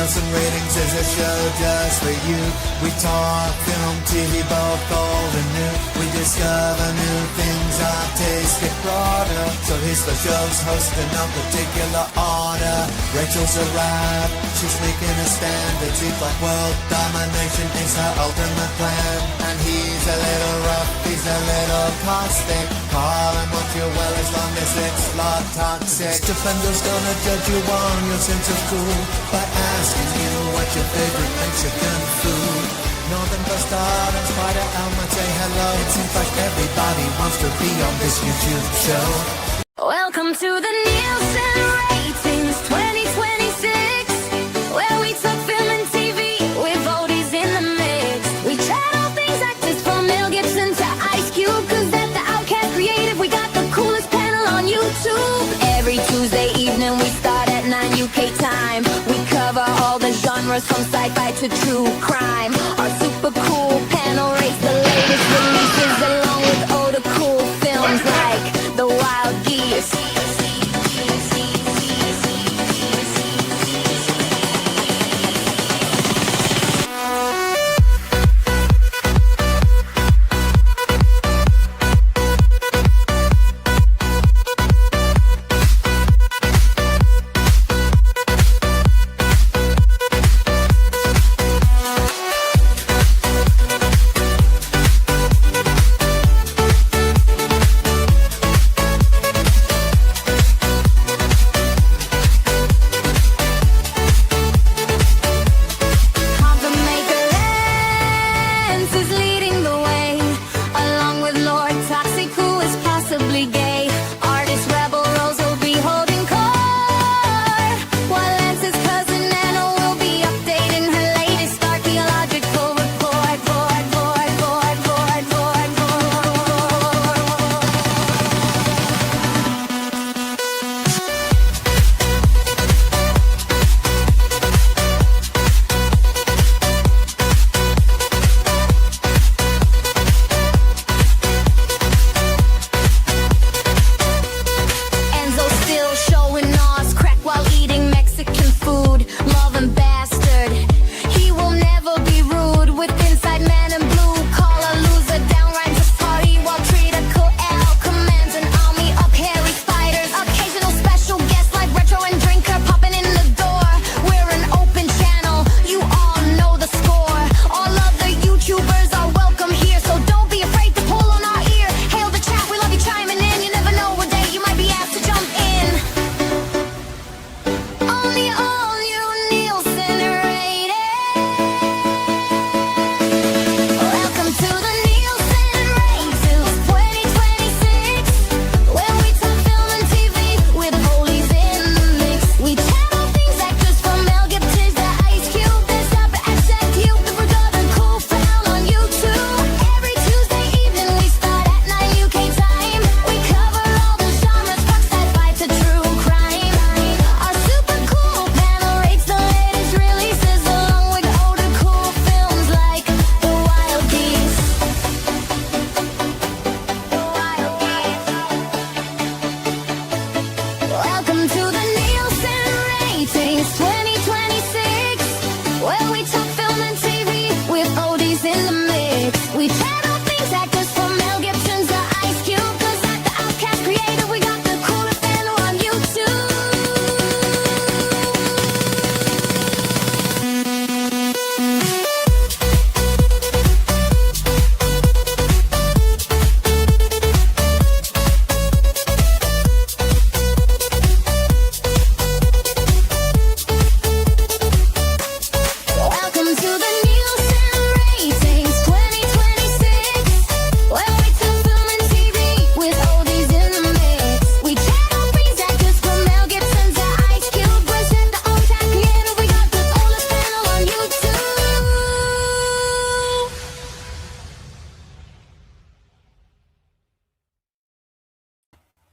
Nielsen Ratings is a show just for you. We talk film, TV, both old and new. We discover new things, our taste get broader. So here's the show's host in no particular order. Rachel's arrived, she's making a stand. It seems like world domination is her ultimate plan. And he's a little rough, he's a little caustic. Call him what you will as long as it's not toxic. Defender's gonna judge you on your sense of cool by asking you what's your favorite Mexican food. Northern Bustard and Spider Elm and say hello. It seems like everybody wants to be on this YouTube show. Welcome to the Nielsen Ratings 2026, where we talk film and TV with oldies in the mix. We chat all things actors from Mel Gibson to Ice Cube, cause at the Outcast Creative we got the coolest panel on YouTube. Every Tuesday evening we start at 9 UK time. We cover all the genres from sci-fi to true crime. Our super cool panel rates the latest releases along with older cool films like The Wild Geese.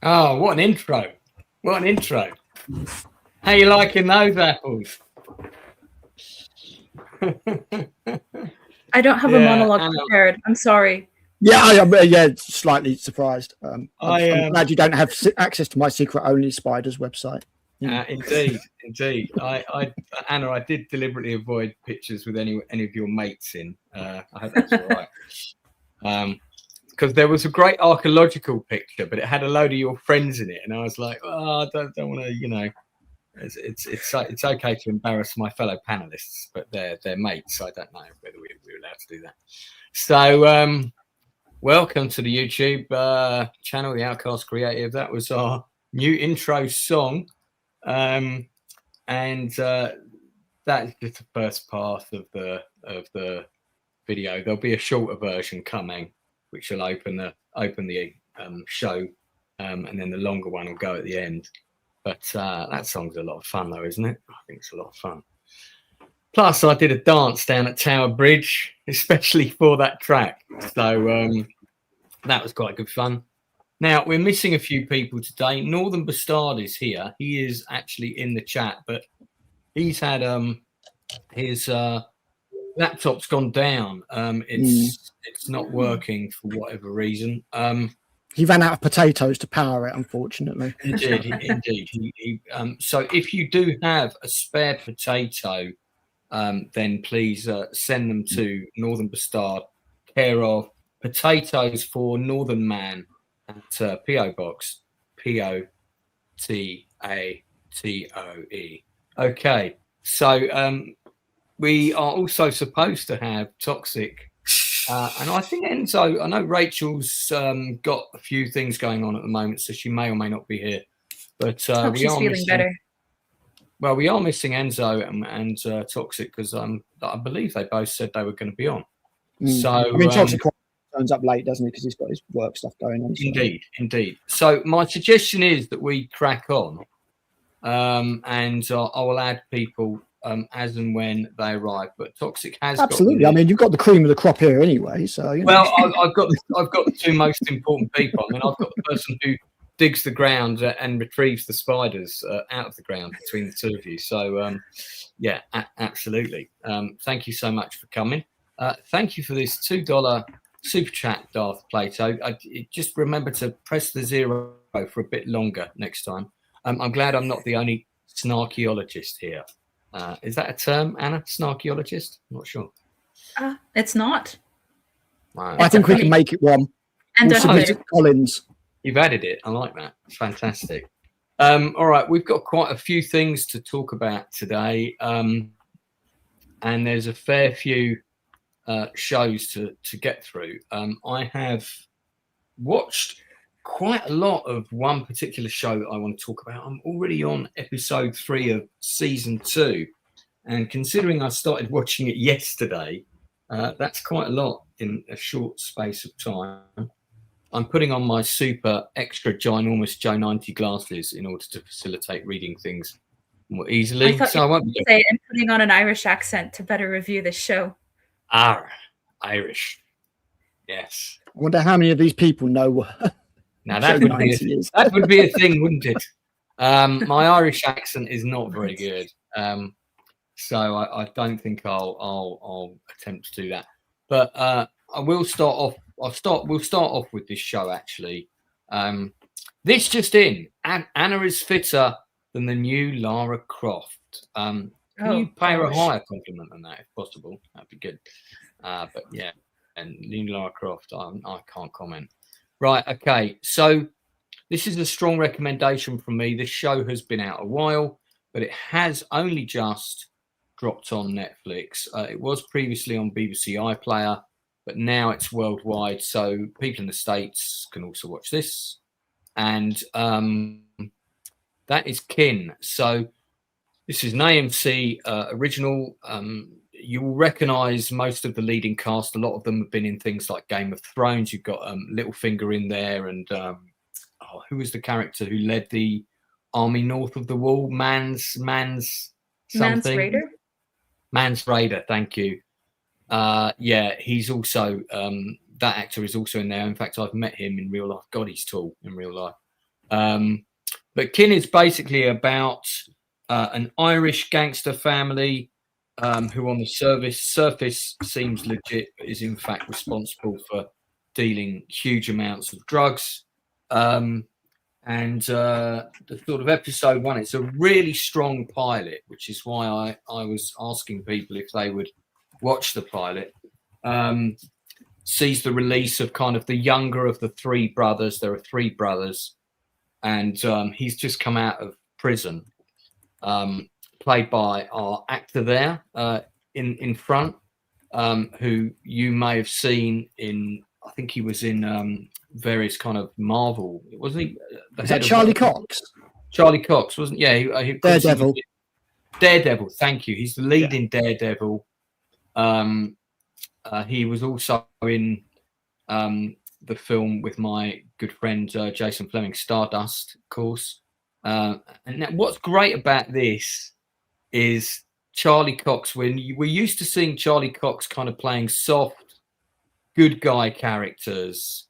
Oh, what an intro. What an intro. How you liking those apples? I don't have a monologue prepared. I'm sorry. Yeah, yeah, slightly surprised. I'm glad you don't have access to my secret only spiders website. Indeed. Anna, I did deliberately avoid pictures with any of your mates in. I hope that's all right. Because there was a great archaeological picture, but it had a load of your friends in it, and I was like, I don't want to, it's okay to embarrass my fellow panelists, but they're mates. So I don't know whether we're allowed to do that. So welcome to the YouTube channel, The Outcast Creative. That was our new intro song. And that is just the first part of the video. There'll be a shorter version coming, which will open the show, and then the longer one will go at the end. But that song's a lot of fun, though, isn't it? I think it's a lot of fun. Plus, I did a dance down at Tower Bridge, especially for that track. So that was quite good fun. Now, we're missing a few people today. Northern Bastard is here. He is actually in the chat, but he's had his laptop's gone down. It's not working for whatever reason. He ran out of potatoes to power it, unfortunately. Indeed. So if you do have a spare potato, then please send them to Northern Bastard, care of Potatoes for Northern Man at PO Box POTATOE. Okay, so we are also supposed to have Toxic. And I think Enzo, I know Rachel's got a few things going on at the moment, so she may or may not be here. But she's feeling better. Well, we are missing Enzo and Toxic because I believe they both said they were going to be on. So I mean, Toxic turns up late, doesn't he? Because he's got his work stuff going on. So. Indeed. So my suggestion is that we crack on, and I will add people as and when they arrive. But Toxic has absolutely. I mean, you've got the cream of the crop here anyway. So well, I've got the two most important people. I mean, I've got the person who digs the ground and retrieves the spiders out of the ground between the two of you. So yeah, absolutely. Thank you so much for coming. Thank you for this $2 super chat, Darth Plato. Just remember to press the 0 for a bit longer next time. I'm glad I'm not the only snarkyologist here. Is that a term, Anna? Snarkyologist? I'm not sure. It's not. Right. I think we can make it one. And we'll submit it to Collins. You've added it. I like that. It's fantastic. All right, we've got quite a few things to talk about today, and there's a fair few shows to get through. I have watched quite a lot of one particular show that I want to talk about. I'm already on episode 3 of season 2, and considering I started watching it yesterday, that's quite a lot in a short space of time. I'm putting on my super extra ginormous Joe 90 glasses in order to facilitate reading things more easily. I won't say I'm putting on an Irish accent to better review this show. Irish. Yes. I wonder how many of these people know. Now that would be a thing, wouldn't it? My Irish accent is not very good, so I don't think I'll attempt to do that. But I will start off. We'll start off with this show actually. This just in: Anna is fitter than the new Lara Croft. Can you pay her a higher compliment than that, if possible? That'd be good. But yeah, and new Lara Croft, I can't comment. Right, okay. So this is a strong recommendation from me. This show has been out a while, but it has only just dropped on Netflix. It was previously on BBC iPlayer, but now it's worldwide. So people in the States can also watch this. And that is Kin. So this is an AMC original. You will recognise most of the leading cast. A lot of them have been in things like Game of Thrones. You've got Littlefinger in there, and who was the character who led the army north of the wall? Mans Raider. Mans Raider. Thank you. Yeah, he's also that actor is also in there. In fact, I've met him in real life. God, he's tall in real life. But Kin is basically about an Irish gangster family. Who on the surface seems legit, but is in fact responsible for dealing huge amounts of drugs. And And the sort of episode 1, it's a really strong pilot, which is why I was asking people if they would watch the pilot. Sees the release of kind of the younger of the 3 brothers. There are 3 brothers, and he's just come out of prison, played by our actor there in front, who you may have seen in, I think he was in various kind of Marvel, wasn't he? Is that Charlie Cox? Charlie Cox, wasn't? Yeah, Daredevil. Daredevil. Thank you. He's the lead in Daredevil. He was also in the film with my good friend Jason Flemyng, Stardust, of course. And what's great about this is Charlie Cox. When we're used to seeing Charlie Cox kind of playing soft, good guy characters,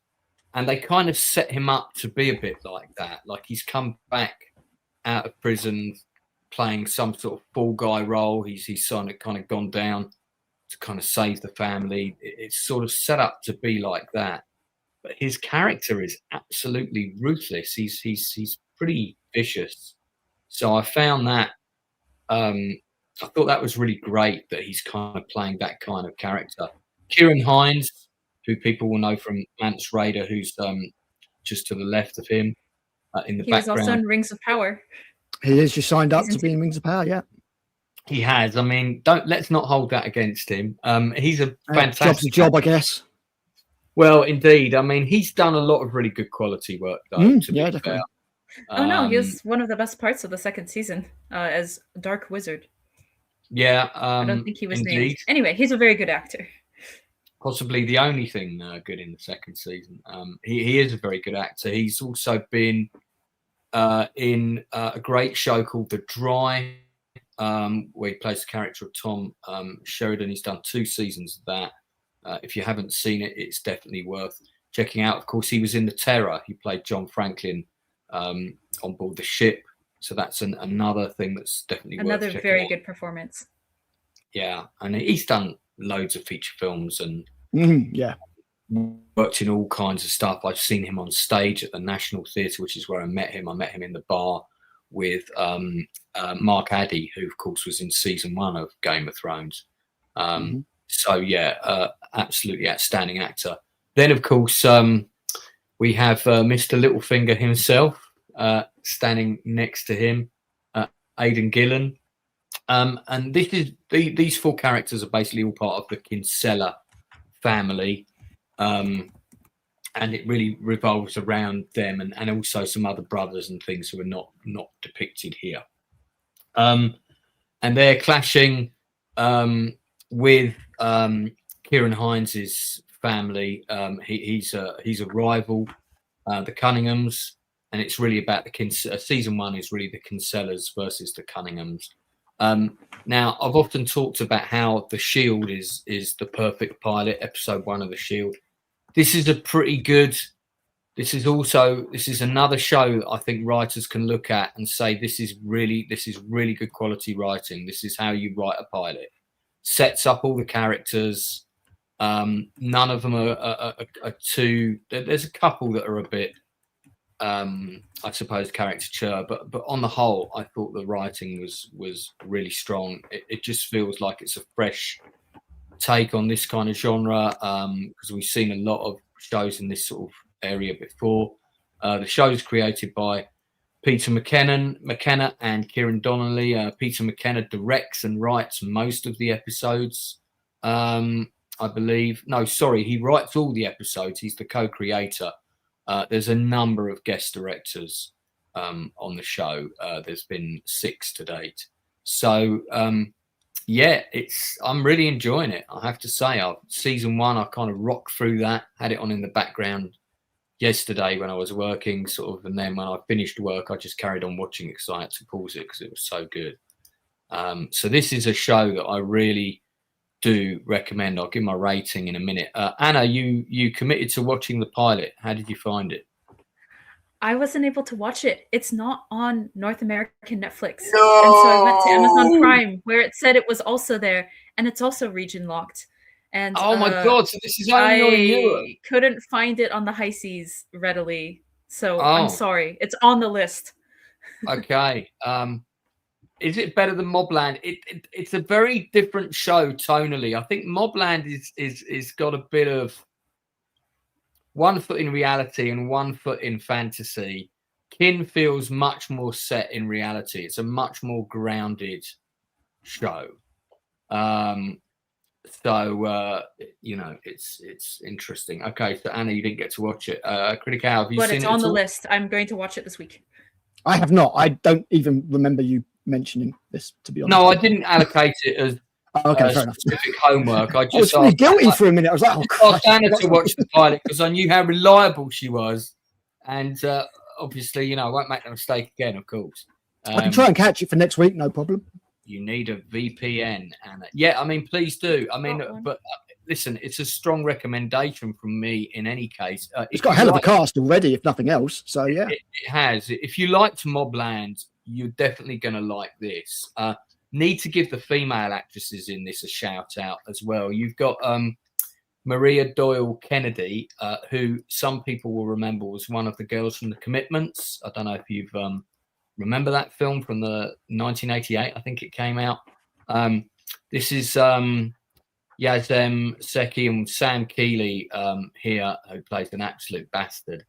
and they kind of set him up to be a bit like that. Like he's come back out of prison playing some sort of fall guy role. He's kind of gone down to kind of save the family. It's sort of set up to be like that. But his character is absolutely ruthless. He's pretty vicious. So I found that I thought that was really great that he's kind of playing that kind of character. Kieran Hines, who people will know from Mance Raider, who's just to the left of him in the background. He was also in Rings of Power. He is just signed up to be in Rings of Power, yeah. He has. I mean, let's not hold that against him. He's a fantastic job's a job, I guess. Well, indeed. I mean, he's done a lot of really good quality work, though. Yeah, definitely. No, he was one of the best parts of the 2nd season as Dark Wizard. Yeah, I don't think he was indeed. named. Anyway, he's a very good actor. Possibly the only thing good in the 2nd season. He is a very good actor. He's also been in a great show called The Dry, where he plays the character of Tom Sheridan. He's done 2 seasons of that. If you haven't seen it, it's definitely worth checking out. Of course, he was in The Terror. He played John Franklin on board the ship. So that's another thing that's definitely worth checking out. Another very good performance. Yeah, and he's done loads of feature films and worked in all kinds of stuff. I've seen him on stage at the National Theatre, which is where I met him. I met him in the bar with Mark Addy, who of course was in season 1 of Game of Thrones. So yeah, absolutely outstanding actor. Then of course we have Mr. Littlefinger himself standing next to him, Aidan Gillen. And these 4 characters are basically all part of the Kinsella family, and it really revolves around them and also some other brothers and things who are not depicted here. And they're clashing with Kieran Hines's family. He's a rival, the Cunninghams, and it's really about the season 1 is really the Kinsellas versus the Cunninghams. Now, I've often talked about how The Shield is the perfect pilot, episode 1 of The Shield. This is a pretty good. This is another show I think writers can look at and say this is really good quality writing. This is how you write a pilot. Sets up all the characters. None of them are too. There's a couple that are a bit, I suppose, caricature, but on the whole, I thought the writing was really strong. It just feels like it's a fresh take on this kind of genre, because we've seen a lot of shows in this sort of area before. The show is created by Peter McKenna and Kieran Donnelly. Peter McKenna directs and writes most of the episodes, I believe. No, sorry, he writes all the episodes. He's the co-creator. There's a number of guest directors on the show. There's been 6 to date. So, yeah, I'm really enjoying it. I have to say, season 1, I kind of rocked through that, had it on in the background yesterday when I was working, sort of, and then when I finished work, I just carried on watching it because I had to pause it because it was so good. So this is a show that I really do recommend. I'll give my rating in a minute. Anna, you committed to watching the pilot. How did you find it? I wasn't able to watch it. It's not on North American Netflix. No! And so I went to Amazon Prime where it said it was also there, and it's also region locked. And oh my God, so this is only on Europe. I couldn't find it on the high seas readily. So Oh. I'm sorry, it's on the list. Okay. Is it better than Mobland? It's a very different show tonally. I think Mobland is got a bit of one foot in reality and one foot in fantasy. Kin feels much more set in reality. It's a much more grounded show. So it's interesting. Okay, so Anna, you didn't get to watch it. Critical, have you But seen it's it? on the list. I'm going to watch it this week. I have not. I don't even remember you mentioning this, to be honest. No, I didn't allocate it as okay, fair enough. specific homework. I I was just feeling asked guilty for a minute. I was like, oh, asked Christ. Anna to watch the pilot because I knew how reliable she was, and obviously, I won't make the mistake again. Of course, I can try and catch it for next week, no problem. You need a VPN, Anna. Yeah, I mean, please do. I mean, but listen, it's a strong recommendation from me in any case. It's got a hell of a cast already, if nothing else. So, yeah. It has. If you liked Mobland, you're definitely going to like this. Need to give the female actresses in this a shout out as well. You've got Maria Doyle Kennedy, who some people will remember was one of the girls from The Commitments. I don't know if you've remember that film from the 1988, I think it came out. This is Yazem Seki and Sam Keeley here, who plays an absolute bastard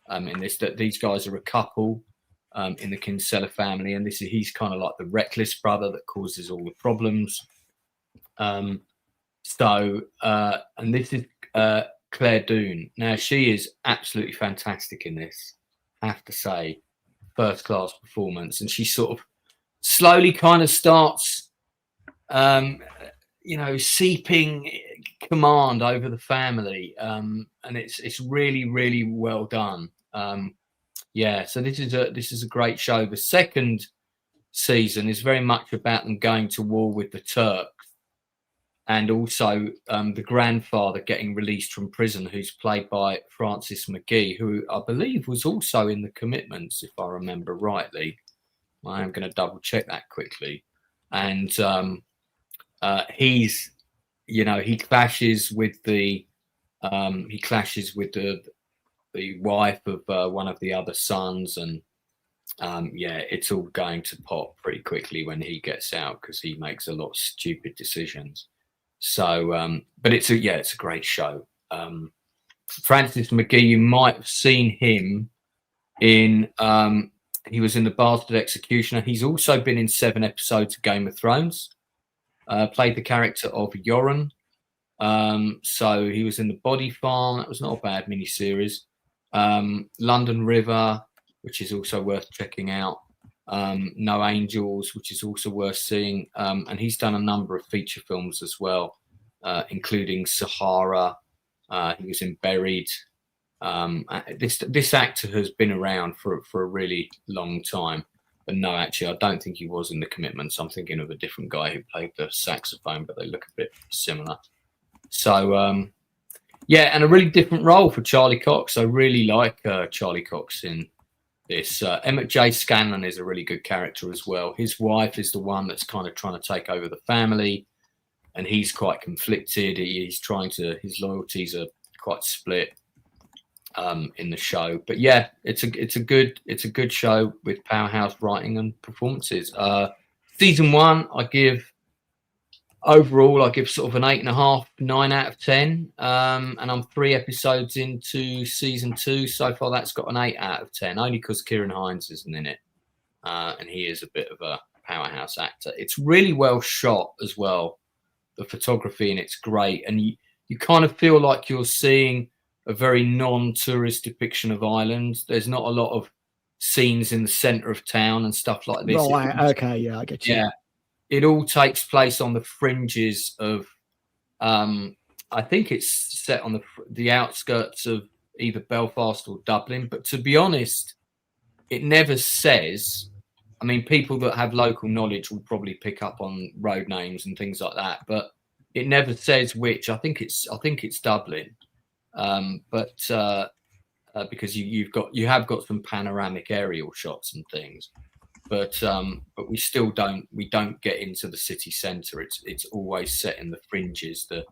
in this. That these guys are a couple in the Kinsella family, and he's kind of like the reckless brother that causes all the problems. And this is Claire Doone. Now, she is absolutely fantastic in this, I have to say. First class performance, and she sort of slowly kind of starts seeping command over the family, and it's really, really well done. So this is a great show. The second season is very much about them going to war with the Turks, and also the grandfather getting released from prison, who's played by Francis McGee, who I believe was also in The Commitments, if I remember rightly. I am going to double check that quickly. And he clashes with the wife of one of the other sons, and it's all going to pop pretty quickly when he gets out, because he makes a lot of stupid decisions. So, but it's a great show. Francis McGee, you might have seen him in, he was in The Bastard Executioner. He's also been in 7 episodes of Game of Thrones, played the character of Yoren. So he was in The Body Farm. That was not a bad miniseries. London River, which is also worth checking out. No Angels, which is also worth seeing, and he's done a number of feature films as well, including Sahara. He was in Buried. This actor has been around for a really long time, but no, actually, I don't think he was in The Commitments. I'm thinking of a different guy who played the saxophone, but they look a bit similar. So and a really different role for Charlie Cox. I really like Charlie Cox in this. Emmett J. Scanlon is a really good character as well. His wife is the one that's kind of trying to take over the family, and he's quite conflicted. His loyalties are quite split in the show. But yeah, it's a good show with powerhouse writing and performances. Season 1, I give sort of an 8.5, 9 out of 10. And I'm 3 episodes into season 2 so far. That's got an 8 out of 10, only because Kieran Hines isn't in it, and he is a bit of a powerhouse actor. It's really well shot as well. The photography in it's great, and you kind of feel like you're seeing a very non-tourist depiction of Ireland. There's not a lot of scenes in the centre of town and stuff like this. Right, okay, yeah, I get you. Yeah. It all takes place on the fringes of, I think it's set on the outskirts of either Belfast or Dublin. But to be honest, it never says. I mean, people that have local knowledge will probably pick up on road names and things like that. But it never says which. I think it's Dublin, because you have got some panoramic aerial shots and things. But we don't get into the city centre. It's always set in the fringes, the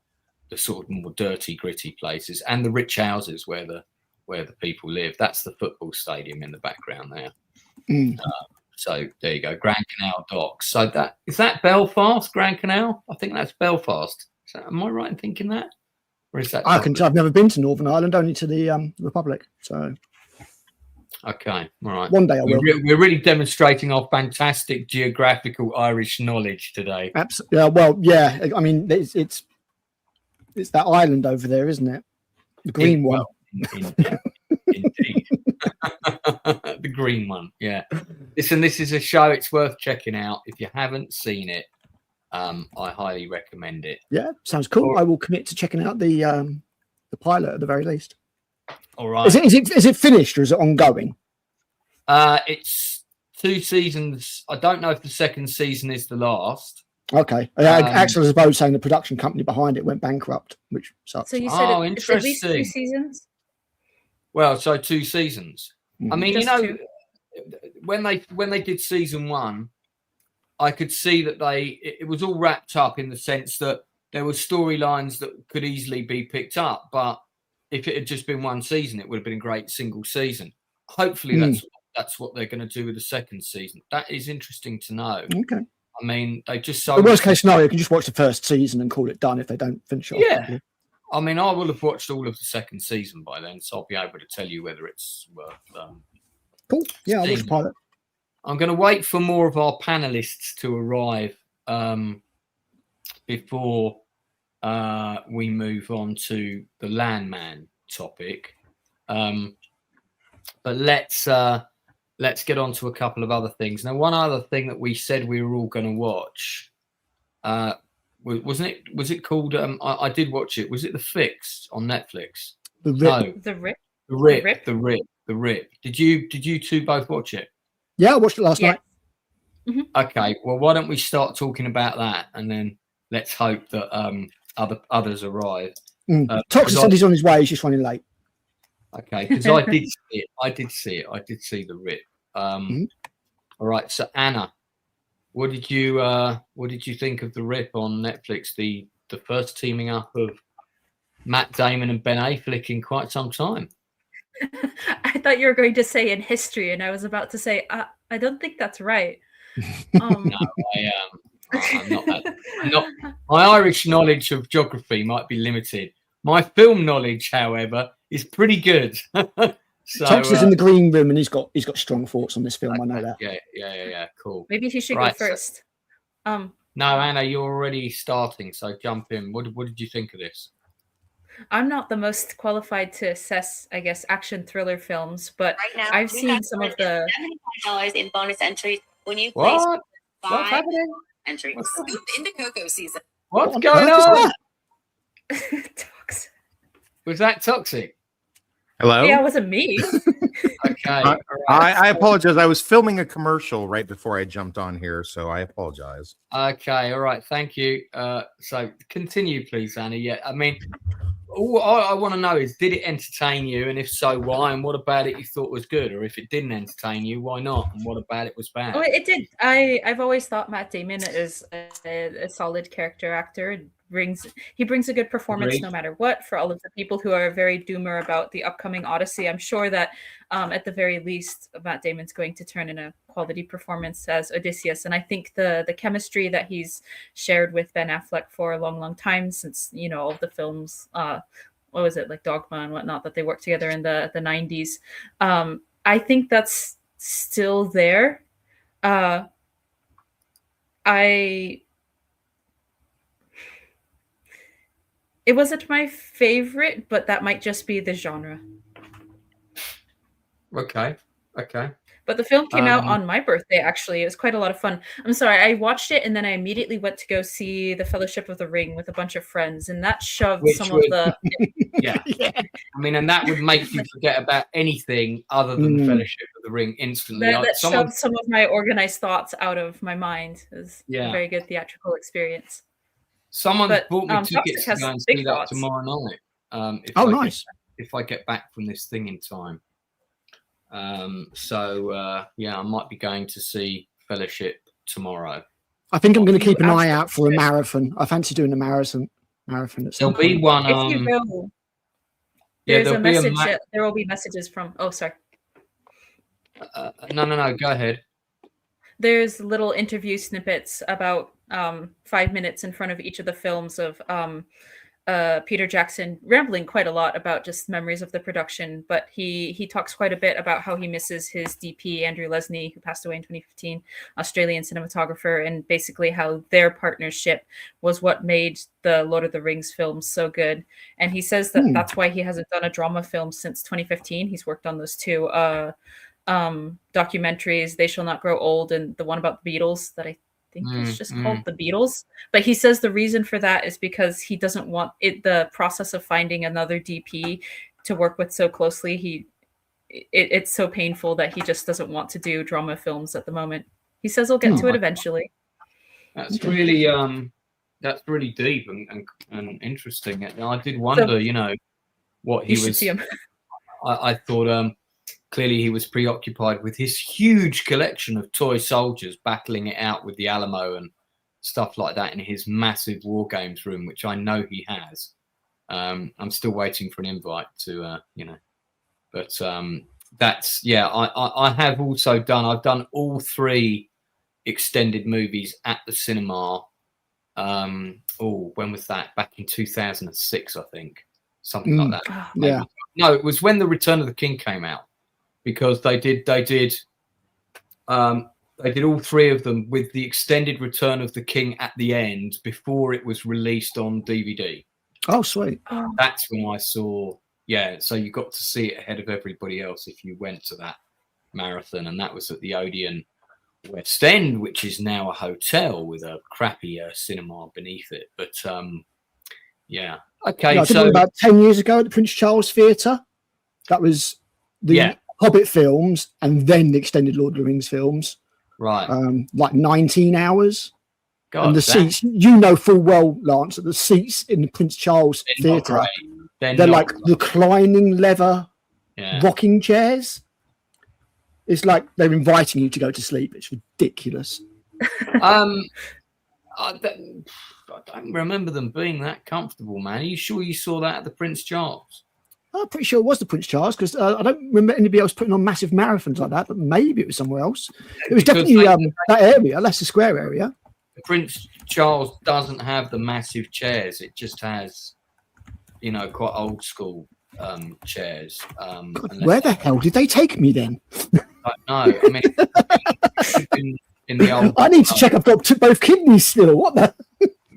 sort of more dirty, gritty places, and the rich houses where where the people live. That's the football stadium in the background there. So there you go, Grand Canal Docks. So that is that Belfast, Grand Canal? I think that's Belfast. Am I right in thinking that? Or is that? I've never been to Northern Ireland, only to the Republic. So okay, all right. One day I will. We're really demonstrating our fantastic geographical Irish knowledge today. Absolutely. Yeah. Well, yeah. I mean, it's that island over there, isn't it? The green one. Indeed. The green one. Yeah. Listen, this is a show. It's worth checking out. If you haven't seen it, I highly recommend it. Yeah, sounds cool. I will commit to checking out the pilot at the very least. All right. Is it finished or is it ongoing? It's 2 seasons. I don't know if the second season is the last. Okay. Actually, I suppose saying the production company behind it went bankrupt, which sucks. So you said it's at least interesting. 2 seasons? Well, so 2 seasons. I mean, Just you know, 2. when they did season 1, I could see that it was all wrapped up in the sense that there were storylines that could easily be picked up. But if it had just been 1 season, it would have been a great single season. Hopefully, that's what they're going to do with the second season. That is interesting to know. Okay. I mean, they just The worst case scenario, you can just watch the first season and call it done if they don't finish it off. Yeah. I mean, I will have watched all of the second season by then, so I'll be able to tell you whether it's worth. Cool. Yeah, I'll watch the pilot. I'm going to wait for more of our panelists to arrive before we move on to the Landman topic. But let's get on to a couple of other things. Now, one other thing that we said we were all going to watch, wasn't it? Was it called? I did watch it. Was it The Fix on Netflix? The Rip. No, The Rip. The Rip. Did you two both watch it? Yeah, I watched it last night. Mm-hmm. Okay. Well, why don't we start talking about that, and then let's hope that others arrive. Tox said he's on his way. He's just running late. Okay, because I did see it. I did see The Rip. All right. So Anna, what did you think of The Rip on Netflix? The first teaming up of Matt Damon and Ben Affleck in quite some time. I thought you were going to say in history, and I was about to say, I don't think that's right. No, I'm not that. My Irish knowledge of geography might be limited. My film knowledge, however, is pretty good. So, Tox is in the green room, and he's got strong thoughts on this film. Okay, I know that. Yeah. Cool. Maybe he should go first. No, Anna, you're already starting, so jump in. What did you think of this? I'm not the most qualified to assess, I guess, action thriller films, but right now, I've seen some of the $75 in bonus entries when you place What's happening? Entries. Scoop into cocoa season. What's going on? Toxic. Was that toxic? Hello? Yeah, it wasn't me. Okay. I apologize. I was filming a commercial right before I jumped on here, so I apologize. Okay. All right. Thank you. So continue, please, Anna. Yeah. I mean, all I want to know is, did it entertain you? And if so, why? And what about it you thought was good? Or if it didn't entertain you, why not? And what about it was bad? Oh, it did. I've always thought Matt Damon is a solid character actor. He brings a good performance no matter what. For all of the people who are very doomer about the upcoming Odyssey, I'm sure that at the very least, Matt Damon's going to turn in a quality performance as Odysseus. And I think the chemistry that he's shared with Ben Affleck for a long time, since, you know, all of the films, what was it, like Dogma and whatnot, that they worked together in the 90s. I think that's still there. It wasn't my favorite, but that might just be the genre. Okay. But the film came out on my birthday, actually. It was quite a lot of fun. I'm sorry, I watched it and then I immediately went to go see The Fellowship of the Ring with a bunch of friends, and that shoved of the... Yeah. I mean, and that would make you forget about anything other than The Fellowship of the Ring instantly. That shoved some of my organized thoughts out of my mind. It was a very good theatrical experience. Someone bought me tickets to go and see that tomorrow night. Nice. If I get back from this thing in time. I might be going to see Fellowship tomorrow. I think I'm going to keep an eye out for a marathon. I fancy doing a marathon at some There'll be one. There's there'll a be message. There will be messages from. Oh, sorry. No. Go ahead. There's little interview snippets about 5 minutes in front of each of the films of Peter Jackson rambling quite a lot about just memories of the production, but he talks quite a bit about how he misses his DP Andrew Lesney, who passed away in 2015, Australian cinematographer, and basically how their partnership was what made the Lord of the Rings films so good. And he says that that's why he hasn't done a drama film since 2015. He's worked on those two documentaries, They Shall Not Grow Old, and the one about the Beatles that I think it's just called The Beatles. But he says the reason for that is because he doesn't want it, the process of finding another DP to work with so closely. It's so painful that he just doesn't want to do drama films at the moment. He says he'll get to it eventually. That's really deep and interesting. And I did wonder, what he was. See him. I thought clearly he was preoccupied with his huge collection of toy soldiers, battling it out with the Alamo and stuff like that in his massive war games room, which I know he has. I'm still waiting for an invite to, but that's, I have also I've done all 3 extended movies at the cinema. When was that? Back in 2006, I think. Something like that. Yeah. No, it was when The Return of the King came out. Because they did all 3 of them with the extended Return of the King at the end before it was released on DVD. Oh, sweet. That's when I saw, so you got to see it ahead of everybody else if you went to that marathon. And that was at the Odeon West End, which is now a hotel with a crappy cinema beneath it. But, Okay, I did one about 10 years ago at the Prince Charles Theatre. That was the Hobbit films and then the extended Lord of the Rings films. Right. Like 19 hours. God, and the seats, full well, Lance, that the seats in the Prince Charles Theatre, they're like reclining leather rocking chairs. It's like they're inviting you to go to sleep. It's ridiculous. I don't remember them being that comfortable, man. Are you sure you saw that at the Prince Charles? I'm pretty sure it was the Prince Charles because I don't remember anybody else putting on massive marathons like that, but maybe it was somewhere else. It was definitely that area, Leicester Square area. The Prince Charles doesn't have the massive chairs. It just has, quite old school chairs. God, where the hell did they take me then? I don't know. I mean, in the old. I need to check. I've got both kidneys still. What the?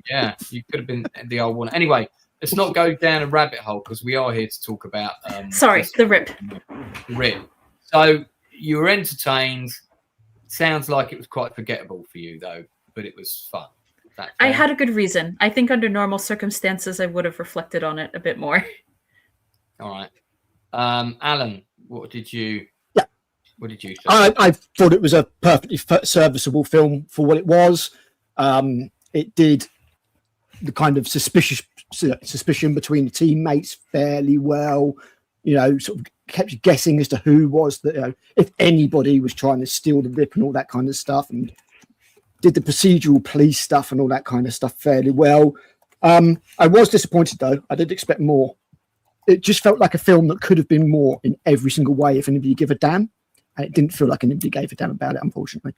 Yeah, you could have been the old one. Anyway, let's not go down a rabbit hole because we are here to talk about. The Rip. Rip. So you were entertained. Sounds like it was quite forgettable for you, though, but it was fun. I had a good reason. I think under normal circumstances, I would have reflected on it a bit more. All right, Alan, what did you? What did you think? I thought it was a perfectly serviceable film for what it was. It did the kind of suspicion between the teammates fairly well. Sort of kept you guessing as to who was if anybody was trying to steal the Rip and all that kind of stuff, and did the procedural police stuff and all that kind of stuff fairly well. I was disappointed though. I did expect more. It just felt like a film that could have been more in every single way if anybody gave a damn. And it didn't feel like anybody gave a damn about it, unfortunately.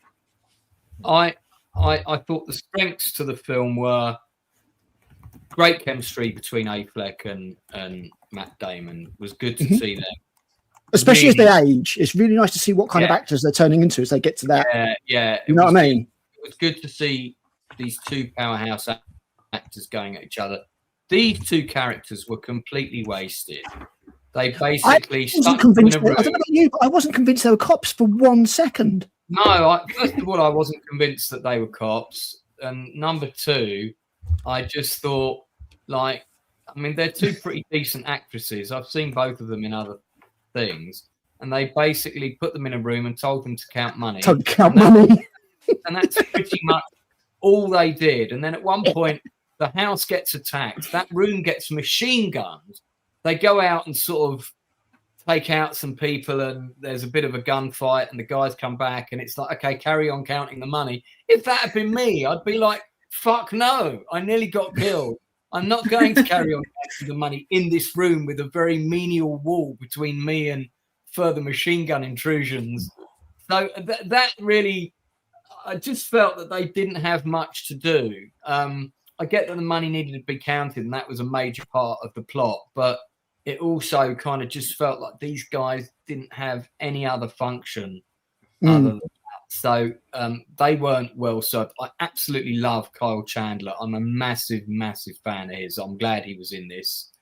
I thought the strengths to the film were great chemistry between Affleck and Matt Damon. It was good to see them. Especially as they age. It's really nice to see what kind of actors they're turning into as they get to that. Yeah. You know what I mean? It was good to see these 2 powerhouse actors going at each other. These 2 characters were completely wasted. They basically stuck in a room. I don't know about you, but I wasn't convinced they were cops for 1 second. No, first of all, I wasn't convinced that they were cops. And number 2, I just thought, they're 2 pretty decent actresses. I've seen both of them in other things. And they basically put them in a room and told them to count money. And that's pretty much all they did. And then at one point, the house gets attacked. That room gets machine gunned. They go out and sort of take out some people, and there's a bit of a gunfight, and the guys come back, and it's like, okay, carry on counting the money. If that had been me, I'd be like, fuck no, I nearly got killed. I'm not going to carry on making the money in this room with a very menial wall between me and further machine gun intrusions. So that really, I just felt that they didn't have much to do. I get that the money needed to be counted, and that was a major part of the plot, but it also kind of just felt like these guys didn't have any other function other than that. So they weren't well served. I absolutely love Kyle Chandler. I'm a massive, massive fan of his. I'm glad he was in this.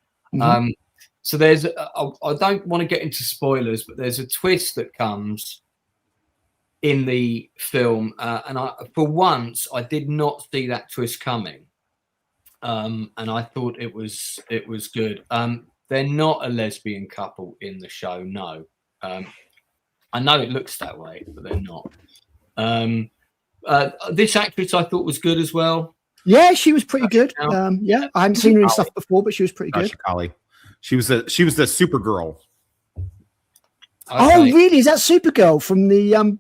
So there's, I don't want to get into spoilers, but there's a twist that comes in the film, and for once I did not see that twist coming, and I thought it was good. They're not a lesbian couple in the show, no. I know it looks that way, but they're not. This actress I thought was good as well. Yeah, she was pretty good. Yeah, I hadn't seen her in stuff before, but she was pretty good. She was the Supergirl. Okay. Oh, really? Is that Supergirl from the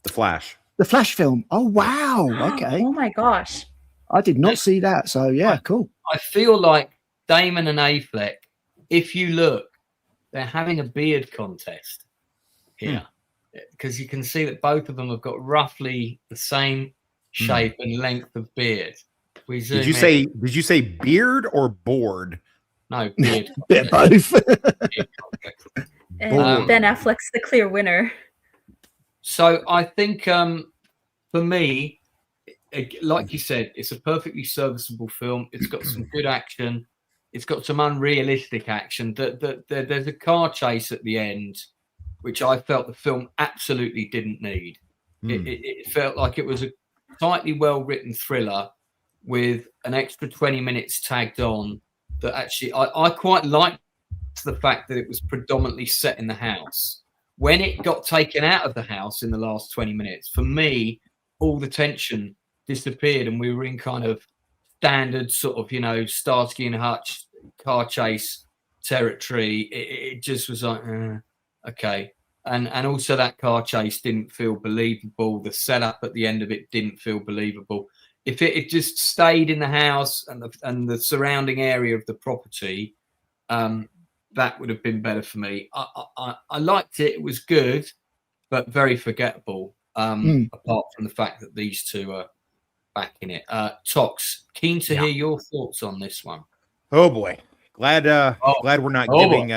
Flash? The Flash film. Oh, wow. Okay. Oh my gosh. I did not see that. So yeah, cool. I feel like Damon and Affleck, if you look, they're having a beard contest here, because you can see that both of them have got roughly the same shape and length of beard. Did you say beard or board? No, beard. Bit both. And Ben Affleck's the clear winner. So I think for me, like you said, it's a perfectly serviceable film. It's got some good action. It's got some unrealistic action. There's a car chase at the end, which I felt the film absolutely didn't need. It felt like it was a tightly well-written thriller with an extra 20 minutes tagged on that actually I quite liked the fact that it was predominantly set in the house. When it got taken out of the house in the last 20 minutes, for me, all the tension disappeared and we were in kind of standard sort of, Starsky and Hutch car chase territory. It just was like, okay. And also that car chase didn't feel believable. The setup at the end of it didn't feel believable. If it just stayed in the house and the surrounding area of the property, that would have been better for me. I liked it. It was good, but very forgettable, apart from the fact that these two are back in it. Tox, keen to hear your thoughts on this one. Oh, boy. Glad we're not giving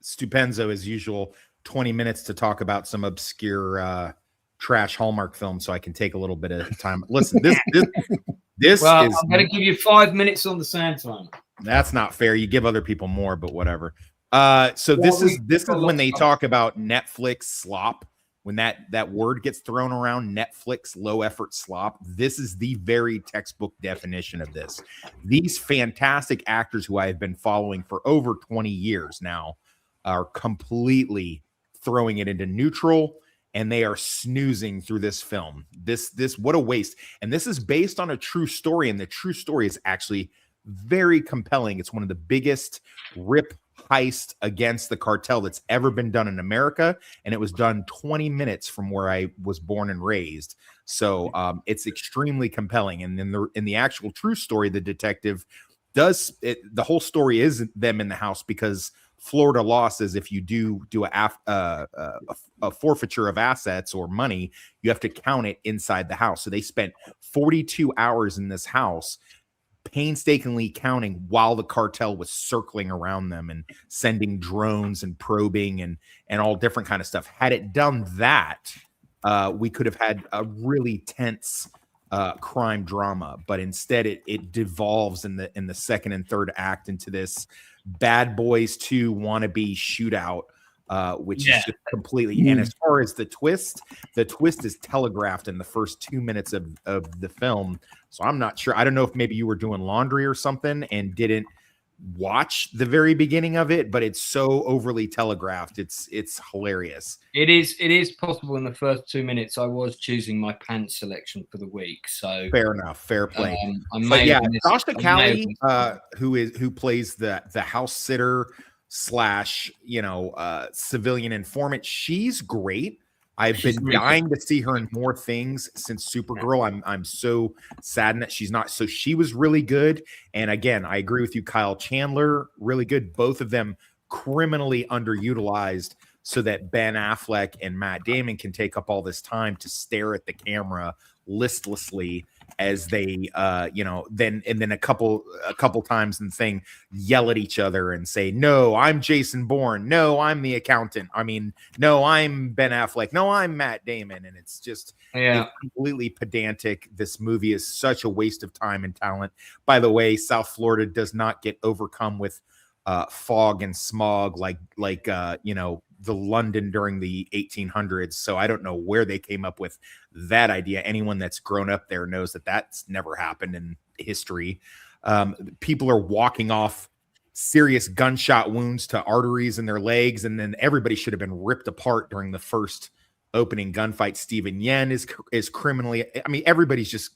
Stupenzo, as usual, 20 minutes to talk about some obscure trash Hallmark film so I can take a little bit of time. Listen, this well, is... I'm going to give you 5 minutes on the sand time. That's not fair. You give other people more, but whatever. So this is when they talk about Netflix slop. When that word gets thrown around, Netflix low effort slop. This is the very textbook definition of this. These fantastic actors who I have been following for over 20 years now are completely throwing it into neutral, and they are snoozing through this film. This what a waste. And this is based on a true story, and the true story is actually very compelling. It's one of the biggest rip heist against the cartel that's ever been done in America, and it was done 20 minutes from where I was born and raised. So it's extremely compelling. And then in the actual true story, the detective does it. The whole story is them in the house because Florida law says if you do a forfeiture of assets or money, you have to count it inside the house. So they spent 42 hours in this house painstakingly counting while the cartel was circling around them and sending drones and probing and all different kind of stuff. Had it done that, we could have had a really tense crime drama, but instead it devolves in the second and third act into this Bad Boys 2 wannabe shootout, which is just completely. And as far as the twist is telegraphed in the first 2 minutes of the film. So I'm not sure. I don't know if maybe you were doing laundry or something and didn't watch the very beginning of it, but it's so overly telegraphed. It's hilarious. It is possible in the first 2 minutes I was choosing my pants selection for the week. So fair enough, fair play. Sasha Calle, who plays the house sitter / civilian informant, she's great. I've She's been really dying to see her in more things since Supergirl. I'm so saddened that she's not. So she was really good. And again, I agree with you, Kyle Chandler, really good. Both of them criminally underutilized so that Ben Affleck and Matt Damon can take up all this time to stare at the camera listlessly as they then a couple times in the thing yell at each other and say, no, I'm Jason Bourne, no, I'm the accountant, I mean, no, I'm Ben Affleck, no, I'm Matt Damon. And it's just it's completely pedantic. This movie is such a waste of time and talent. By the way, South Florida does not get overcome with fog and smog like the London during the 1800s. So I don't know where they came up with that idea. Anyone that's grown up there knows that that's never happened in history. People are walking off serious gunshot wounds to arteries in their legs, and then everybody should have been ripped apart during the first opening gunfight. Stephen Yen is criminally, I mean, everybody's just,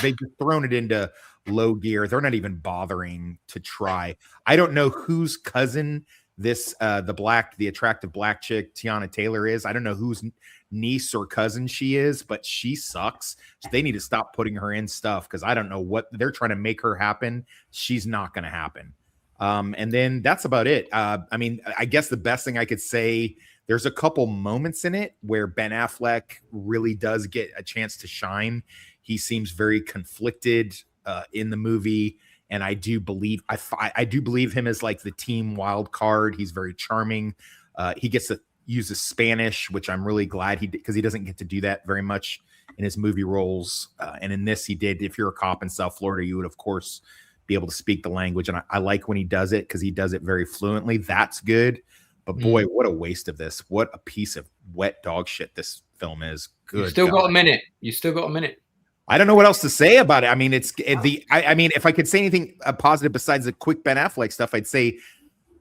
they've just thrown it into low gear. They're not even bothering to try. I don't know whose cousin this the attractive black chick Tiana Taylor is. I don't know whose niece or cousin she is, but she sucks. They need to stop putting her in stuff, because I don't know what they're trying to make her happen. She's not going to happen. And then that's about it. I mean, I guess the best thing I could say, there's a couple moments in it where Ben Affleck really does get a chance to shine. He seems very conflicted in the movie. And I do believe him as like the team wild card. He's very charming. He gets to use his Spanish, which I'm really glad because he doesn't get to do that very much in his movie roles. And in this, he did. If you're a cop in South Florida, you would, of course, be able to speak the language. And I like when he does it, because he does it very fluently. That's good. But boy, what a waste of this. What a piece of wet dog shit this film is. Good. You still got a minute. You still got a minute. I don't know what else to say about it. I mean, I mean, if I could say anything positive besides the quick Ben Affleck stuff, I'd say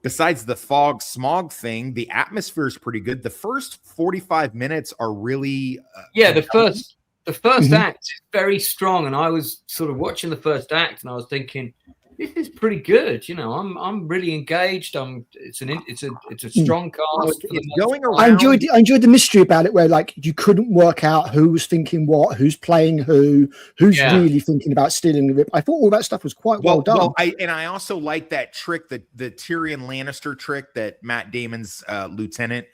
besides the fog smog thing, the atmosphere is pretty good. The first 45 minutes are really the first act is very strong, and I was sort of watching the first act and I was thinking, this is pretty good. You know, I'm really engaged. It's a strong cast. It's going around. I enjoyed the mystery about it, where like you couldn't work out who was thinking what, who's playing who's really thinking about stealing the rip. I thought all that stuff was quite well done. Well, I also like that trick, the Tyrion Lannister trick that Matt Damon's lieutenant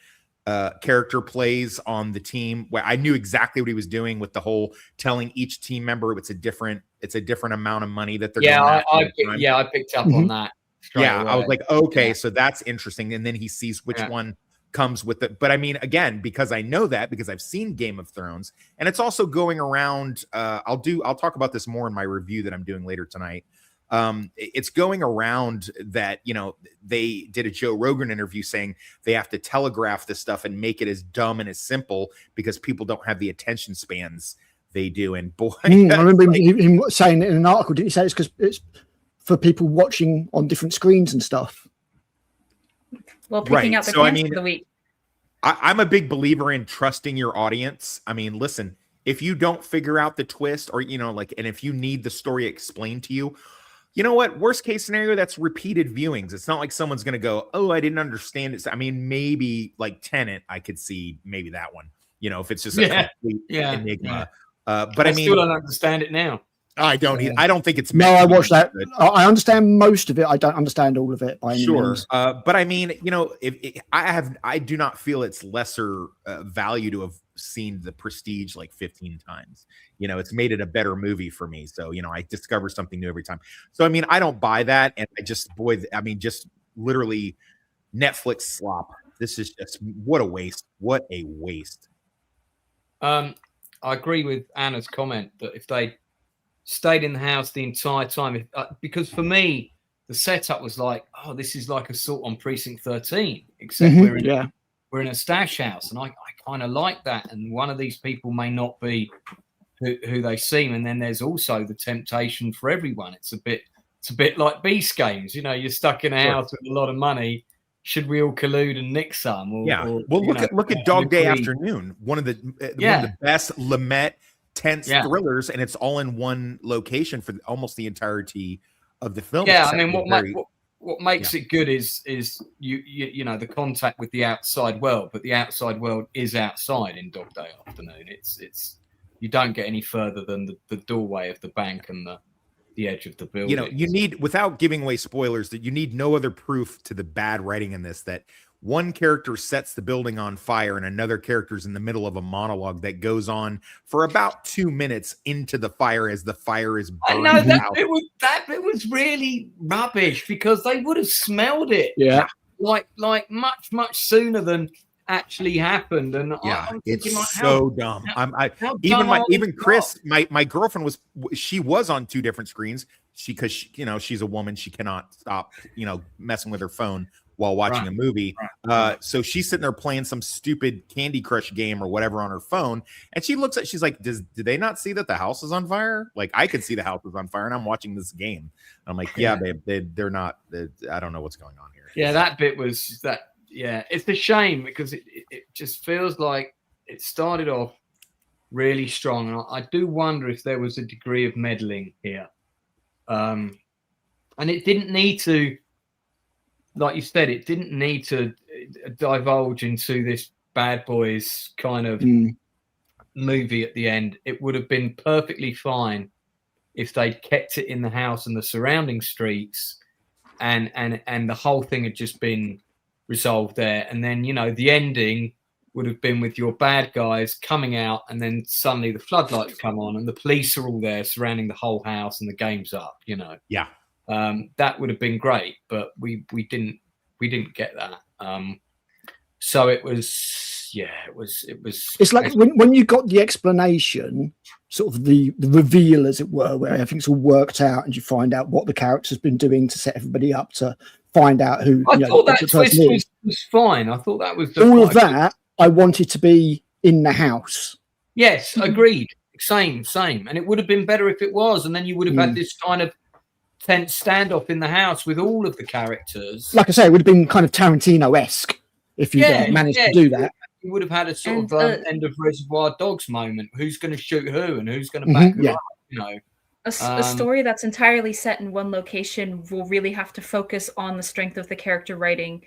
character plays on the team, where I knew exactly what he was doing with the whole telling each team member it's a different amount of money that they're I picked up on that. I was like, okay, so that's interesting. And then he sees which one comes with it. But I mean, again, because I know that, because I've seen Game of Thrones, and it's also going around. I'll talk about this more in my review that I'm doing later tonight. It's going around that, you know, they did a Joe Rogan interview saying they have to telegraph this stuff and make it as dumb and as simple because people don't have the attention spans they do. And boy, I remember him saying in an article, didn't he say it's because it's for people watching on different screens and stuff? Well, picking out the clips for the week. I'm a big believer in trusting your audience. I mean, listen, if you don't figure out the twist, or, you know, like, and if you need the story explained to you, you know what? Worst case scenario, that's repeated viewings. It's not like someone's going to go, oh, I didn't understand it. I mean, maybe like Tenet, I could see maybe that one, you know, if it's just a complete enigma. But I mean, still don't understand it now. I don't. I don't think it's. No, I watched that. I understand most of it. I don't understand all of it by any means. But I mean, you know, I do not feel it's lesser value to have seen The Prestige like 15 times. You know, it's made it a better movie for me. So, you know, I discover something new every time. So, I mean, I don't buy that, and just literally Netflix slop. This is just what a waste. What a waste. I agree with Anna's comment that if they stayed in the house the entire time, because for me the setup was like, oh, this is like Assault on Precinct 13, except we're in a stash house, and I kind of like that. And one of these people may not be who they seem, and then there's also the temptation for everyone. It's a bit like Beast Games, you know, you're stuck in a house with a lot of money. Should we all collude and nick some? Look at Dog Day Afternoon, one of the best Lumet tense thrillers, and it's all in one location for almost the entirety of the film. Yeah, I mean, what makes it good is you know, the contact with the outside world, but the outside world is outside in Dog Day Afternoon. It's you don't get any further than the doorway of the bank and the edge of the building. You know, you need, without giving away spoilers, that you need no other proof to the bad writing in this, that one character sets the building on fire and another character's in the middle of a monologue that goes on for about 2 minutes into the fire as the fire is burning I know that out. bit was really rubbish, because they would have smelled it. Yeah. Like much sooner than actually happened. And I'm it's thinking, like, so dumb. Even Chris, my girlfriend she was on 2 different screens. Because you know, she's a woman, she cannot stop, you know, messing with her phone while watching a movie. So she's sitting there playing some stupid Candy Crush game or whatever on her phone, and she's like, did they not see that the house is on fire? Like, I could see the house is on fire and I'm watching this game. I'm like, yeah, they're not. I don't know what's going on here. Yeah, that bit was that. Yeah, it's a shame, because it just feels like it started off really strong. And I do wonder if there was a degree of meddling here. And it didn't need to, like you said, it didn't need to divulge into this Bad Boys kind of movie at the end. It would have been perfectly fine if they'd kept it in the house and the surrounding streets, and the whole thing had just been resolved there. And then, you know, the ending would have been with your bad guys coming out, and then suddenly the floodlights come on and the police are all there surrounding the whole house and the game's up, you know. Yeah. That would have been great, but we didn't get that. So it was It's like when you got the explanation, sort of the reveal, as it were, where everything's all worked out and you find out what the character's been doing to set everybody up to find out who. I thought that twist was fine. I thought that was all of that. I wanted to be in the house. Yes, agreed. Same. And it would have been better if it was, and then you would have had this kind of tense standoff in the house with all of the characters. Like I say, it would have been kind of Tarantino-esque if you managed to do that. You would have had a sort of end of Reservoir Dogs moment. Who's going to shoot who and who's going to back who up, you know. A story that's entirely set in one location will really have to focus on the strength of the character writing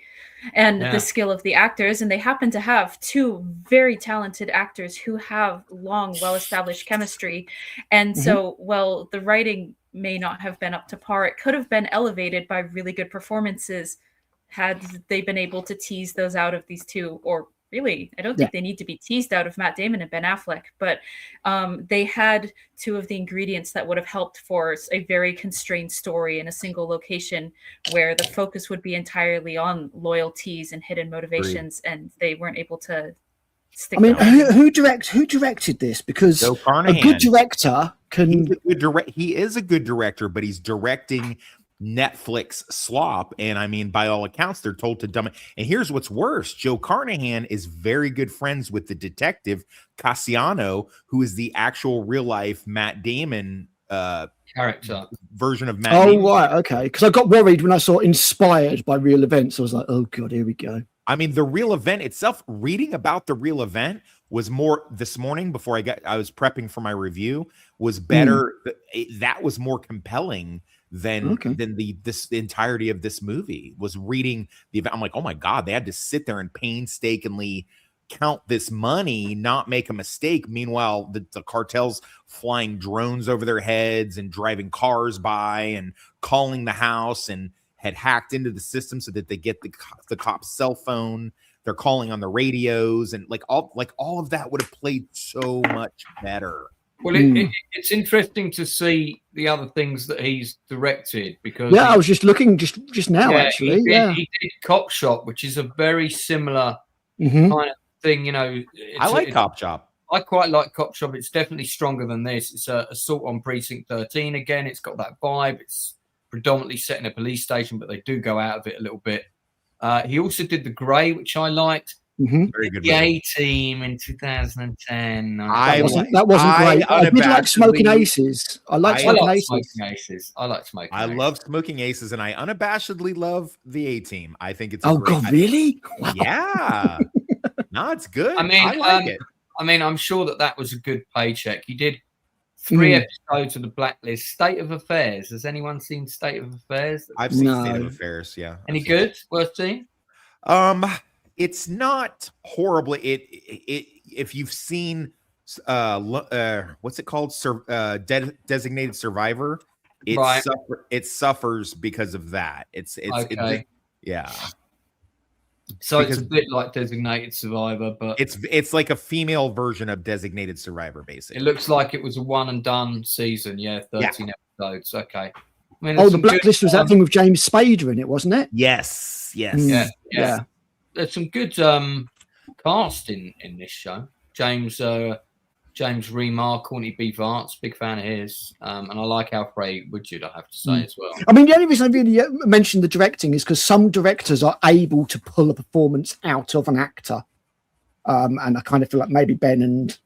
and the skill of the actors. And they happen to have 2 very talented actors who have long, well-established chemistry. And so, while the writing may not have been up to par, it could have been elevated by really good performances had they been able to tease those out of these 2, or really, I don't think they need to be teased out of Matt Damon and Ben Affleck, but they had 2 of the ingredients that would have helped for a very constrained story in a single location, where the focus would be entirely on loyalties and hidden motivations, and they weren't able to stick. I mean, who directed this? Because Joe a Carnahan. good director can. He is a good director, but he's directing Netflix slop, and I mean, by all accounts, they're told to dumb it. And here's what's worse: Joe Carnahan is very good friends with the detective Cassiano, who is the actual real life Matt Damon character version of Matt Damon. Damon. Right, okay. Because I got worried when I saw Inspired by Real Events. I was like, oh god, here we go. I mean, the real event itself, reading about the real event was more this morning before I was prepping for my review, was better. That was more compelling than the entirety of this movie. Was reading the event. I'm like, oh my god, they had to sit there and painstakingly count this money, not make a mistake. Meanwhile, the cartel's flying drones over their heads and driving cars by and calling the house, and had hacked into the system so that they get the cop's cell phone. They're calling on the radios, and all of that would have played so much better. Well, it's interesting to see the other things that he's directed, because I was just looking just now, actually. He did Cop Shop, which is a very similar kind of thing. You know, I like Cop Shop. I quite like Cop Shop. It's definitely stronger than this. It's Assault on Precinct 13 again. It's got that vibe. It's predominantly set in a police station, but they do go out of it a little bit. He also did The Grey, which I liked. Very good. The A-Team in 2010. That wasn't great. I did like Smoking Aces. I like Smoking Aces. I like Smoking Aces. I love Smoking Aces, and I unabashedly love the A-Team. I think it's really? Wow. Yeah. No, it's good. I mean, I like it. I mean, I'm sure that was a good paycheck. He did 3 episodes of The Blacklist. State of Affairs. Has anyone seen State of Affairs? I've seen No. State of Affairs. Yeah. Any good? Worth seeing? It's not horribly. It if you've seen what's it called? Designated Survivor. It suffers because of that. It's Okay. yeah. So it's a bit like Designated Survivor, but it's like a female version of Designated Survivor, basically. it looks like it was a one and done season. Yeah, 13 episodes. Okay. I mean, Oh, there's the some good, Blacklist was that thing with James Spader in it, wasn't it? Yes. Yeah. There's some good cast in this show. James Remar, Courtney B. Vance, big fan of his, and I like Alfred Woodard, I have to say as well. I mean, the only reason I really mentioned the directing is because some directors are able to pull a performance out of an actor, and I kind of feel like maybe Ben and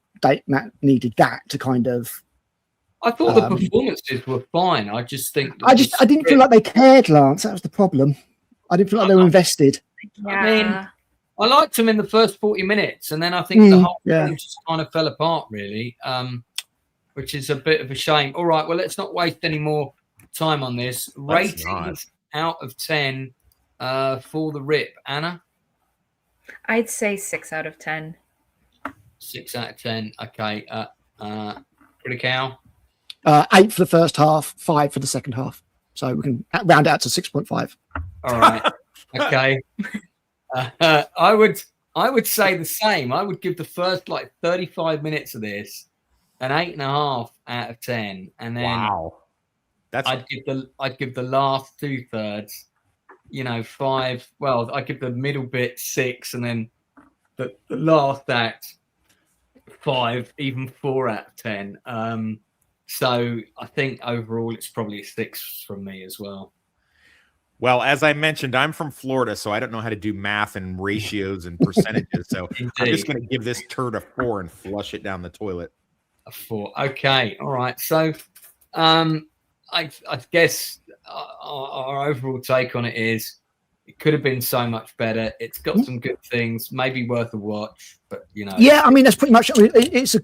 Matt needed that to kind of. I thought the performances were fine. I just think I didn't feel like they cared, Lance. That was the problem. I didn't feel like they were invested. Yeah. I mean, I liked them in the first 40 minutes, and then I think the whole thing just kind of fell apart, really, which is a bit of a shame. All right, well, let's not waste any more time on this. Ratings out of 10 for The Rip. Anna? I'd say 6 out of 10. 6 out of 10. Okay. Pretty cow? 8 for the first half, 5 for the second half. So we can round out to 6.5. All right. Okay. I would say the same. I would give the first 35 minutes of this an 8.5 out of 10, and then I'd give the last 2/3, 5. Well, I give the middle bit 6, and then the last act 5, even 4 out of 10. So I think overall it's probably a 6 from me as well. Well, as I mentioned, I'm from Florida, so I don't know how to do math and ratios and percentages. So I'm just going to give this turd a 4 and flush it down the toilet. A 4. Okay. All right. So I guess our overall take on it is it could have been so much better. It's got some good things, maybe worth a watch, but Yeah, I mean, that's pretty much. I mean, it's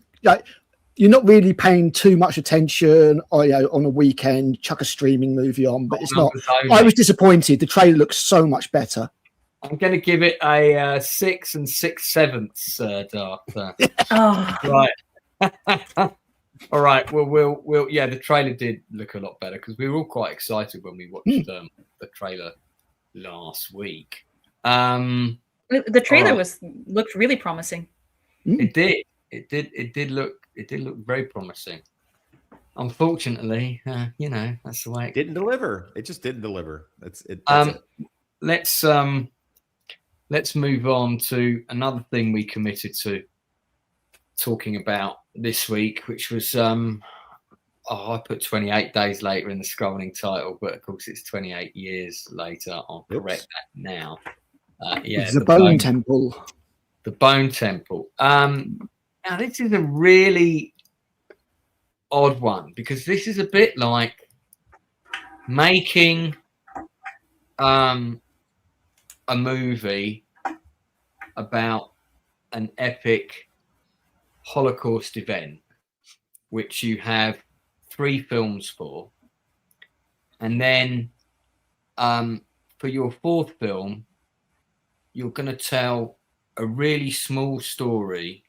you're not really paying too much attention, on a weekend, chuck a streaming movie on, but it's not. I was disappointed. The trailer looks so much better. I'm going to give it a 6 6/7 dark. Right. All right. Well, we'll. Yeah, the trailer did look a lot better because we were all quite excited when we watched the trailer last week. The trailer looked really promising. It did. It did look very promising. Unfortunately, that's the way. It didn't deliver. It just didn't deliver. That's it. Let's move on to another thing we committed to talking about this week, which was I put 28 days later in the scrolling title, but of course it's 28 years later. I'll correct that now. It's the Bone Temple. The Bone Temple. Now, this is a really odd one because this is a bit like making a movie about an epic Holocaust event, which you have 3 films for. And then for your 4th film, you're going to tell a really small story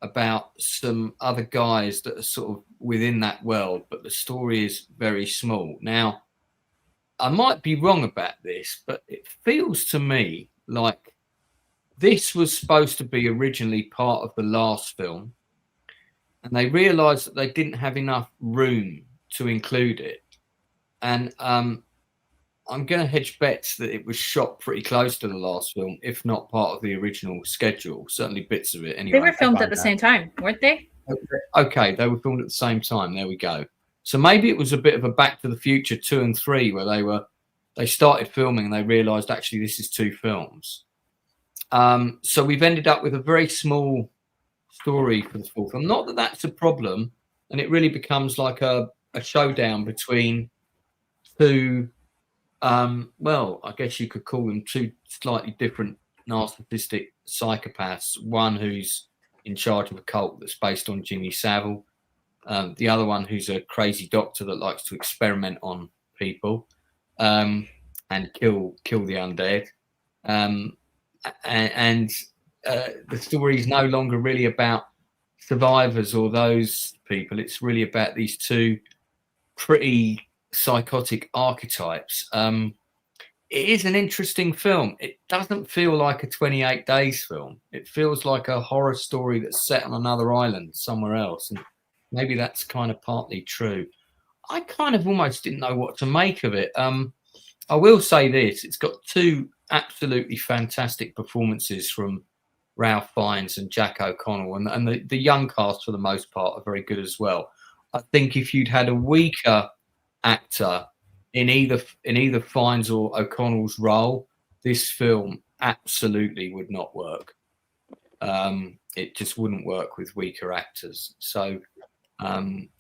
about some other guys that are sort of within that world, but the story is very small. Now, I might be wrong about this, but it feels to me like this was supposed to be originally part of the last film, and they realized that they didn't have enough room to include it. And I'm going to hedge bets that it was shot pretty close to the last film, if not part of the original schedule. Certainly bits of it. Anyway, They were filmed at the same time, weren't they? Okay, they were filmed at the same time. There we go. So maybe it was a bit of a Back to the Future 2 and 3, where they started filming and they realised actually this is 2 films. So we've ended up with a very small story for the 4th film. Not that that's a problem, and it really becomes like a showdown between 2. Well, I guess you could call them 2 slightly different narcissistic psychopaths. One who's in charge of a cult that's based on Jimmy Savile, the other one who's a crazy doctor that likes to experiment on people and kill the undead. The story is no longer really about survivors or those people. It's really about these two pretty psychotic archetypes. It is an interesting film. It doesn't feel like a 28 Days film. It feels like a horror story that's set on another island somewhere else. And maybe that's kind of partly true. I kind of almost didn't know what to make of it. I will say this. It's got two absolutely fantastic performances from Ralph Fiennes and Jack O'Connell. And the young cast, for the most part, are very good as well. I think if you'd had a weaker actor in either Fiennes or O'Connell's role, this film absolutely would not work. It just wouldn't work with weaker actors. So, I'm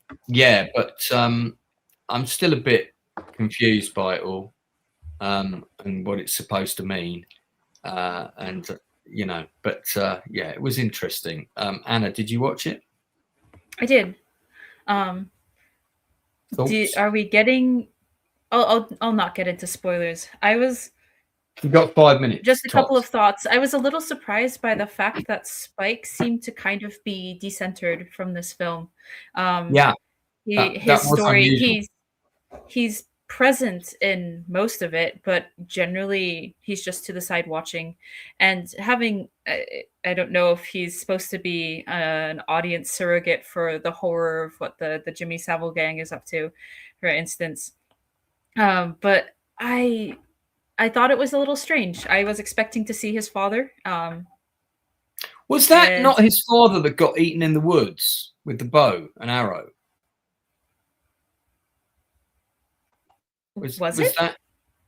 still a bit confused by it all and what it's supposed to mean. It was interesting. Anna, did you watch it? I did. Are we getting? I'll not get into spoilers. You've got 5 minutes. Just a couple of thoughts. I was a little surprised by the fact that Spike seemed to kind of be decentered from this film. His story, he's present in most of it, but generally he's just to the side watching. And having, I don't know if he's supposed to be an audience surrogate for the horror of what the Jimmy Savile gang is up to, for instance. But I thought it was a little strange. I was expecting to see his father. Was that not his father that got eaten in the woods with the bow and arrow? Was it? That?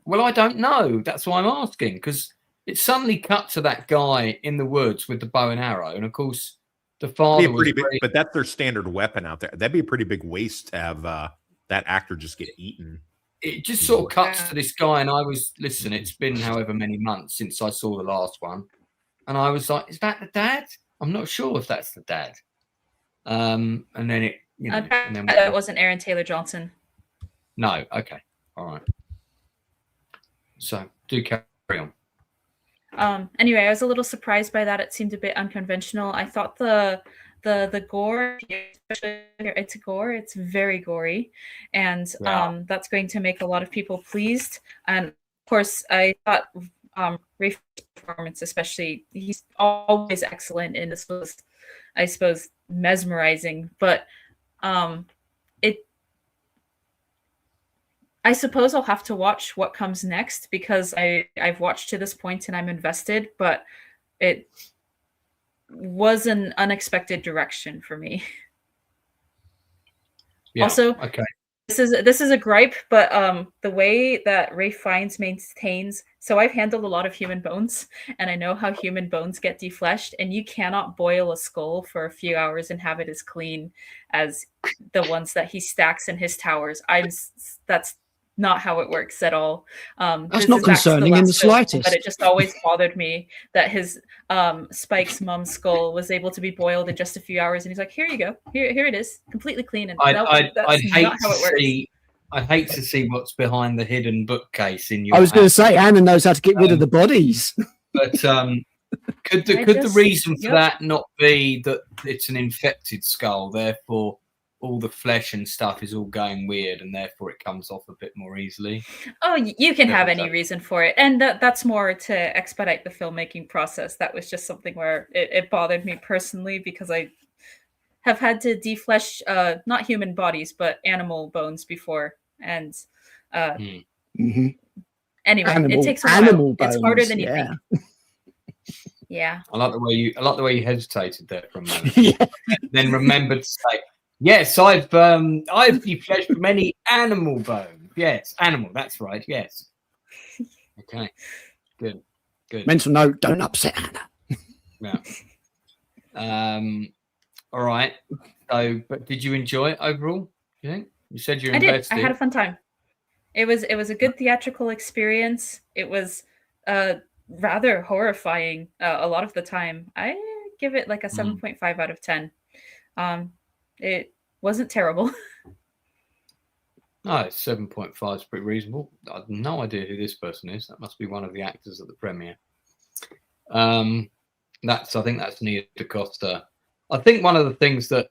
Well, I don't know. That's why I'm asking, because it suddenly cut to that guy in the woods with the bow and arrow, and of course the father was but that's their standard weapon out there. That'd be a pretty big waste to have that actor just get eaten. It just sort of cuts to this guy, and listen, it's been however many months since I saw the last one, and I was like, is that the dad? I'm not sure if that's the dad. And then it, that wasn't Aaron Taylor Johnson. No, okay, all right. So do carry on. Anyway, I was a little surprised by that. It seemed a bit unconventional. I thought the gore, it's gore, it's very gory, and that's going to make a lot of people pleased. And of course, I thought Rafe's performance, especially, he's always excellent, and this was, I suppose, mesmerizing. But I suppose I'll have to watch what comes next, because I've watched to this point and I'm invested, but it was an unexpected direction for me. Yeah, also, okay. This is a gripe, but the way that Ralph Fiennes maintains, so I've handled a lot of human bones, and I know how human bones get defleshed, and you cannot boil a skull for a few hours and have it as clean as the ones that he stacks in his towers. That's not how it works at all. That's not concerning in the slightest. But it just always bothered me that his Spike's mom's skull was able to be boiled in just a few hours, and he's like, "Here you go, here it is, completely clean." And that's not how it works. I'd hate to see what's behind the hidden bookcase in your. I was going to say, Anna knows how to get rid of the bodies. But could the reason for that not be that it's an infected skull, therefore all the flesh and stuff is all going weird, and therefore it comes off a bit more easily? Oh, you can have any reason for it, and that's more to expedite the filmmaking process. That was just something where it bothered me personally, because I have had to deflesh not human bodies but animal bones before, and anyway, it takes a while. Bones, it's harder than you think. Yeah. I like the way you hesitated there for a moment. Then remembered to say, yes, I've defleshed many animal bones. Yes, animal. That's right. Yes. Okay. Good. Mental note: don't upset Anna. Yeah. All right. So, but did you enjoy it overall? You think? You said you're invested. I had a fun time. It was a good theatrical experience. It was rather horrifying a lot of the time. I give it like a 7.5 out of 10. wasn't terrible. No, 7.5 is pretty reasonable. I have no idea who this person is. That must be one of the actors at the premiere. I think that's Nia DaCosta. I think one of the things that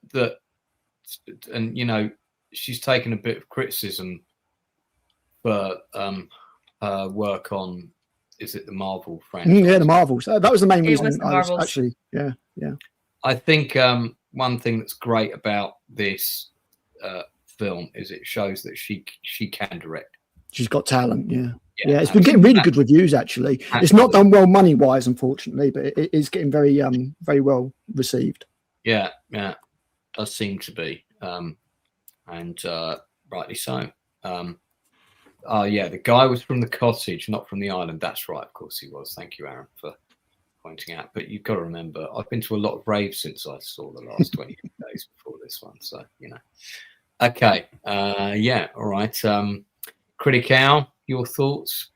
and you know, she's taken a bit of criticism for her work on, is it the Marvel franchise? Yeah, the Marvels. That was the main It reason was the I was Marvels. actually, yeah. I think one thing that's great about this film is it shows that she can direct. She's got talent, yeah. Yeah, it's been getting really good reviews, actually. Absolutely. It's not done well money-wise, unfortunately, but it is getting very very well received. Yeah, does seem to be, and rightly so. The guy was from the cottage, not from the island. That's right, of course he was. Thank you, Aaron, for pointing out. But you've got to remember, I've been to a lot of raves since I saw the last 20 days before this one, so you know. Okay, all right. Critic Al, your thoughts?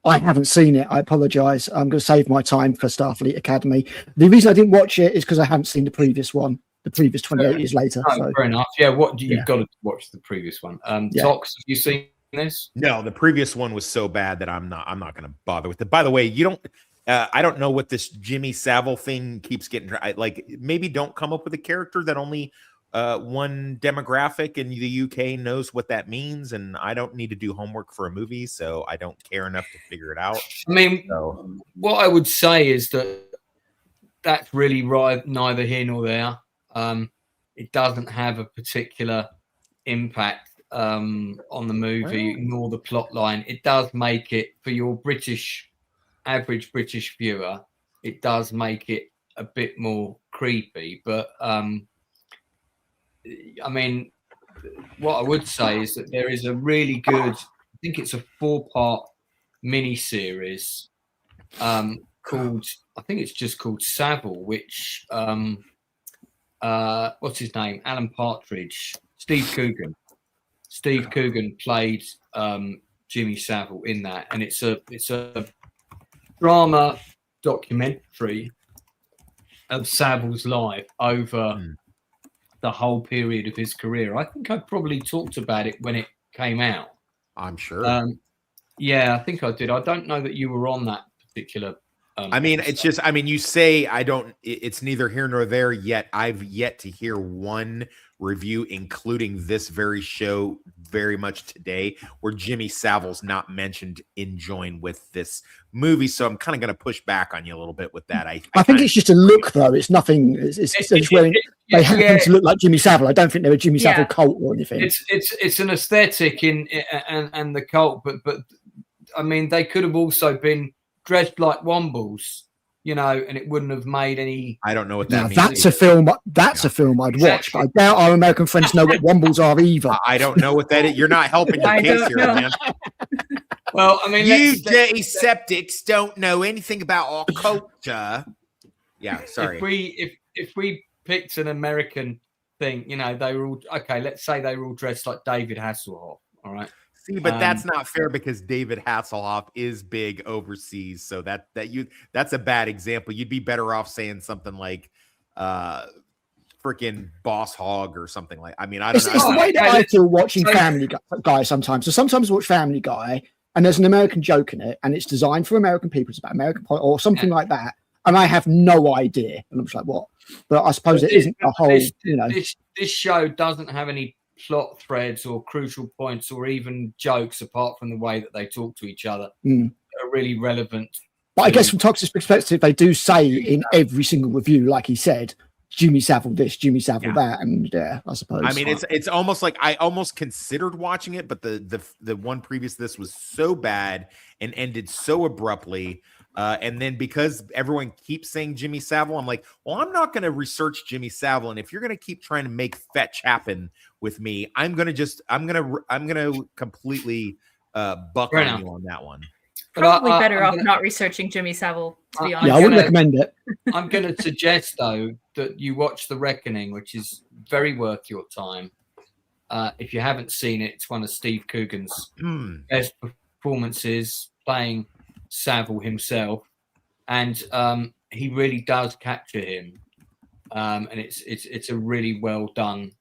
I haven't seen it. I apologise. I'm going to save my time for Starfleet Academy. The reason I didn't watch it is because I haven't seen the previous one, the previous 28 years later. Oh, So. fair enough. Yeah, you've got to watch the previous one. Tox, have you seen this? No, the previous one was so bad that I'm not going to bother with it. By the way, you don't. I don't know what this Jimmy Savile thing keeps getting. Like, maybe don't come up with a character that only one demographic in the UK knows what that means, and I don't need to do homework for a movie, so I don't care enough to figure it out. I mean, what I would say is that that's really neither here nor there. It doesn't have a particular impact on the movie nor the plot line. It does make it, for your average British viewer, it does make it a bit more creepy, but I mean, what I would say is that there is a really good, I think it's a 4-part mini-series called, I think it's just called Savile, which, what's his name? Alan Partridge, Steve Coogan. Steve Coogan played Jimmy Savile in that, and it's a drama documentary of Savile's life over the whole period of his career. I think I probably talked about it when it came out. I'm sure. Yeah, I think I did. I don't know that you were on that particular. I mean, episode. It's just, I mean, you say I don't, it's neither here nor there yet. I've yet to hear one review, including this very show very much today, where Jimmy Savile's not mentioned in join with this movie. So I'm kind of going to push back on you a little bit with that. I think it's just a look, though. It's nothing. It's just wearing. They happen to look like Jimmy Savile. I don't think they're a Jimmy Savile cult or anything. It's an aesthetic and the cult, but I mean, they could have also been dressed like Wombles, you know, and it wouldn't have made any. I don't know what that means. That's a film. That's a film I'd watch. But I doubt our American friends know what Wombles are either. I don't know what that is. You're not helping your case here, man. Well, I mean, you dirty septics don't know anything about our culture. Yeah, sorry. If we picked an American thing, you know, they were all okay. Let's say they were all dressed like David Hasselhoff. All right. See, but that's not fair because David Hasselhoff is big overseas, so that's a bad example. You'd be better off saying something like freaking Boss Hog or something like. I mean, I don't know. It's the way that I feel watching Family Guy sometimes. So sometimes I watch Family Guy and there's an American joke in it, and it's designed for American people. It's about American or something like that, and I have no idea, and I'm just like, what? But I suppose it isn't a whole. This show doesn't have any plot threads or crucial points or even jokes apart from the way that they talk to each other are really relevant. But I guess from Toxic's perspective, they do say in every single review, like he said, Jimmy Savile this, Jimmy Savile that, and I suppose. I mean, it's almost like I almost considered watching it, but the one previous to this was so bad and ended so abruptly. And then because everyone keeps saying Jimmy Savile, I'm like, well, I'm not going to research Jimmy Savile. And if you're going to keep trying to make fetch happen with me, I'm going to completely buck on you on that one. Probably better off not researching Jimmy Savile, to be honest. Yeah, I wouldn't recommend it. I'm going to suggest, though, that you watch The Reckoning, which is very worth your time. If you haven't seen it, it's one of Steve Coogan's best performances playing Savile himself, and he really does capture him, and it's a really well done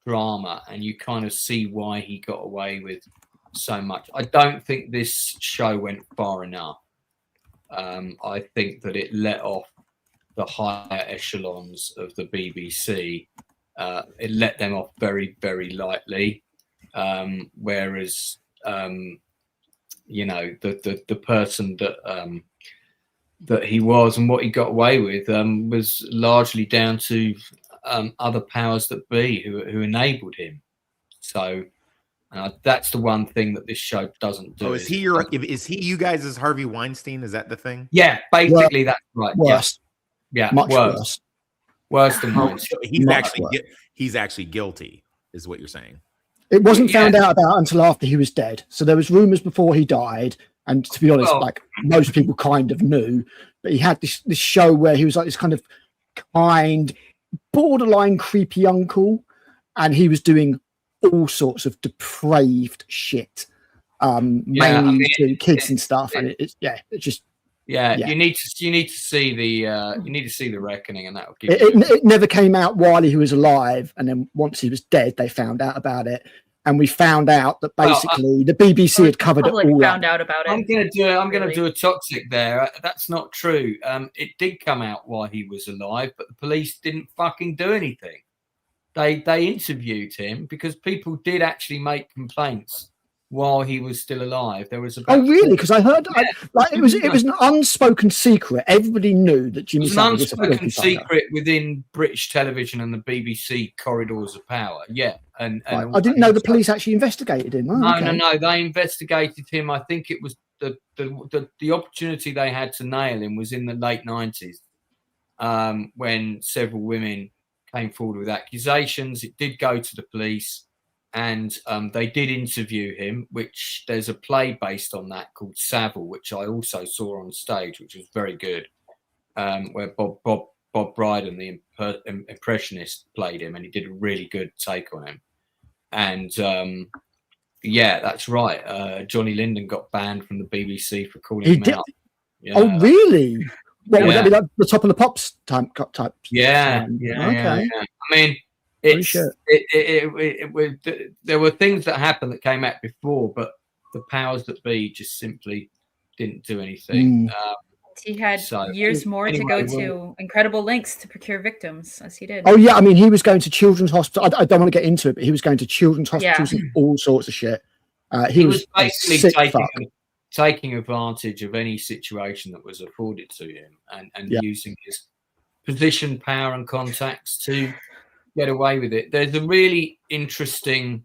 drama, and you kind of see why he got away with so much. I don't think this show went far enough. I think that it let off the higher echelons of the BBC. It let them off very, very lightly, whereas you know, the person that he was and what he got away with was largely down to other powers that be who enabled him. So that's the one thing that this show doesn't do. Oh, is he you guys as Harvey Weinstein? Is that the thing? Yeah, basically that's right. Worse. Yeah, Much worse. Worse than Weinstein. He's actually guilty, is what you're saying. It wasn't found out about until after he was dead. So there was rumors before he died, and to be honest, like most people kind of knew. But he had this show where he was like this kind of kind, borderline creepy uncle, and he was doing all sorts of depraved shit, mainly to kids and stuff. And it's just. Yeah, you need to see the reckoning, and that will give it never came out while he was alive, and then once he was dead, they found out about it, and we found out that basically the BBC had covered it all. Found out about it. I'm gonna do a toxic there. That's not true. It did come out while he was alive, but the police didn't fucking do anything. They interviewed him because people did actually make complaints while he was still alive. There was about really? Because I heard it was an unspoken secret. Everybody knew that Jimmy Savile was a unspoken secret within British television and the BBC corridors of power. Yeah, and I didn't know the police actually investigated him. No, they investigated him. I think it was the opportunity they had to nail him was in the late 90s, when several women came forward with accusations. It did go to the police. And they did interview him, which there's a play based on that called Savile, which I also saw on stage, which was very good, where Bob Brydon, the impressionist, played him, and he did a really good take on him. And yeah, that's right. Johnny Linden got banned from the BBC for calling him out. Yeah. Oh, really? What would that be, like the Top of the Pops type? Yeah. Okay. I mean, there were things that happened that came out before, but the powers that be just simply didn't do anything. He had years more to go to incredible lengths to procure victims, as he did. Oh yeah, I mean, he was going to children's hospitals. I don't want to get into it, but he was going to children's hospitals and all sorts of shit. He was basically taking advantage of any situation that was afforded to him, and using his position, power, and contacts to get away with it. There's a really interesting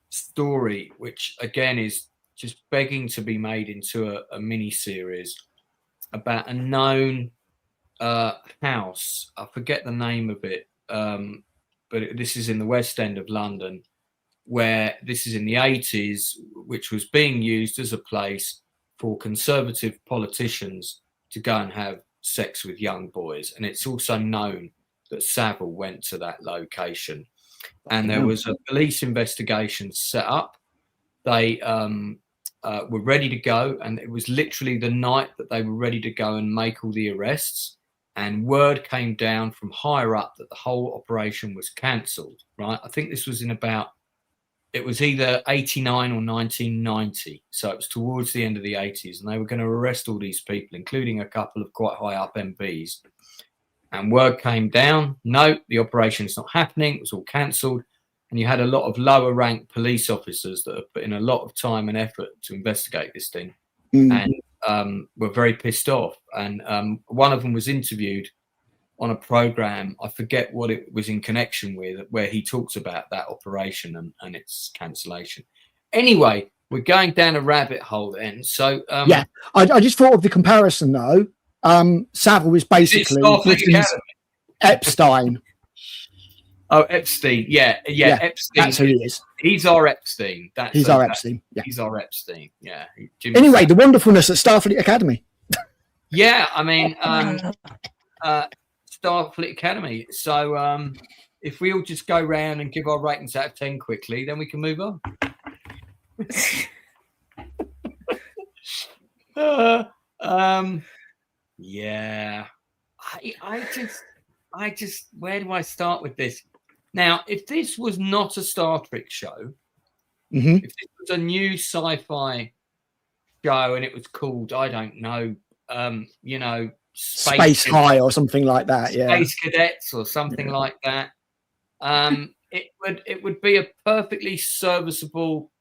story, which again is just begging to be made into a mini series, about a known house. I forget the name of it, but this is in the West End of London, where this is in the 80s, which was being used as a place for conservative politicians to go and have sex with young boys. And it's also known that Savile went to that location, and there was a police investigation set up. They were ready to go, and it was literally the night that they were ready to go and make all the arrests, and word came down from higher up that the whole operation was cancelled. Right, I think this was it was either 89 or 1990, so it was towards the end of the 80s, and they were going to arrest all these people, including a couple of quite high up MPs. And word came down, no, the operation's not happening. It was all cancelled. And you had a lot of lower ranked police officers that have put in a lot of time and effort to investigate this thing, and were very pissed off. And one of them was interviewed on a program. I forget what it was in connection with, where he talks about that operation and its cancellation. Anyway, we're going down a rabbit hole then. So I just thought of the comparison though. Savile is basically Epstein. Oh, Epstein. Yeah. Epstein. That's who he is. He's our Epstein. He's our Epstein. Yeah. He's our Epstein. Yeah. Anyway, the wonderfulness at Starfleet Academy. Yeah, I mean, Starfleet Academy. So if we all just go round and give our ratings out of 10 quickly, then we can move on. Yeah, I just, where do I start with this? Now, if this was not a Star Trek show, Mhm. if this was a new sci-fi show and it was called, I don't know, Space High or something like that. Yeah. Space Cadets or something like that, it would be a perfectly serviceable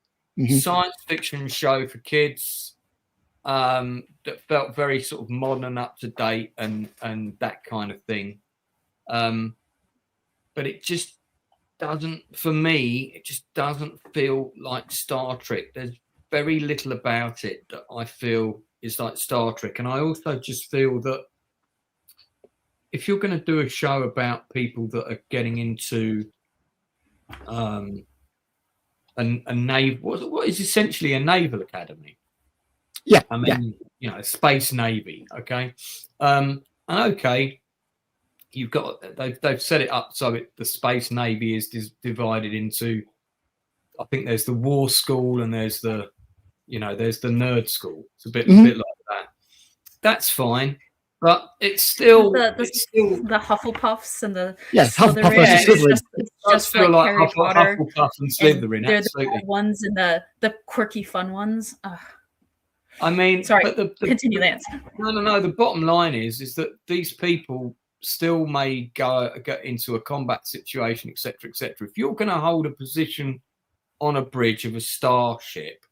science fiction show for kids that felt very sort of modern and up to date and that kind of thing. But it just doesn't, for me, it just doesn't feel like Star Trek. There's very little about it that I feel is like Star Trek. And I also just feel that if you're going to do a show about people that are getting into a naval, what is essentially a naval academy. Yeah. I mean, a space navy. Okay. And okay, you've got, they've set it up so the space navy is divided into, I think there's the war school and there's the nerd school. It's a bit like that. That's fine. But it's still the Hufflepuffs and the Hufflepuff Slytherin. Slytherin. It's just like Harry Potter. Hufflepuff and Slytherin. They're Absolutely. the ones and the quirky fun ones. Ugh. I mean, sorry. But continue, Lance. No. The bottom line is that these people still may get into a combat situation, etc., etc. If you're going to hold a position on a bridge of a starship,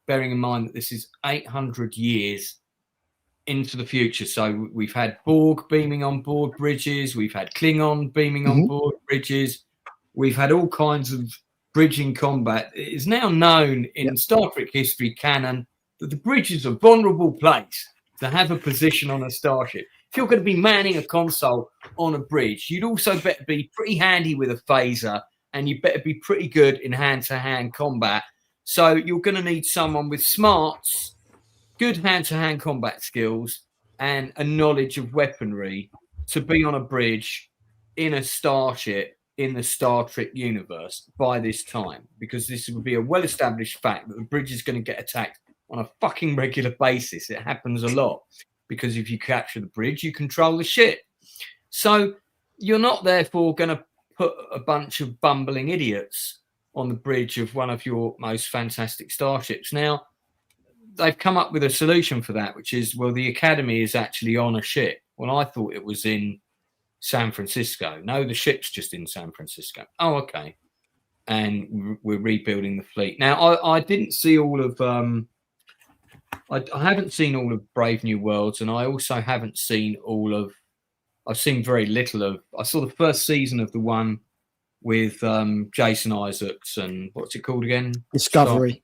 bearing in mind that this is 800 years into the future. So we've had Borg beaming on board bridges. We've had Klingon beaming on board bridges. We've had all kinds of bridging combat. It is now known in Star Trek history canon that the bridge is a vulnerable place to have a position on a starship. If you're going to be manning a console on a bridge, you'd also better be pretty handy with a phaser, and you better be pretty good in hand-to-hand combat. So you're going to need someone with smarts, good hand-to-hand combat skills, and a knowledge of weaponry to be on a bridge in a starship in the Star Trek universe by this time, because this would be a well-established fact that the bridge is going to get attacked on a fucking regular basis. It happens a lot because if you capture the bridge, you control the ship. So you're not therefore going to put a bunch of bumbling idiots on the bridge of one of your most fantastic starships. Now, they've come up with a solution for that, which is, well, the Academy is actually on a ship. Well, I thought it was in San Francisco. No, the ship's just in San Francisco. Oh, okay. And we're rebuilding the fleet. Now, I didn't see all of... I haven't seen all of Brave New Worlds, and I also haven't seen all of... I've seen very little of... I saw the first season of the one with Jason Isaacs and what's it called again? Discovery.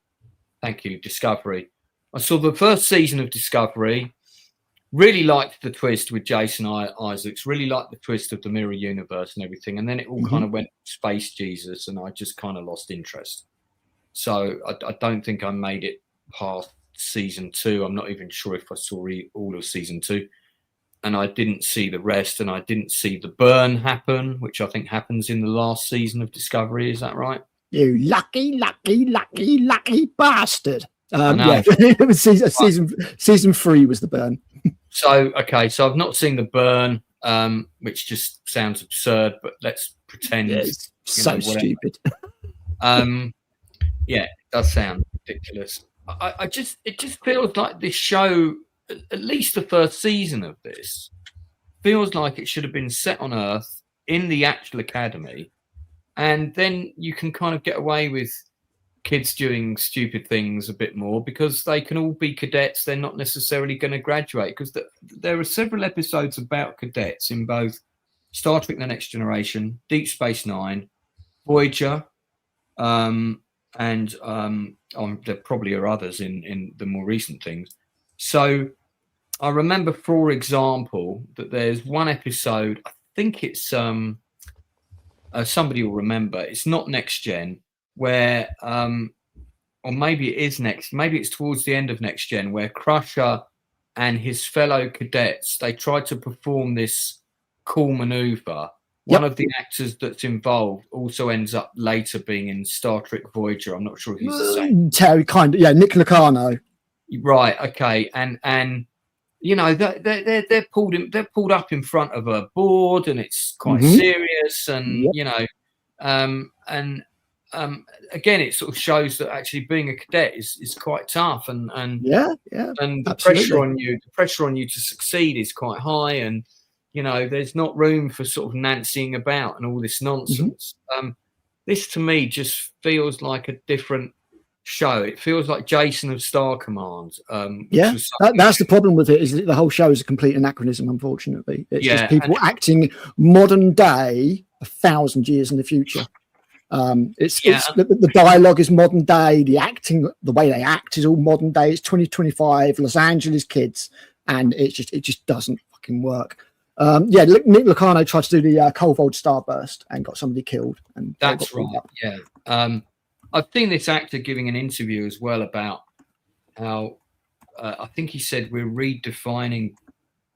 Thank you, Discovery. I saw the first season of Discovery. Really liked the twist with Jason Isaacs. Really liked the twist of the mirror universe and everything. And then it all kind of went Space Jesus, and I just kind of lost interest. So I don't think I made it past season 2. I'm not even sure if I saw all of season 2. And I didn't see the rest, and I didn't see the burn happen, which I think happens in the last season of Discovery. Is that right? You lucky bastard. Yeah, it was season 3 was the burn. So, okay, so I've not seen the burn, which just sounds absurd, but let's pretend it's so stupid. Yeah, it does sound ridiculous. It just feels like this show, at least the first season of this, feels like it should have been set on Earth in the actual academy, and then you can kind of get away with kids doing stupid things a bit more because they can all be cadets. They're not necessarily going to graduate, because there are several episodes about cadets in both Star Trek The Next Generation, Deep Space Nine, Voyager, and there probably are others in the more recent things. So I remember, for example, that there's one episode, I think it's somebody will remember, it's not Next Gen, where or maybe it is maybe it's towards the end of Next Gen, where Crusher and his fellow cadets, they try to perform this cool maneuver. One of the actors that's involved also ends up later being in Star Trek Voyager. I'm not sure if he's the same. Terry, kind of, yeah, Nick Locarno. Right, okay, and you know they're pulled up in front of a board, and it's quite serious, and you know And again, it sort of shows that actually being a cadet is quite tough, and and the pressure on you to succeed is quite high, and there's not room for sort of nancying about and all this nonsense. This to me just feels like a different show. It feels like Jason of Star Command. That's the problem with it, is that the whole show is a complete anachronism, unfortunately. It's just people acting modern day 1,000 years in the future. The dialogue is modern day, the acting, the way they act is all modern day. It's 2025 Los Angeles kids, and it just doesn't fucking work. Nick Lucano tried to do the Cold Starburst and got somebody killed, and that's right. I've seen this actor giving an interview as well about how I think he said we're redefining,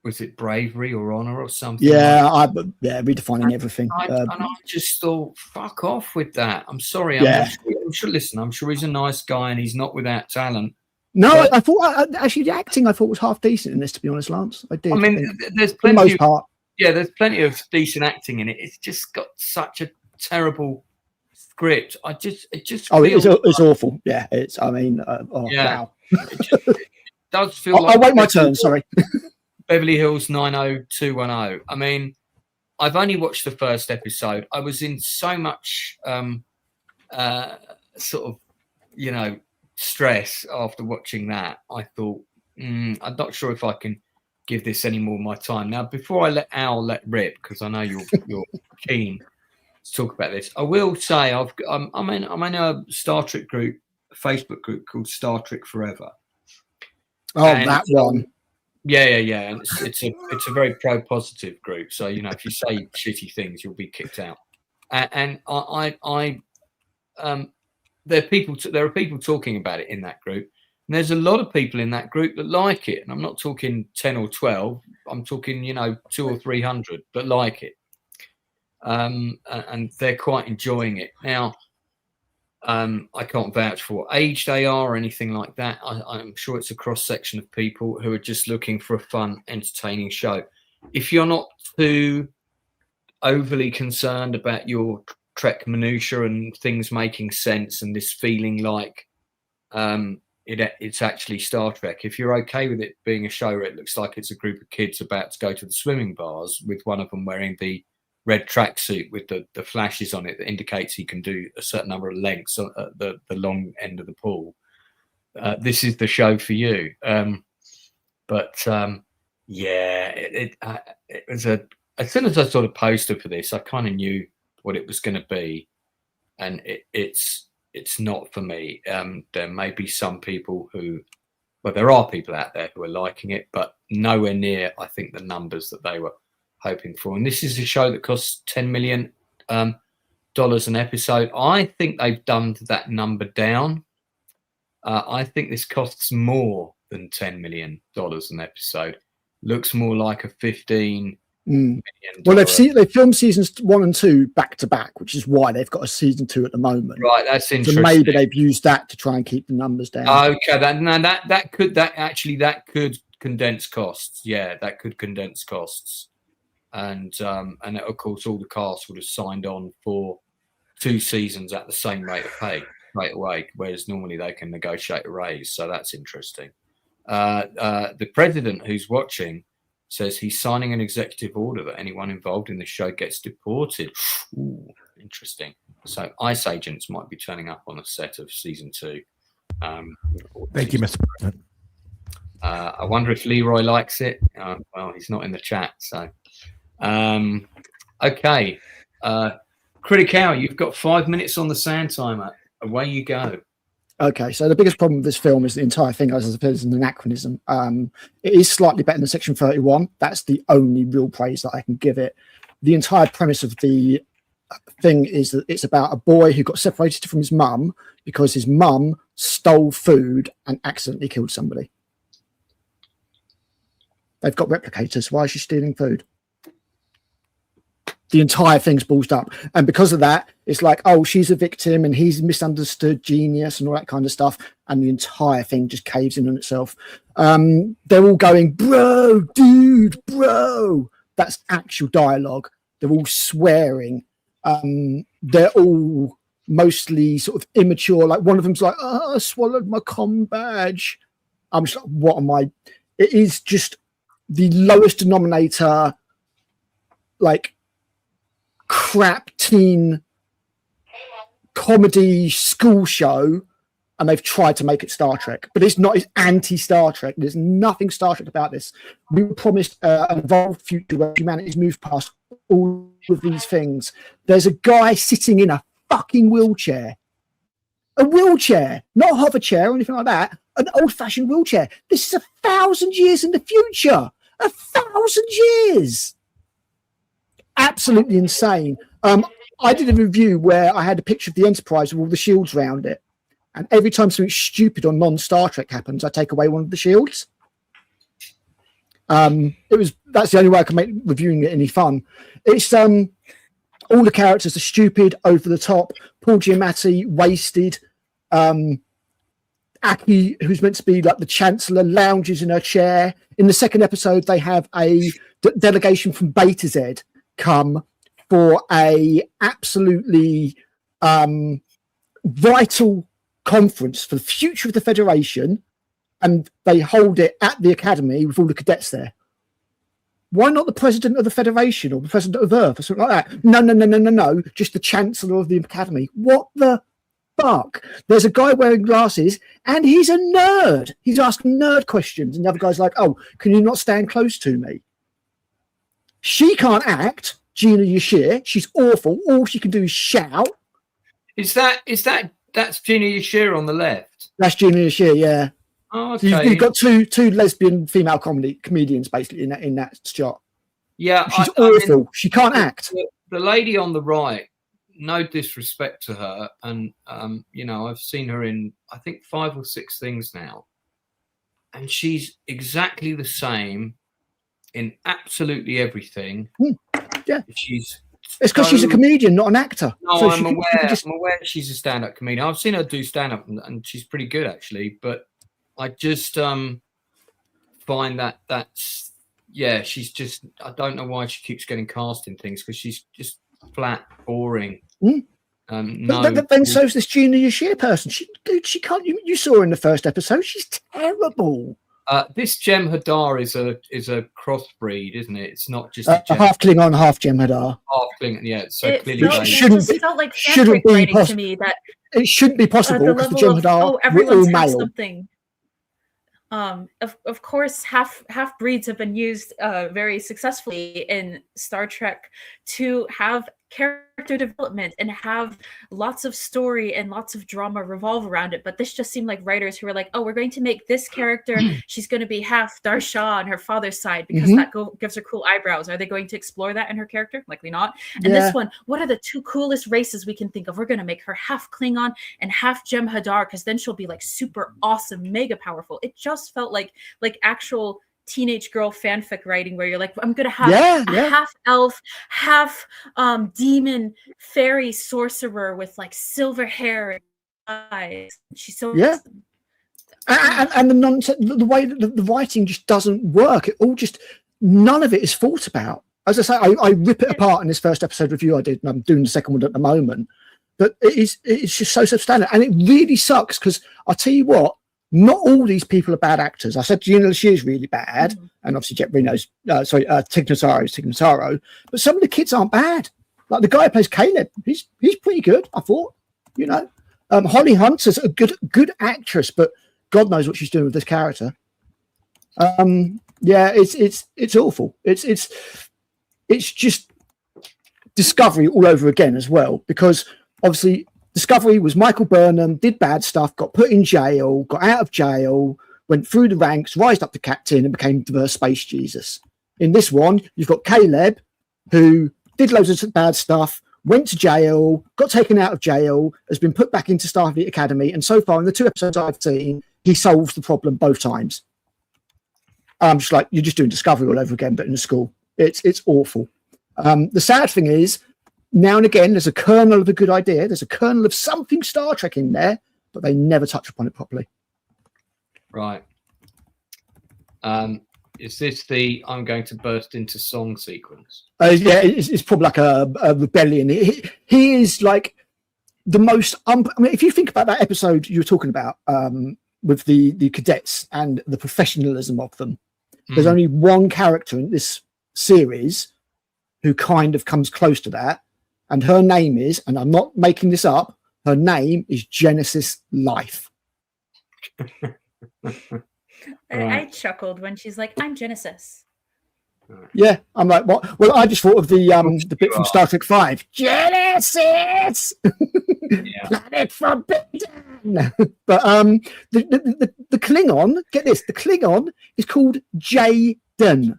was it bravery or honor or something? Redefining everything. And I just thought, fuck off with that. I'm sorry. I'm sure. Listen, I'm sure he's a nice guy and he's not without talent. No, I thought actually the acting I thought was half decent in this, to be honest, Lance. I did. I mean, there's plenty. For the most part. Yeah, there's plenty of decent acting in it. It's just got such a terrible script. It's awful. Yeah, it's. I mean, wow. It does feel. I'll wait my turn. Sorry. Beverly Hills 90210. I mean, I've only watched the first episode. I was in so much sort of, stress after watching that. I thought, I'm not sure if I can give this any more of my time. Now, before I let Al let rip, because I know you're keen to talk about this, I will say I'm in a Star Trek group, a Facebook group called Star Trek Forever. Oh, and that one. Yeah. And it's a very pro-positive group. So if you say shitty things, you'll be kicked out. And there are people talking about it in that group. And there's a lot of people in that group that like it. And I'm not talking 10 or 12. I'm talking 200 or 300 that like it. And they're quite enjoying it now. I can't vouch for what age they are or anything like that. I'm sure it's a cross section of people who are just looking for a fun, entertaining show. If you're not too overly concerned about your Trek minutiae and things making sense and this feeling like it's actually Star Trek, if you're okay with it being a show where it looks like it's a group of kids about to go to the swimming bars with one of them wearing the red tracksuit with the flashes on it that indicates he can do a certain number of lengths at the long end of the pool, this is the show for you. It was as soon as I saw the poster for this, I kind of knew what it was going to be, and it's not for me. There may be some people there are people out there who are liking it, but nowhere near, I think, the numbers that they were hoping for. And this is a show that costs $10 million an episode. I think they've dumbed that number down. I think this costs more than $10 million an episode. Looks more like a $15 million. Well, they filmed seasons 1 and 2 back to back, which is why they've got a season 2 at the moment. Right, that's interesting. So maybe they've used that to try and keep the numbers down. Okay, that could condense costs. Yeah, that could condense costs. And of course, all the cast would have signed on for 2 seasons at the same rate of pay straight away, whereas normally they can negotiate a raise. So that's interesting. The president who's watching says he's signing an executive order that anyone involved in the show gets deported. Ooh, interesting. So ICE agents might be turning up on the set of season 2. Thank you, Mr. President. I wonder if Leroy likes it. Well, he's not in the chat, so. Okay. Critical, you've got 5 minutes on the sound timer. Away you go. Okay, so the biggest problem with this film is the entire thing, as I said, is an anachronism. It is slightly better than Section 31. That's the only real praise that I can give it. The entire premise of the thing is that it's about a boy who got separated from his mum because his mum stole food and accidentally killed somebody. They've got replicators. Why is she stealing food? The entire thing's ballsed up. And because of that, it's like, oh, she's a victim and he's misunderstood genius and all that kind of stuff. And the entire thing just caves in on itself. They're all going, bro, dude, bro. That's actual dialogue. They're all swearing. They're all mostly sort of immature. Like one of them's like, oh, I swallowed my comm badge. I'm just like, what am I? It is just the lowest denominator, like crap teen comedy school show, and they've tried to make it Star Trek, but it's not. It's anti-Star Trek. There's nothing Star Trek about this. We were promised an evolved future where humanity's moved past all of these things. There's a guy sitting in a fucking wheelchair. A wheelchair, not a hover chair or anything like that. An old-fashioned wheelchair. This is 1,000 years in the future. 1,000 years. Absolutely insane. I did a review where I had a picture of the Enterprise with all the shields around it. And every time something stupid or non-Star Trek happens, I take away one of the shields. That's the only way I can make reviewing it any fun. It's all the characters are stupid, over the top. Paul Giamatti, wasted. Aki, who's meant to be like the Chancellor, lounges in her chair. In the second episode, they have a delegation from Beta Z come for a absolutely vital conference for the future of the Federation, and they hold it at the Academy with all the cadets there. Why not the President of the Federation or the President of Earth or something like that? No. Just the Chancellor of the Academy. What the fuck? There's a guy wearing glasses and he's a nerd. He's asking nerd questions, and the other guy's like, "Oh, can you not stand close to me?" She can't act. Gina Yashir, she's awful. All she can do is shout. That's Gina Yashir on the left? That's Gina Yashir, yeah. Oh, So okay. you've got two lesbian female comedians basically in that shot. Yeah, She's I mean, awful. She can't act. the lady on the right, no disrespect to her, and I've seen her in I think 5 or 6 things now, and she's exactly the same in absolutely everything. Yeah, it's because she's a comedian, not an actor. No, so I'm aware she's a stand-up comedian. I've seen her do stand-up, and she's pretty good actually. But I just find that's she's just, I don't know why she keeps getting cast in things, because she's just flat boring. But then so's this Gina Yashir person. She can't. You saw her in the first episode. She's terrible. This Jem Hadar is a crossbreed, isn't it? It's not just a half Klingon, half Jem Hadar. Half Klingon, yeah. So it clearly, felt like shouldn't be possible to me. That it shouldn't be possible because the Jem Hadar were all male. Something. Of course, half breeds have been used very successfully in Star Trek to have character development and have lots of story and lots of drama revolve around it. But this just seemed like writers who were like, "Oh, we're going to make this character. She's going to be half Darsha on her father's side because that gives her cool eyebrows." Are they going to explore that in her character? Likely not. And this one, what are the 2 coolest races we can think of? We're going to make her half Klingon and half Jem Hadar, because then she'll be like super awesome, mega powerful. It just felt like actual teenage girl fanfic writing, where you're like, I'm gonna have a half elf, half demon fairy sorcerer with like silver hair and eyes. She's so awesome. And the nonsense, the way that the writing just doesn't work. It all just, none of it is thought about. As I say, I rip it apart in this first episode review I did, and I'm doing the second one at the moment. But it's just so substandard, and it really sucks, because I'll tell you what, not all these people are bad actors. I said Gina Yashir is really bad, and obviously Jet Reno's, Tig Notaro, but some of the kids aren't bad. Like the guy who plays Caleb, he's pretty good, I thought. Holly Hunt's a good actress, but God knows what she's doing with this character. It's awful. It's just Discovery all over again as well, because obviously Discovery was Michael Burnham, did bad stuff, got put in jail, got out of jail, went through the ranks, rised up to captain, and became the Space Jesus. In this one, you've got Caleb, who did loads of bad stuff, went to jail, got taken out of jail, has been put back into Starfleet Academy, and so far in the 2 episodes I've seen, he solves the problem both times. I'm just like, you're just doing Discovery all over again, but in a school. It's awful. The sad thing is, now and again, there's a kernel of a good idea. There's a kernel of something Star Trek in there, but they never touch upon it properly. Right. Is this the I'm going to burst into song sequence? Yeah, it's probably like a rebellion. He is like the most. I mean, if you think about that episode you were talking about with the cadets and the professionalism of them, there's only one character in this series who kind of comes close to that, and her name is, and I'm not making this up, her name is Genesis Life. I chuckled when she's like, "I'm Genesis." Yeah, I'm like, what? Well, I just thought of the bit from Star Trek V, Genesis, Planet Forbidden. But the Klingon, get this, the Klingon is called Jaden.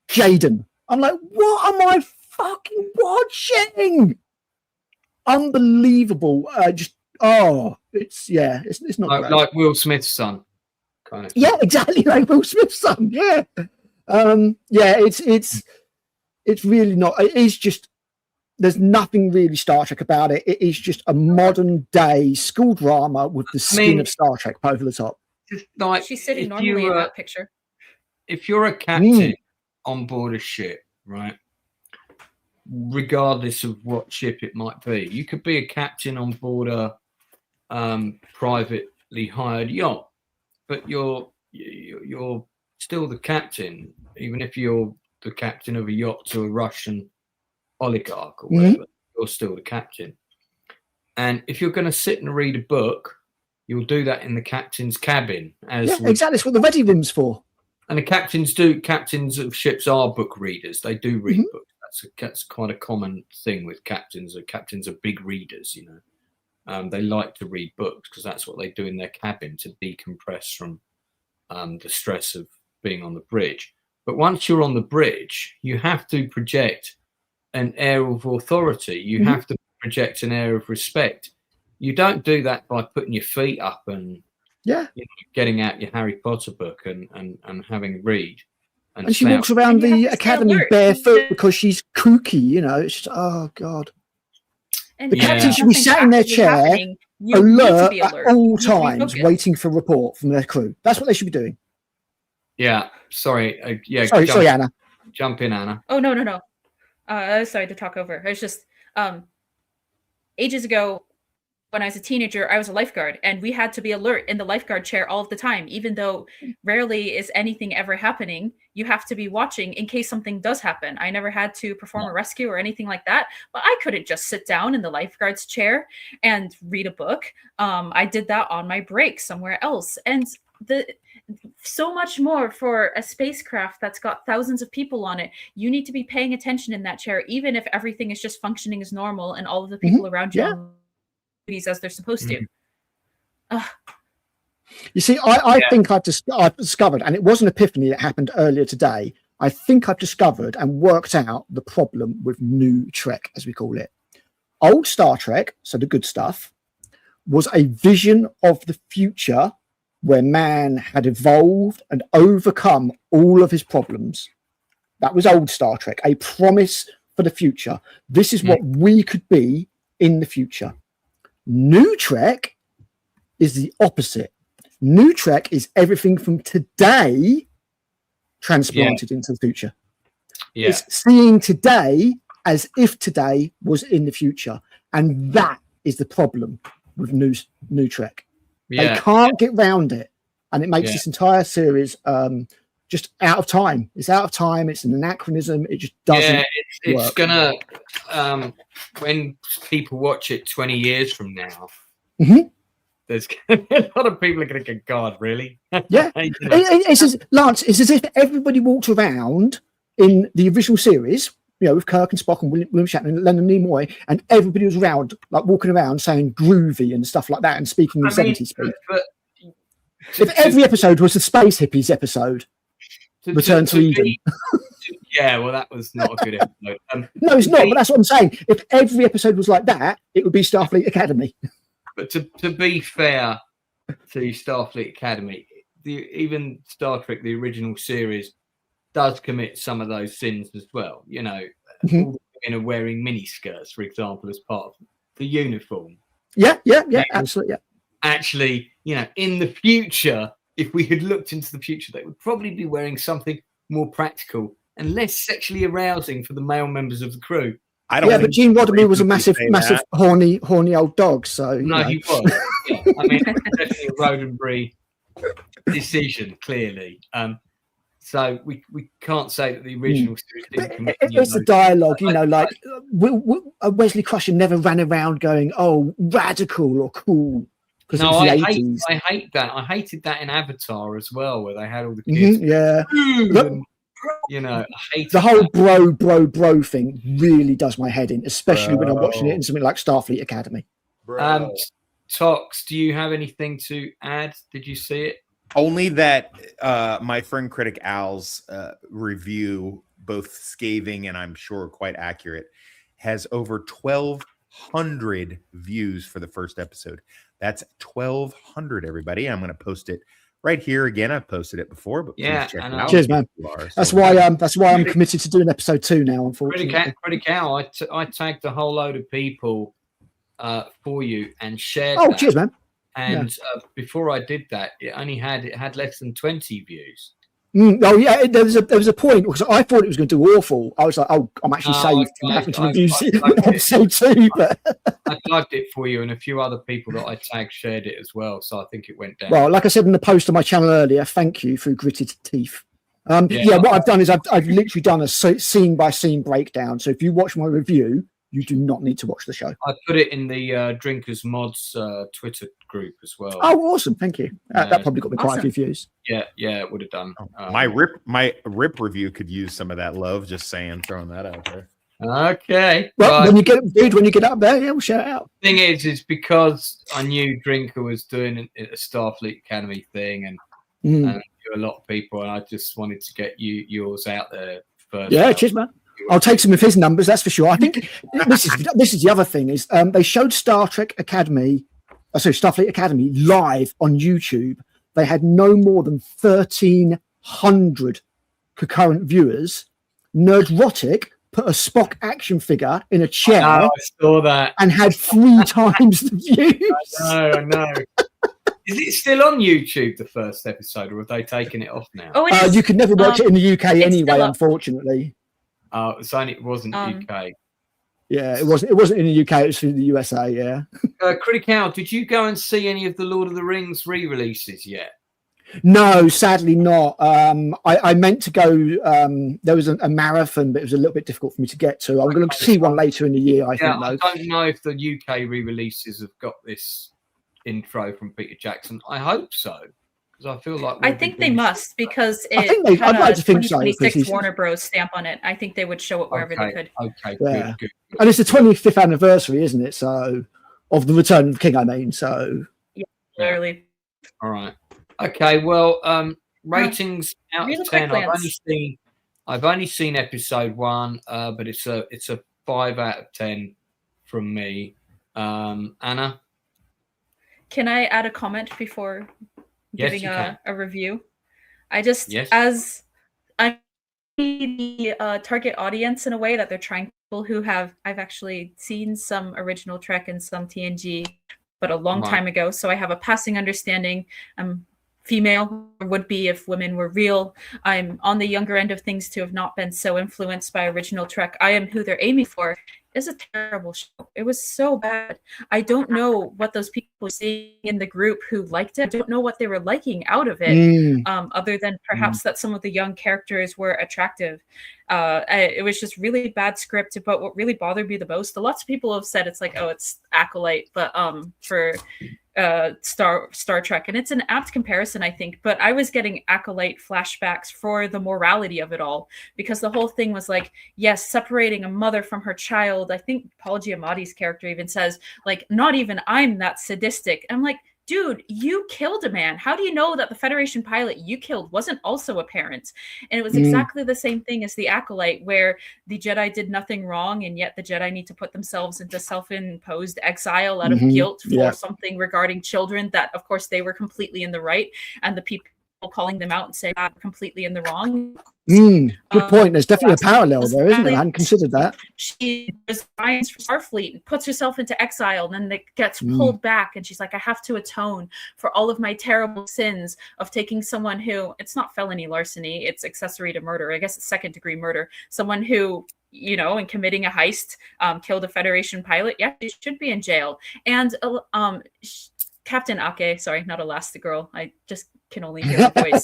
Jaden. I'm like, what am I fucking watching? Unbelievable. It's not like Will Smith's son, kind of. Yeah, exactly like Will Smith's son. Yeah. It's really not. It is just. There's nothing really Star Trek about it. It is just a modern day school drama with the skin of Star Trek over the top. Just like She's sitting normally in that picture. If you're a captain on board a ship, right? Regardless of what ship it might be, you could be a captain on board a privately hired yacht, but you're still the captain, even if you're the captain of a yacht to a Russian oligarch or whatever. You're still the captain. And if you're going to sit and read a book, you'll do that in the captain's cabin. Exactly. That's what the ready room's for. And the captains of ships are book readers. They do read books. That's quite a common thing with captains. Captains are big readers, you know. They like to read books because that's what they do in their cabin to decompress from the stress of being on the bridge. But once you're on the bridge, you have to project an air of authority. You have to project an air of respect. You don't do that by putting your feet up and getting out your Harry Potter book and having a read. And she walks around the academy barefoot because she's kooky, you know. It's just, oh, God. And the captain should be sat in their chair, alert at all times, waiting for a report from their crew. That's what they should be doing. Yeah. Sorry. Sorry, Anna. Jump in, Anna. Oh, no. Sorry to talk over. It's just ages ago, when I was a teenager, I was a lifeguard, and we had to be alert in the lifeguard chair all of the time. Even though rarely is anything ever happening, you have to be watching in case something does happen. I never had to perform a rescue or anything like that, but I couldn't just sit down in the lifeguard's chair and read a book. I did that on my break somewhere else. And so much more for a spacecraft that's got thousands of people on it. You need to be paying attention in that chair, even if everything is just functioning as normal and all of the people around you are as they're supposed to. You see, I think I've discovered, and it was an epiphany that happened earlier today. I think I've discovered and worked out the problem with new Trek, as we call it. Old Star Trek, so the good stuff, was a vision of the future where man had evolved and overcome all of his problems. That was old Star Trek, a promise for the future. This is what we could be in the future. New Trek is the opposite. New Trek is everything from today transplanted into the future. It's seeing today as if today was in the future. And that is the problem with new Trek. They can't get round it. And it makes this entire series just out of time. It's out of time. It's an anachronism. It just doesn't it's work. Gonna when people watch it 20 years from now, there's a lot of people are gonna go, God, really? It's as if everybody walked around in the original series, you know, with Kirk and Spock and William Shatner and Leonard Nimoy, and everybody was around, like walking around saying groovy and stuff like that and speaking in 70s speak. If every episode was the Space Hippies episode, Return to Eden. Well, that was not a good episode. No, it's not, but that's what I'm saying. If every episode was like that, it would be Starfleet Academy. But to be fair to Starfleet Academy, even Star Trek, the original series, does commit some of those sins as well. You know, all the women are wearing miniskirts, for example, as part of the uniform. Yeah, absolutely. Actually, you know, in the future, if we had looked into the future, they would probably be wearing something more practical and less sexually arousing for the male members of the crew. I don't. Yeah, but Gene Roddenberry was a massive, say massive that. horny old dog. So you No, know. he was. Yeah. I mean, it was definitely a Roddenberry decision, clearly. So we can't say that the original series didn't commit. It's the dialogue, you know, like Wesley Crusher never ran around going, "Oh, radical or cool." Because No, it I was the hate 80s. I hate that. I hated that in Avatar as well, where they had all the kids. Yeah, And, you know, I hate the whole bro thing really does my head in, especially when I'm watching it Bro. in something like Starfleet Academy. Tox, do you have anything to add? Did you see it? Only that my friend critic Al's review, both scathing and I'm sure quite accurate, has over 1,200 views for the first episode. That's 1,200, everybody. I'm going to post it right here again. I've posted it before, but please check it out. Cheers, man. That's why I'm committed to doing episode 2 now. Unfortunately, Critic Al, I tagged a whole load of people for you and shared. Oh, that. cheers, man. And before I did that, it had less than 20 views. Oh yeah, there was a point because I thought it was going to do awful. I was like, oh, I'm actually saved from having to review episode 2. But I plugged it for you, and a few other people that I tagged shared it as well. So I think it went down. well, like I said in the post on my channel earlier, thank you through gritted teeth. What I've done is I've literally done a scene by scene breakdown. So if you watch my review, you do not need to watch the show. I put it in the Drinkers Mods Twitter group as well. Oh, awesome! Thank you. That probably got me quite a few views. Yeah, it would have done. My rip review could use some of that love. Just saying, throwing that out there. Okay. Well, when you get up there, yeah, we'll shout it out. Thing is because I knew Drinker was doing a Starfleet Academy thing, and a lot of people, and I just wanted to get yours out there first. Yeah, cheers, man. I'll take some of his numbers, that's for sure. I think this is the other thing is they showed Starfleet Academy live on YouTube. They had no more than 1,300 concurrent viewers. Nerdrotic put a Spock action figure in a chair. I saw that and had 3 times the views. I know. Is it still on YouTube, the first episode, or have they taken it off now? Oh, it is. You could never watch it in the UK it's anyway, still up. unfortunately. It wasn't UK. Yeah, it wasn't in the UK. It was in the USA. Yeah. Critic Al, did you go and see any of the Lord of the Rings re-releases yet? No, sadly not. I meant to go. There was a marathon, but it was a little bit difficult for me to get to. I'm going to see one later in the year. I think. I don't know if the UK re-releases have got this intro from Peter Jackson. I hope so, because I feel like I think they must, because I think it I'd had like a to think so, 2026 Warner Bros stamp on it. I think they would show it wherever they could. Okay, Yeah. good. And it's the 25th anniversary, isn't it? So, of the Return of the King. I mean, so. Literally. All right. Okay. Well, ratings out Really of 10. quick glance. I've only seen episode 1, but it's a 5 out of 10 from me. Anna. Can I add a comment before Yes, giving you can. a review? I just, Yes. as I the target audience in a way that they're trying, people who I've actually seen some original Trek and some TNG, but a long Right. time ago. So I have a passing understanding. I'm female, or would be if women were real. I'm on the younger end of things to have not been so influenced by original Trek. I am who they're aiming for. It's a terrible show. It was so bad. I don't know what those people were seeing in the group who liked it. I don't know what they were liking out of it, other than perhaps that some of the young characters were attractive. It was just really bad script. But what really bothered me the most, lots of people have said it's like, oh, it's Acolyte, but for Star Trek, and it's an apt comparison, I think. But I was getting Acolyte flashbacks for the morality of it all, because the whole thing was like, yes, separating a mother from her child. I think Paul Giamatti's character even says, like, not even I'm that sadistic. I'm like, dude, you killed a man. How do you know that the Federation pilot you killed wasn't also a parent? And it was exactly the same thing as the Acolyte, where the Jedi did nothing wrong, and yet the Jedi need to put themselves into self-imposed exile out of guilt for something regarding children that, of course, they were completely in the right, and the people calling them out and saying I'm completely in the wrong. Good point. There's definitely a parallel there, isn't there? I hadn't considered that. She resigns from Starfleet and puts herself into exile, and then gets pulled back, and she's like, I have to atone for all of my terrible sins of taking someone who, it's not felony larceny, it's accessory to murder. I guess it's second-degree murder. Someone who, you know, in committing a heist, killed a Federation pilot. Yeah, she should be in jail. And Captain Ake, sorry, not Elastigirl. I just can only hear the voice.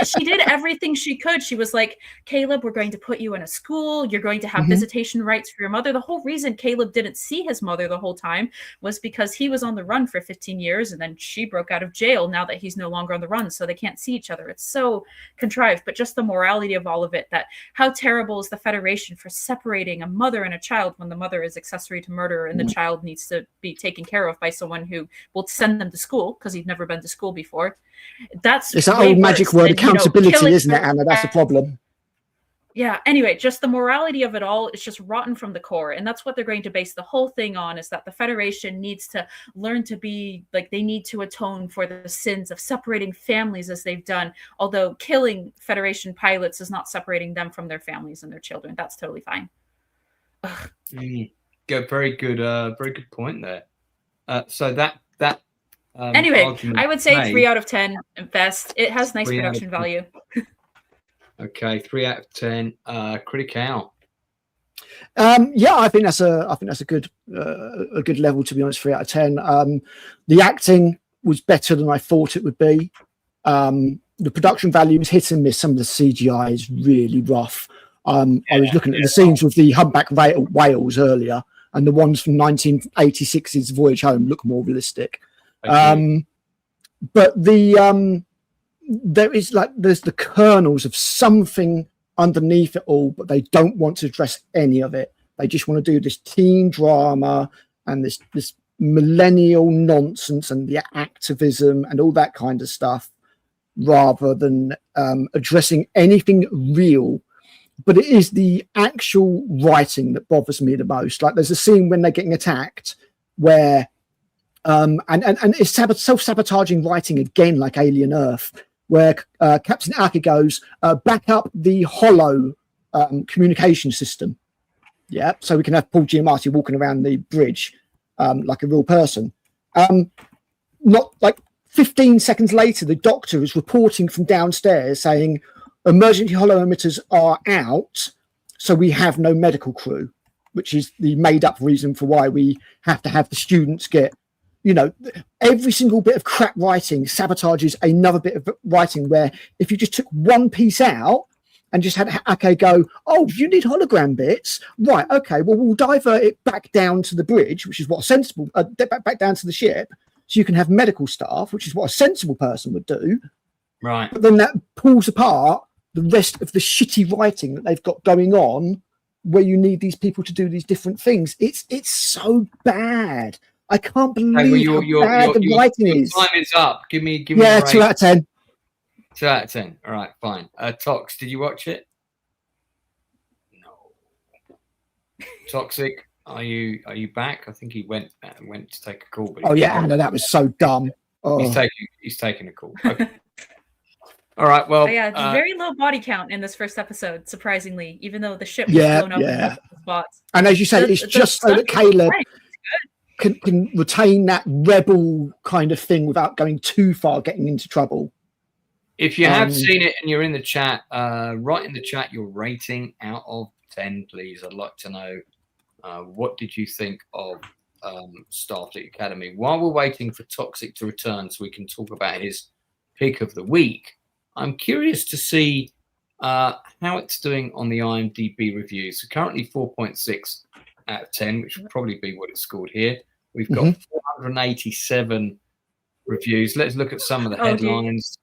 She did everything she could. She was like, Caleb, we're going to put you in a school. You're going to have visitation rights for your mother. The whole reason Caleb didn't see his mother the whole time was because he was on the run for 15 years, and then she broke out of jail now that he's no longer on the run, so they can't see each other. It's so contrived, but just the morality of all of it, that how terrible is the Federation for separating a mother and a child when the mother is accessory to murder and the child needs to be taken care of by someone who will send them to school because he's never been to school before. It's that old magic word accountability, isn't it, Anna? That's the problem. Yeah, anyway, just the morality of it all is just rotten from the core, and that's what they're going to base the whole thing on, is that the Federation needs to learn to be like, they need to atone for the sins of separating families as they've done, although killing Federation pilots is not separating them from their families and their children. That's totally fine. Very good point there. So that anyway, I would say 3 out of 10 at best. It has nice production value. Okay, 3 out of 10. Critical. Yeah, I think that's a good level, to be honest. 3 out of 10. The acting was better than I thought it would be. The production value was hit and miss. Some of the CGI is really rough. I was looking at the scenes with the humpback whales earlier, and the ones from 1986's Voyage Home look more realistic. But there's the kernels of something underneath it all, but they don't want to address any of it. They just want to do this teen drama and this millennial nonsense and the activism and all that kind of stuff, rather than addressing anything real. But it is the actual writing that bothers me the most. Like, there's a scene when they're getting attacked where and it's self-sabotaging writing again, like Alien Earth, where Captain Ake goes, back up the hollow communication system. Yeah, so we can have Paul Giamatti walking around the bridge like a real person. Not like 15 seconds later, the doctor is reporting from downstairs saying emergency hollow emitters are out, so we have no medical crew, which is the made-up reason for why we have to have the students get. You know, every single bit of crap writing sabotages another bit of writing, where if you just took one piece out and just had Ake go, oh, you need hologram bits? Right, okay, well, we'll divert it back down to the bridge, which is what a sensible, back down to the ship, so you can have medical staff, which is what a sensible person would do. Right. But then that pulls apart the rest of the shitty writing that they've got going on, where you need these people to do these different things. It's so bad. I can't believe how bad the writing is. Time is up. Give me. Yeah, 2 out of 10. 2 out of 10. All right, fine. Tox, did you watch it? No. Toxic, are you back? I think he went to take a call. But no, that was so dumb. Oh. He's taking a call. Okay. All right. Well, but yeah, very low body count in this first episode, surprisingly, even though the ship was blown up in multiple spots. And as you say, it's just so that Caleb can retain that rebel kind of thing without going too far, getting into trouble. If you have seen it and you're in the chat, write in the chat your rating out of 10, please. I'd like to know what did you think of Starfleet Academy. While we're waiting for Toxic to return so we can talk about his pick of the week, I'm curious to see how it's doing on the IMDb reviews. So currently 4.6 out of 10, which would probably be what it's scored here. We've got 487 reviews. Let's look at some of the headlines.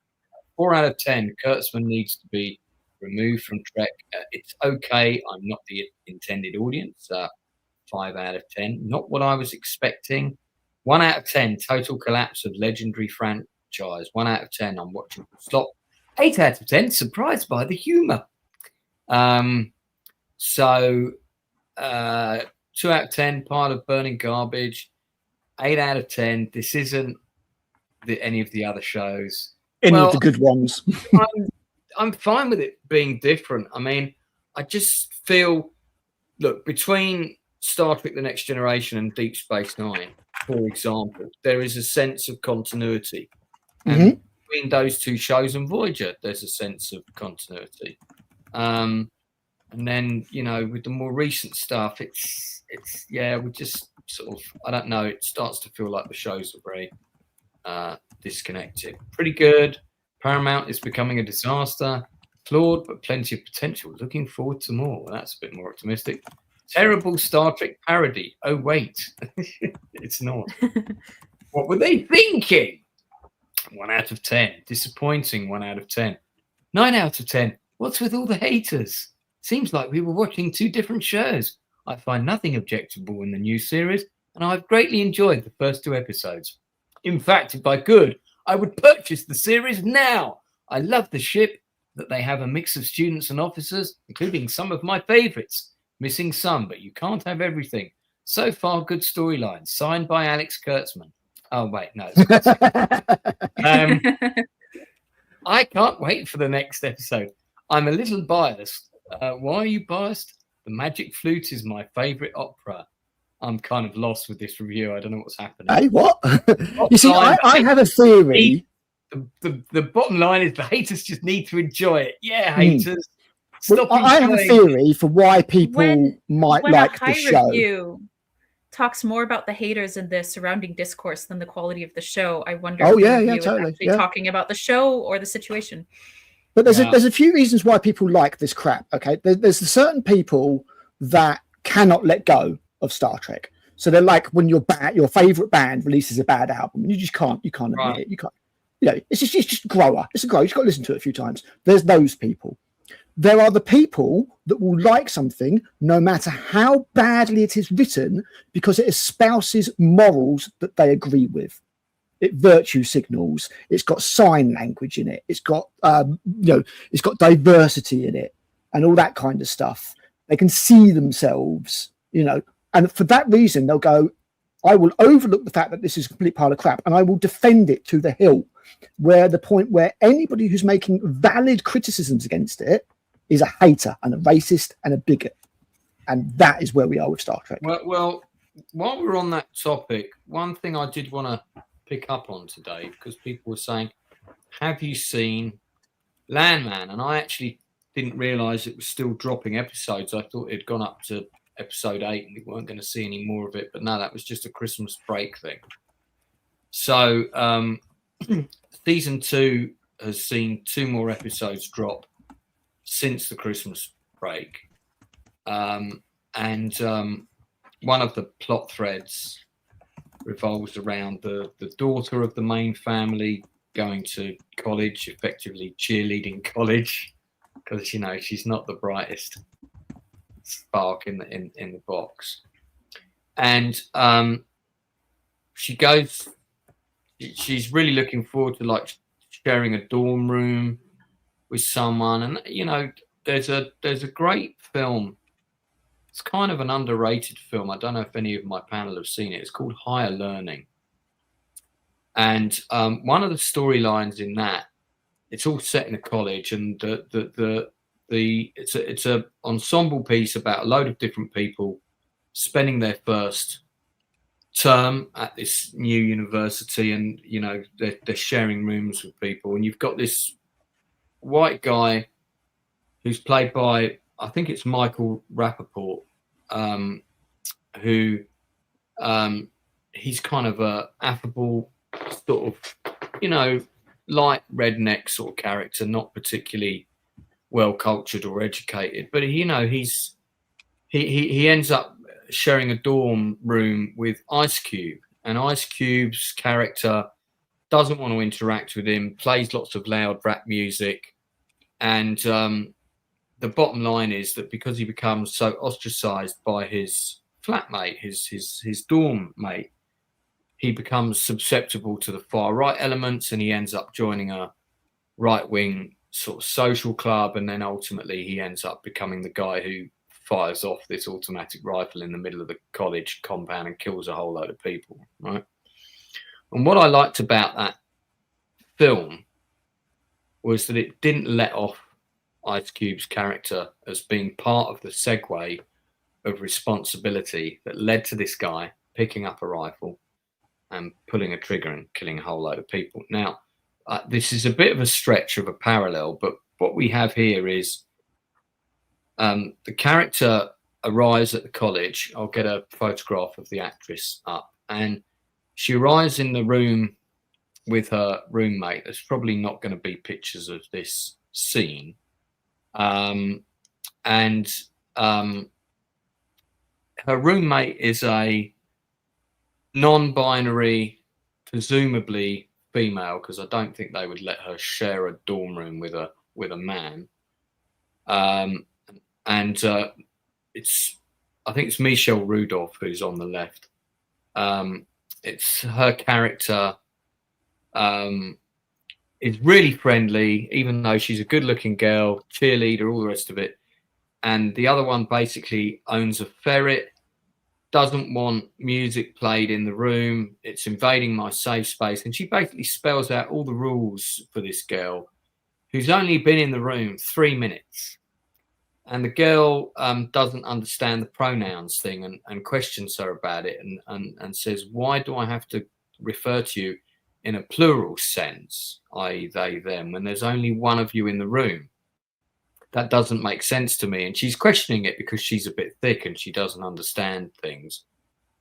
4 out of 10. Kurtzman needs to be removed from Trek. It's okay. I'm not the intended audience. 5 out of 10. Not what I was expecting. 1 out of 10. Total collapse of legendary franchise. 1 out of 10. I'm watching stop. 8 out of 10. Surprised by the humor. 2 out of 10. Pile of burning garbage. 8 out of 10. This isn't any of the other shows. Any Well, of the good ones. I'm fine with it being different. I mean, I just feel, look, between Star Trek: The Next Generation and Deep Space Nine, for example, there is a sense of continuity. And between those two shows and Voyager, there's a sense of continuity. And then, you know, with the more recent stuff, it's we just sort of, I don't know, it starts to feel like the shows are very disconnected. Pretty good. Paramount is becoming a disaster. Flawed, but plenty of potential. Looking forward to more. Well, that's a bit more optimistic. Terrible Star Trek parody. Oh, wait. It's not. What were they thinking? 1 out of 10. Disappointing. 1 out of 10. 9 out of 10. What's with all the haters? Seems like we were watching two different shows. I find nothing objectionable in the new series, and I've greatly enjoyed the first 2 episodes. In fact, if I could, I would purchase the series now. I love the ship, that they have a mix of students and officers, including some of my favorites. Missing some, but you can't have everything. So far, good storylines. Signed by Alex Kurtzman. Oh, wait, no. I can't wait for the next episode. I'm a little biased. Why are you biased? The Magic Flute is my favorite opera. I'm kind of lost with this review. I don't know what's happening. Hey, what? You see, I have a theory. The bottom line is the haters just need to enjoy it. Yeah, haters. Well, I have a theory for why people might like the show. Review talks more about the haters in the surrounding discourse than the quality of the show. I wonder. Oh, if yeah, the yeah, review is totally. actually Yeah. talking about the show or the situation. But there's a few reasons why people like this crap. Okay, there's certain people that cannot let go of Star Trek. So they're like, when your favorite band releases a bad album, you just can't admit it. You can't. You know, it's just a grower. It's a grower. You've got to listen to it a few times. There's those people. There are the people that will like something no matter how badly it is written because it espouses morals that they agree with. It virtue signals. It's got sign language in it. It's got it's got diversity in it and all that kind of stuff. They can see themselves, and for that reason they'll go, I will overlook the fact that this is a complete pile of crap and I will defend it to the hilt, where the point where anybody who's making valid criticisms against it is a hater and a racist and a bigot. And that is where we are with Star Trek. Well, while we're on that topic, one thing I did want to pick up on today, because people were saying, have you seen Landman? And I actually didn't realize it was still dropping episodes. I thought it had gone up to episode 8 and we weren't going to see any more of it. But no, that was just a Christmas break thing. So season 2 has seen 2 more episodes drop since the Christmas break. And one of the plot threads revolves around the daughter of the main family going to college, effectively cheerleading college, because she's not the brightest spark in the box. And she's really looking forward to like sharing a dorm room with someone, and there's a great film. It's kind of an underrated film. I don't know if any of my panel have seen it. It's called Higher Learning. And one of the storylines in that, it's all set in a college, and it's a ensemble piece about a load of different people spending their first term at this new university, and they're sharing rooms with people. And you've got this white guy who's played by, I think it's Michael Rappaport, who he's kind of a affable sort of, light redneck sort of character, not particularly well cultured or educated, but he ends up sharing a dorm room with Ice Cube, and Ice Cube's character doesn't want to interact with him, plays lots of loud rap music, and the bottom line is that because he becomes so ostracized by his flatmate, his dorm mate, he becomes susceptible to the far right elements, and he ends up joining a right-wing sort of social club, and then ultimately he ends up becoming the guy who fires off this automatic rifle in the middle of the college compound and kills a whole load of people, right? And what I liked about that film was that it didn't let off Ice Cube's character as being part of the segue of responsibility that led to this guy picking up a rifle and pulling a trigger and killing a whole load of people. Now, this is a bit of a stretch of a parallel, but what we have here is the character arrives at the college. I'll get a photograph of the actress up, and she arrives in the room with her roommate. There's probably not going to be pictures of this scene. Her roommate is a non-binary, presumably female, because I don't think they would let her share a dorm room with a man. It's I think it's Michelle Rudolph who's on the left. It's her character is really friendly, even though she's a good-looking girl, cheerleader, all the rest of it. And the other one basically owns a ferret, doesn't want music played in the room. It's invading my safe space. And she basically spells out all the rules for this girl who's only been in the room 3 minutes. And the girl doesn't understand the pronouns thing and questions her about it and says, why do I have to refer to you in a plural sense, i.e. they, them, when there's only one of you in the room? That doesn't make sense to me. And she's questioning it because she's a bit thick and she doesn't understand things.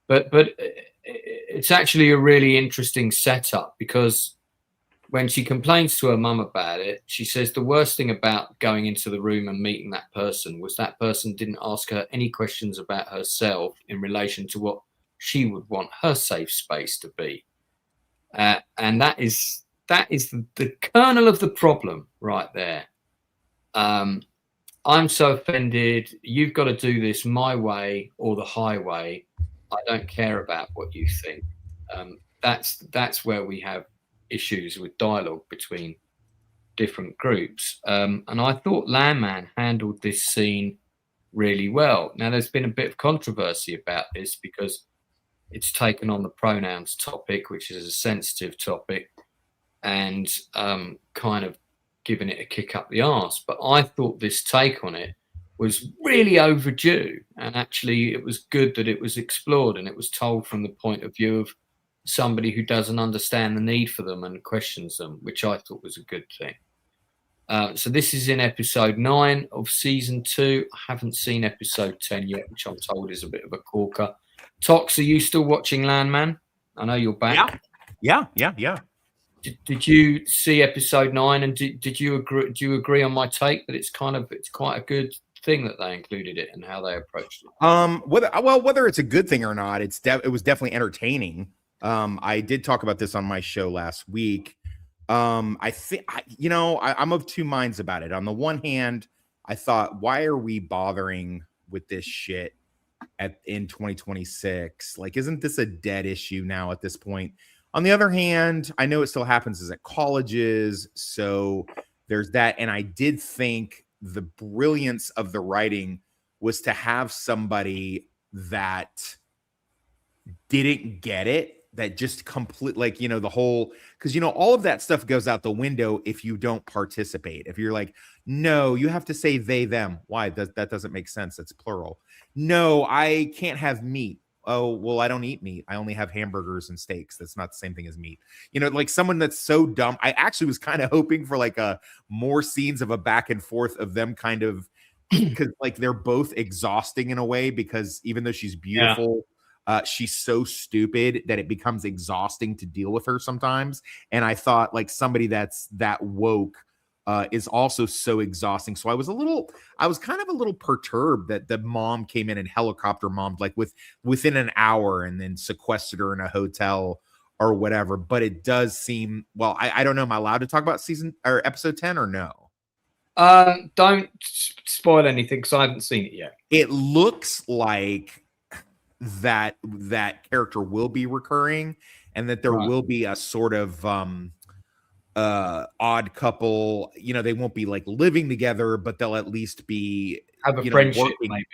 But it's actually a really interesting setup, because when she complains to her mum about it, she says the worst thing about going into the room and meeting that person was that person didn't ask her any questions about herself in relation to what she would want her safe space to be. And that is the kernel of the problem right there. I'm so offended. You've got to do this my way or the highway. I don't care about what you think. That's where we have issues with dialogue between different groups. And I thought Landman handled this scene really well. Now, there's been a bit of controversy about this because it's taken on the pronouns topic, which is a sensitive topic, and kind of given it a kick up the arse. But I thought this take on it was really overdue, and actually it was good that it was explored and it was told from the point of view of somebody who doesn't understand the need for them and questions them, which I thought was a good thing. So this is in episode 9 of season 2. I haven't seen episode 10 yet, which I'm told is a bit of a corker. Tox, are you still watching Landman? I know you're back. Yeah. Did you see episode 9, and did you agree? Do you agree on my take that it's quite a good thing that they included it and how they approached it? Whether it's a good thing or not, it was definitely entertaining. I did talk about this on my show last week. I think I'm of two minds about it. On the one hand, I thought, why are we bothering with this shit in 2026? Like, isn't this a dead issue now at this point? On the other hand, I know it still happens at colleges, so there's that. And I did think the brilliance of the writing was to have somebody that didn't get it, that just the whole, because all of that stuff goes out the window if you don't participate. If you're like, no, you have to say they, them. Why? That doesn't make sense. It's plural. No, I can't have meat. Oh, well, I don't eat meat. I only have hamburgers and steaks. That's not the same thing as meat. Like someone that's so dumb. I actually was kind of hoping for like more scenes of a back and forth of them kind of, because like they're both exhausting in a way, because even though she's beautiful, she's so stupid that it becomes exhausting to deal with her sometimes. And I thought like somebody that's that woke is also so exhausting. So I was kind of a little perturbed that the mom came in and helicopter mommed like within an hour and then sequestered her in a hotel or whatever. But it does seem, well, I don't know. Am I allowed to talk about episode 10 or no? Don't spoil anything because I haven't seen it yet. It looks like that character will be recurring and that there will be a sort of odd couple. They won't be like living together, but they'll at least be have a friendship, maybe.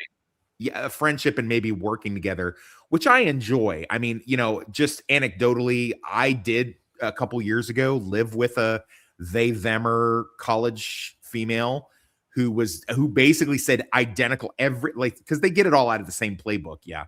Yeah, a friendship and maybe working together, which I enjoy. I mean, just anecdotally, I did a couple years ago live with a they themer college female who basically said identical because they get it all out of the same playbook. Yeah.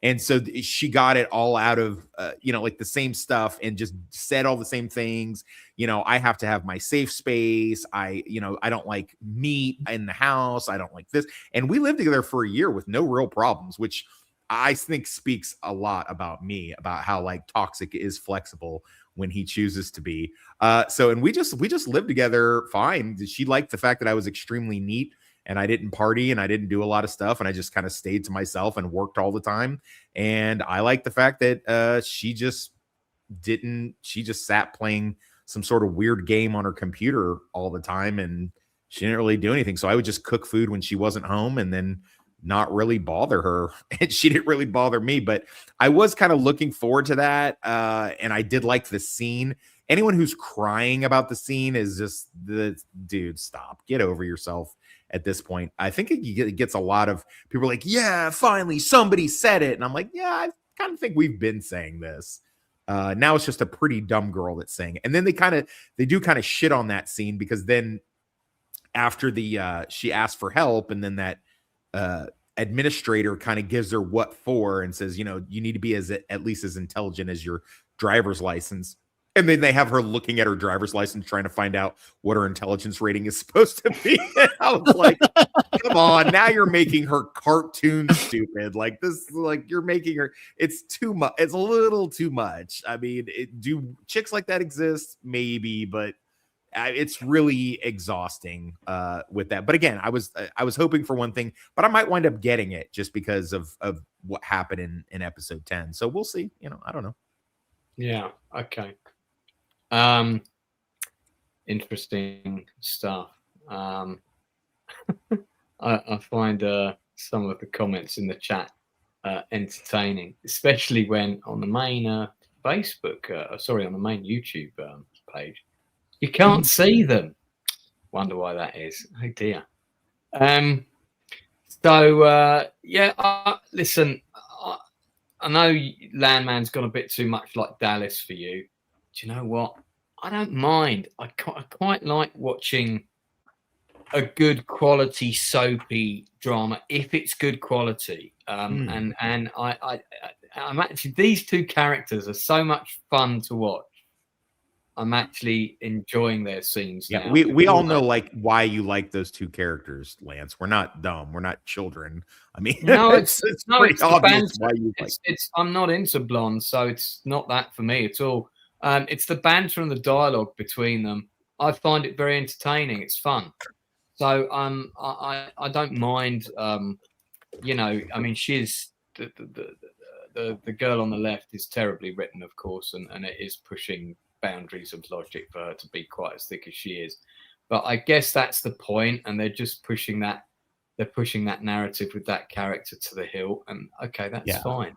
And so she got it all out of, like the same stuff and just said all the same things. I have to have my safe space. I don't like meat in the house. I don't like this. And we lived together for a year with no real problems, which I think speaks a lot about me, about how like toxic is flexible when he chooses to be. And we just lived together fine. She liked the fact that I was extremely neat and I didn't party and I didn't do a lot of stuff. And I just kind of stayed to myself and worked all the time. And I like the fact that she just sat playing some sort of weird game on her computer all the time. And she didn't really do anything. So I would just cook food when she wasn't home and then not really bother her. And she didn't really bother me, but I was kind of looking forward to that. And I did like the scene. Anyone who's crying about the scene is just dude, stop, get over yourself. At this point, I think it gets a lot of people like, yeah, finally somebody said it. And I'm like, yeah, I kind of think we've been saying this. Now it's just a pretty dumb girl that's saying it. And then they do kind of shit on that scene because then after she asked for help and then that administrator kind of gives her what for and says, you need to be at least as intelligent as your driver's license. And then they have her looking at her driver's license, trying to find out what her intelligence rating is supposed to be. And I was like, come on, now you're making her cartoon stupid. Like this, like you're making her, it's too much. It's a little too much. I mean, do chicks like that exist? Maybe, but it's really exhausting with that. But again, I was hoping for one thing, but I might wind up getting it just because of what happened in episode 10. So we'll see. I don't know. Yeah. Okay. Interesting stuff. I find some of the comments in the chat entertaining, especially when on the main on the main YouTube page, you can't see them. Wonder why that is. Oh dear. Listen, I know Landman's gone a bit too much like Dallas for you. Do you know what? I don't mind. I quite like watching a good quality soapy drama if it's good quality. And I'm actually, these two characters are so much fun to watch. I'm actually enjoying their scenes. Yeah, now. we all know like why you like those two characters, Lance. We're not dumb. We're not children. I mean, no, it's pretty obvious why you like. I'm not into blondes, so it's not that for me at all. It's the banter and the dialogue between them. I find it very entertaining. It's fun. So I don't mind. I mean, she's the girl on the left is terribly written, of course, and it is pushing boundaries of logic for her to be quite as thick as she is. But I guess that's the point, and they're just pushing that. They're pushing that narrative with that character to the hill, and okay, that's fine.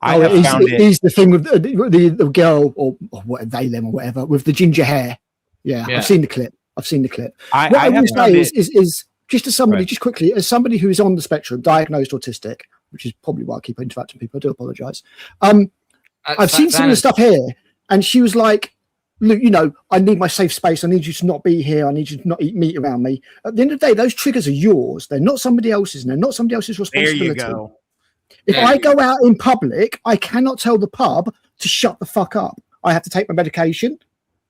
Is the thing with the girl or what they them or whatever with the ginger hair. Yeah. I've seen the clip. What I will say is just as somebody, just quickly, as somebody who is on the spectrum, diagnosed autistic, which is probably why I keep interrupting people. I do apologize. I've seen some of the stuff here, and she was like, look, I need my safe space. I need you to not be here. I need you to not eat meat around me. At the end of the day, those triggers are yours. They're not somebody else's, and they're not somebody else's responsibility. There you go. If I go out in public, I cannot tell the pub to shut the fuck up. I have to take my medication,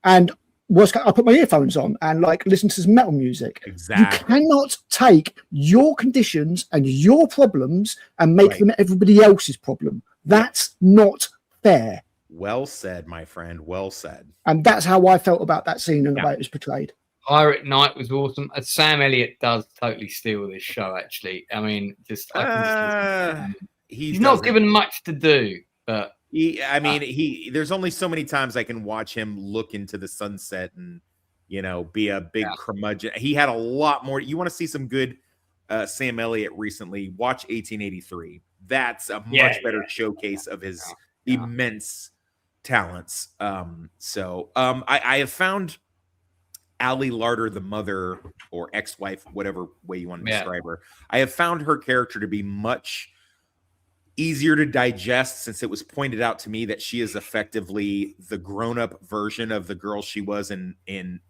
and I put my earphones on and listen to some metal music. Exactly. You cannot take your conditions and your problems and make them everybody else's problem. That's not fair. Well said, my friend. Well said. And that's how I felt about that scene and the way it was portrayed. Pirate Night was awesome. Sam Elliott does totally steal this show, actually. I mean, he's not given much to do, but there's only so many times I can watch him look into the sunset and, be a big curmudgeon. He had a lot more. You want to see some good Sam Elliott recently? Watch 1883. That's a much better showcase of his immense talents. I have found Ali Larder, the mother or ex-wife, whatever way you want to describe her, I have found her character to be much easier to digest since it was pointed out to me that she is effectively the grown-up version of the girl she was in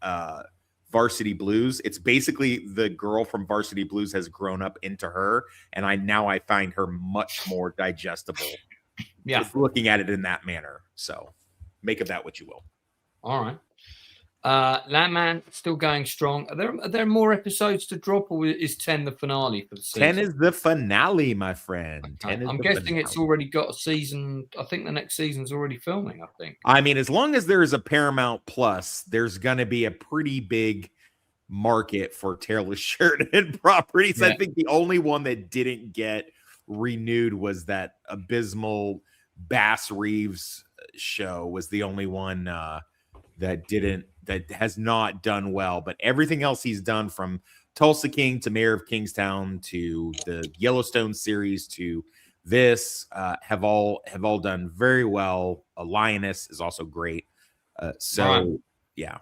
Varsity Blues. It's basically the girl from Varsity Blues has grown up into her, and I find her much more digestible. Yeah, Just looking at it in that manner. So make of that what you will. all right. Landman still going strong. Are there more episodes to drop, or is 10 the finale for the season? 10 is the finale, my friend. 10 is I'm the guessing finale. it's already got a season. I think the next season's already filming, I think. I mean, as long as there's a Paramount Plus, there's going to be a pretty big market for Taylor Sheridan properties. Yeah. I think the only one that didn't get renewed was that abysmal Bass Reeves show was the only one that has not done well. But everything else he's done, from Tulsa King to Mayor of Kingstown to the Yellowstone series to this, have all done very well. A Lioness is also great. Yeah.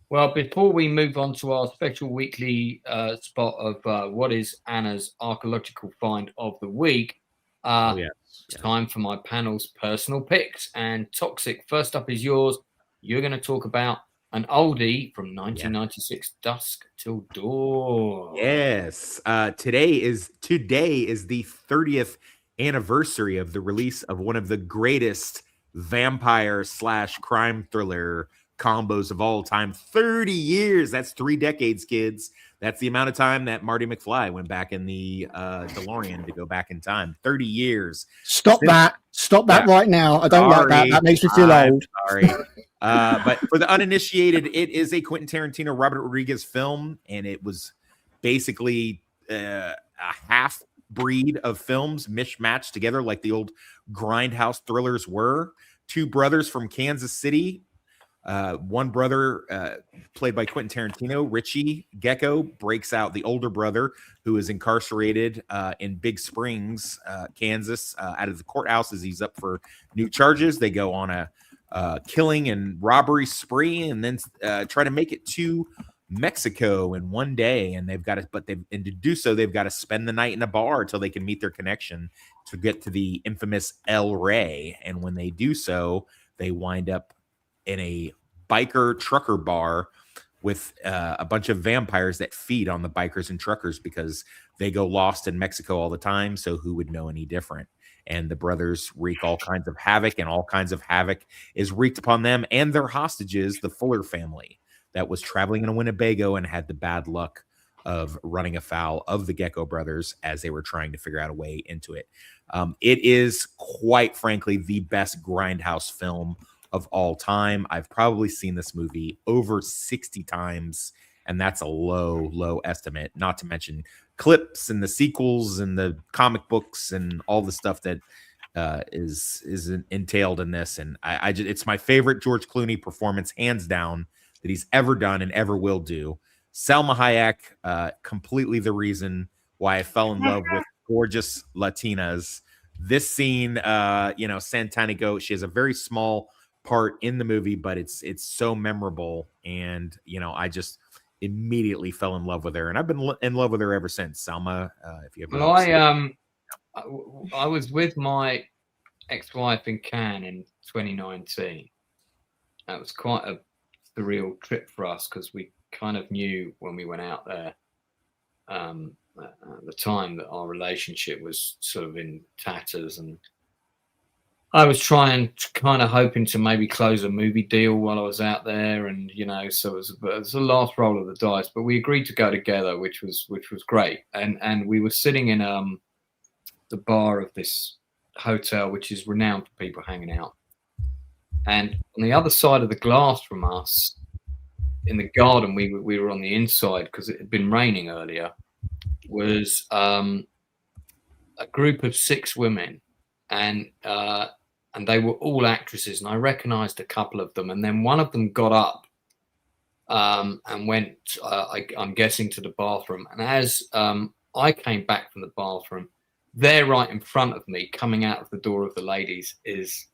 Well, before we move on to our special weekly spot of what is Anna's archaeological find of the week, it's time for my panel's personal picks. And Toxic, first up is yours. You're going to talk about an oldie from 1996, Dusk Till Dawn. Yes. Today is the 30th anniversary of the release of one of the greatest vampire / crime thriller combos of all time. 30 years. That's 3 decades, kids. That's the amount of time that Marty McFly went back in the DeLorean to go back in time. 30 years. Stop that right now. I don't like that. That makes me feel old. Sorry. But for the uninitiated, it is a Quentin Tarantino, Robert Rodriguez film, and it was basically a half breed of films mishmatched together like the old grindhouse thrillers were. 2 brothers from Kansas City. One brother, played by Quentin Tarantino, Richie Gecko, breaks out. The older brother, who is incarcerated in Big Springs, Kansas, out of the courthouse as he's up for new charges. They go on a killing and robbery spree, and then try to make it to Mexico in one day. And to do so, they've got to spend the night in a bar until they can meet their connection to get to the infamous El Rey. And when they do so, they wind up in a biker trucker bar with a bunch of vampires that feed on the bikers and truckers because they go lost in Mexico all the time. So who would know any different? And the brothers wreak all kinds of havoc, and all kinds of havoc is wreaked upon them and their hostages, the Fuller family that was traveling in Winnebago and had the bad luck of running afoul of the Gecko brothers as they were trying to figure out a way into it. It is, quite frankly, the best grindhouse film of all time. I've probably seen this movie over 60 times, and that's a low estimate, not to mention clips and the sequels and the comic books and all the stuff that is entailed in this. And it's my favorite George Clooney performance, hands down, that he's ever done and ever will do. Salma Hayek, completely the reason why I fell in love with gorgeous Latinas. This scene, Santana Goat, she has a very small part in the movie, but it's so memorable, and I just immediately fell in love with her, and I've been in love with her ever since. Salma, if you ever I was with my ex-wife in Cannes in 2019. That was quite a surreal trip for us because we kind of knew when we went out there at the time that our relationship was sort of in tatters, and I was trying to kind of hoping to maybe close a movie deal while I was out there, and so it was the last roll of the dice. But we agreed to go together, which was great. And we were sitting in the bar of this hotel, which is renowned for people hanging out. And on the other side of the glass from us, in the garden, we were on the inside because it had been raining earlier. Was a group of 6 women, and they were all actresses, and I recognized a couple of them. And then one of them got up and went, I'm guessing, to the bathroom. And as I came back from the bathroom, there right in front of me, coming out of the door of the ladies, is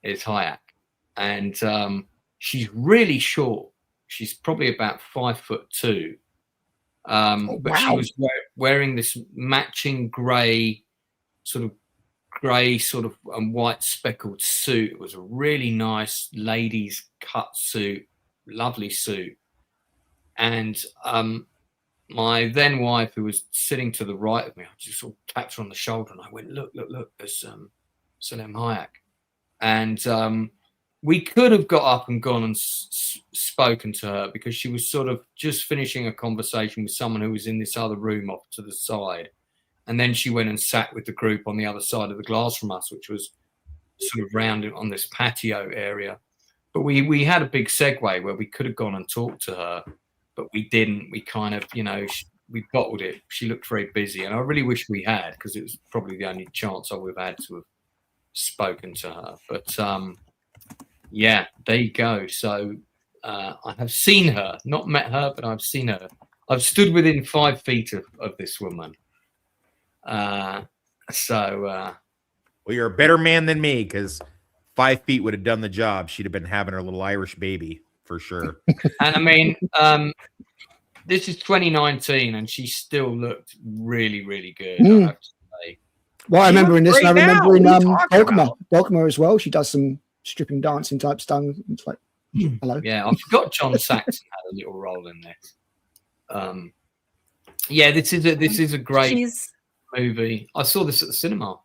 Hayek. And she's really short. She's probably about 5'2". But she was wearing this matching grey sort of grey sort of white speckled suit. It was a really nice ladies' cut suit, lovely suit. And my then wife, who was sitting to the right of me, I just sort of tapped her on the shoulder and I went, look, there's Salem Hayek. And we could have got up and gone and spoken to her because she was sort of just finishing a conversation with someone who was in this other room off to the side. And then she went and sat with the group on the other side of the glass from us, which was sort of round on this patio area. But we had a big segue where we could have gone and talked to her, but we didn't. We kind of, we bottled it. She looked very busy. And I really wish we had, because it was probably the only chance I would have had to have spoken to her. But yeah, there you go. So I have seen her, not met her, but I've seen her. I've stood within 5 feet of this woman. Well, you're a better man than me, because 5 feet would have done the job. She'd have been having her little Irish baby for sure. And I mean, this is 2019, and she still looked really, really good. I have to say. Well, I remember in this, and I remember in Dogma Dogma as well. She does some stripping dancing type stuff. It's like, hello. Yeah, I forgot John Saxon had a little role in this. Yeah, this is a great movie. I saw this at the cinema.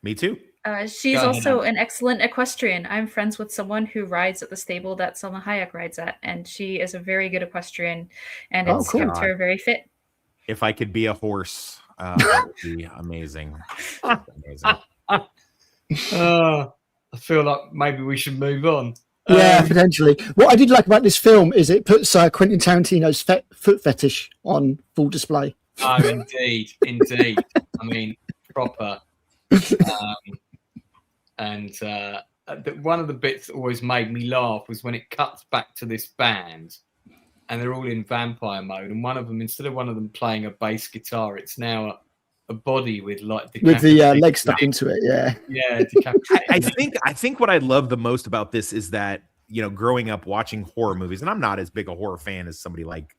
Me too. She's also an excellent equestrian. I'm friends with someone who rides at the stable that Salma Hayek rides at, and she is a very good equestrian, and it's kept her very fit. If I could be a horse, that would be amazing. Amazing. I feel like maybe we should move on. Yeah, potentially. What I did like about this film is it puts Quentin Tarantino's foot fetish on full display. Oh, indeed. I mean, proper. And one of the bits that always made me laugh was when it cuts back to this band and they're all in vampire mode, and one of them, instead of one of them playing a bass guitar, it's now a body with like the leg stuck into it. Yeah. I think what I love the most about this is that, growing up watching horror movies, and I'm not as big a horror fan as somebody like,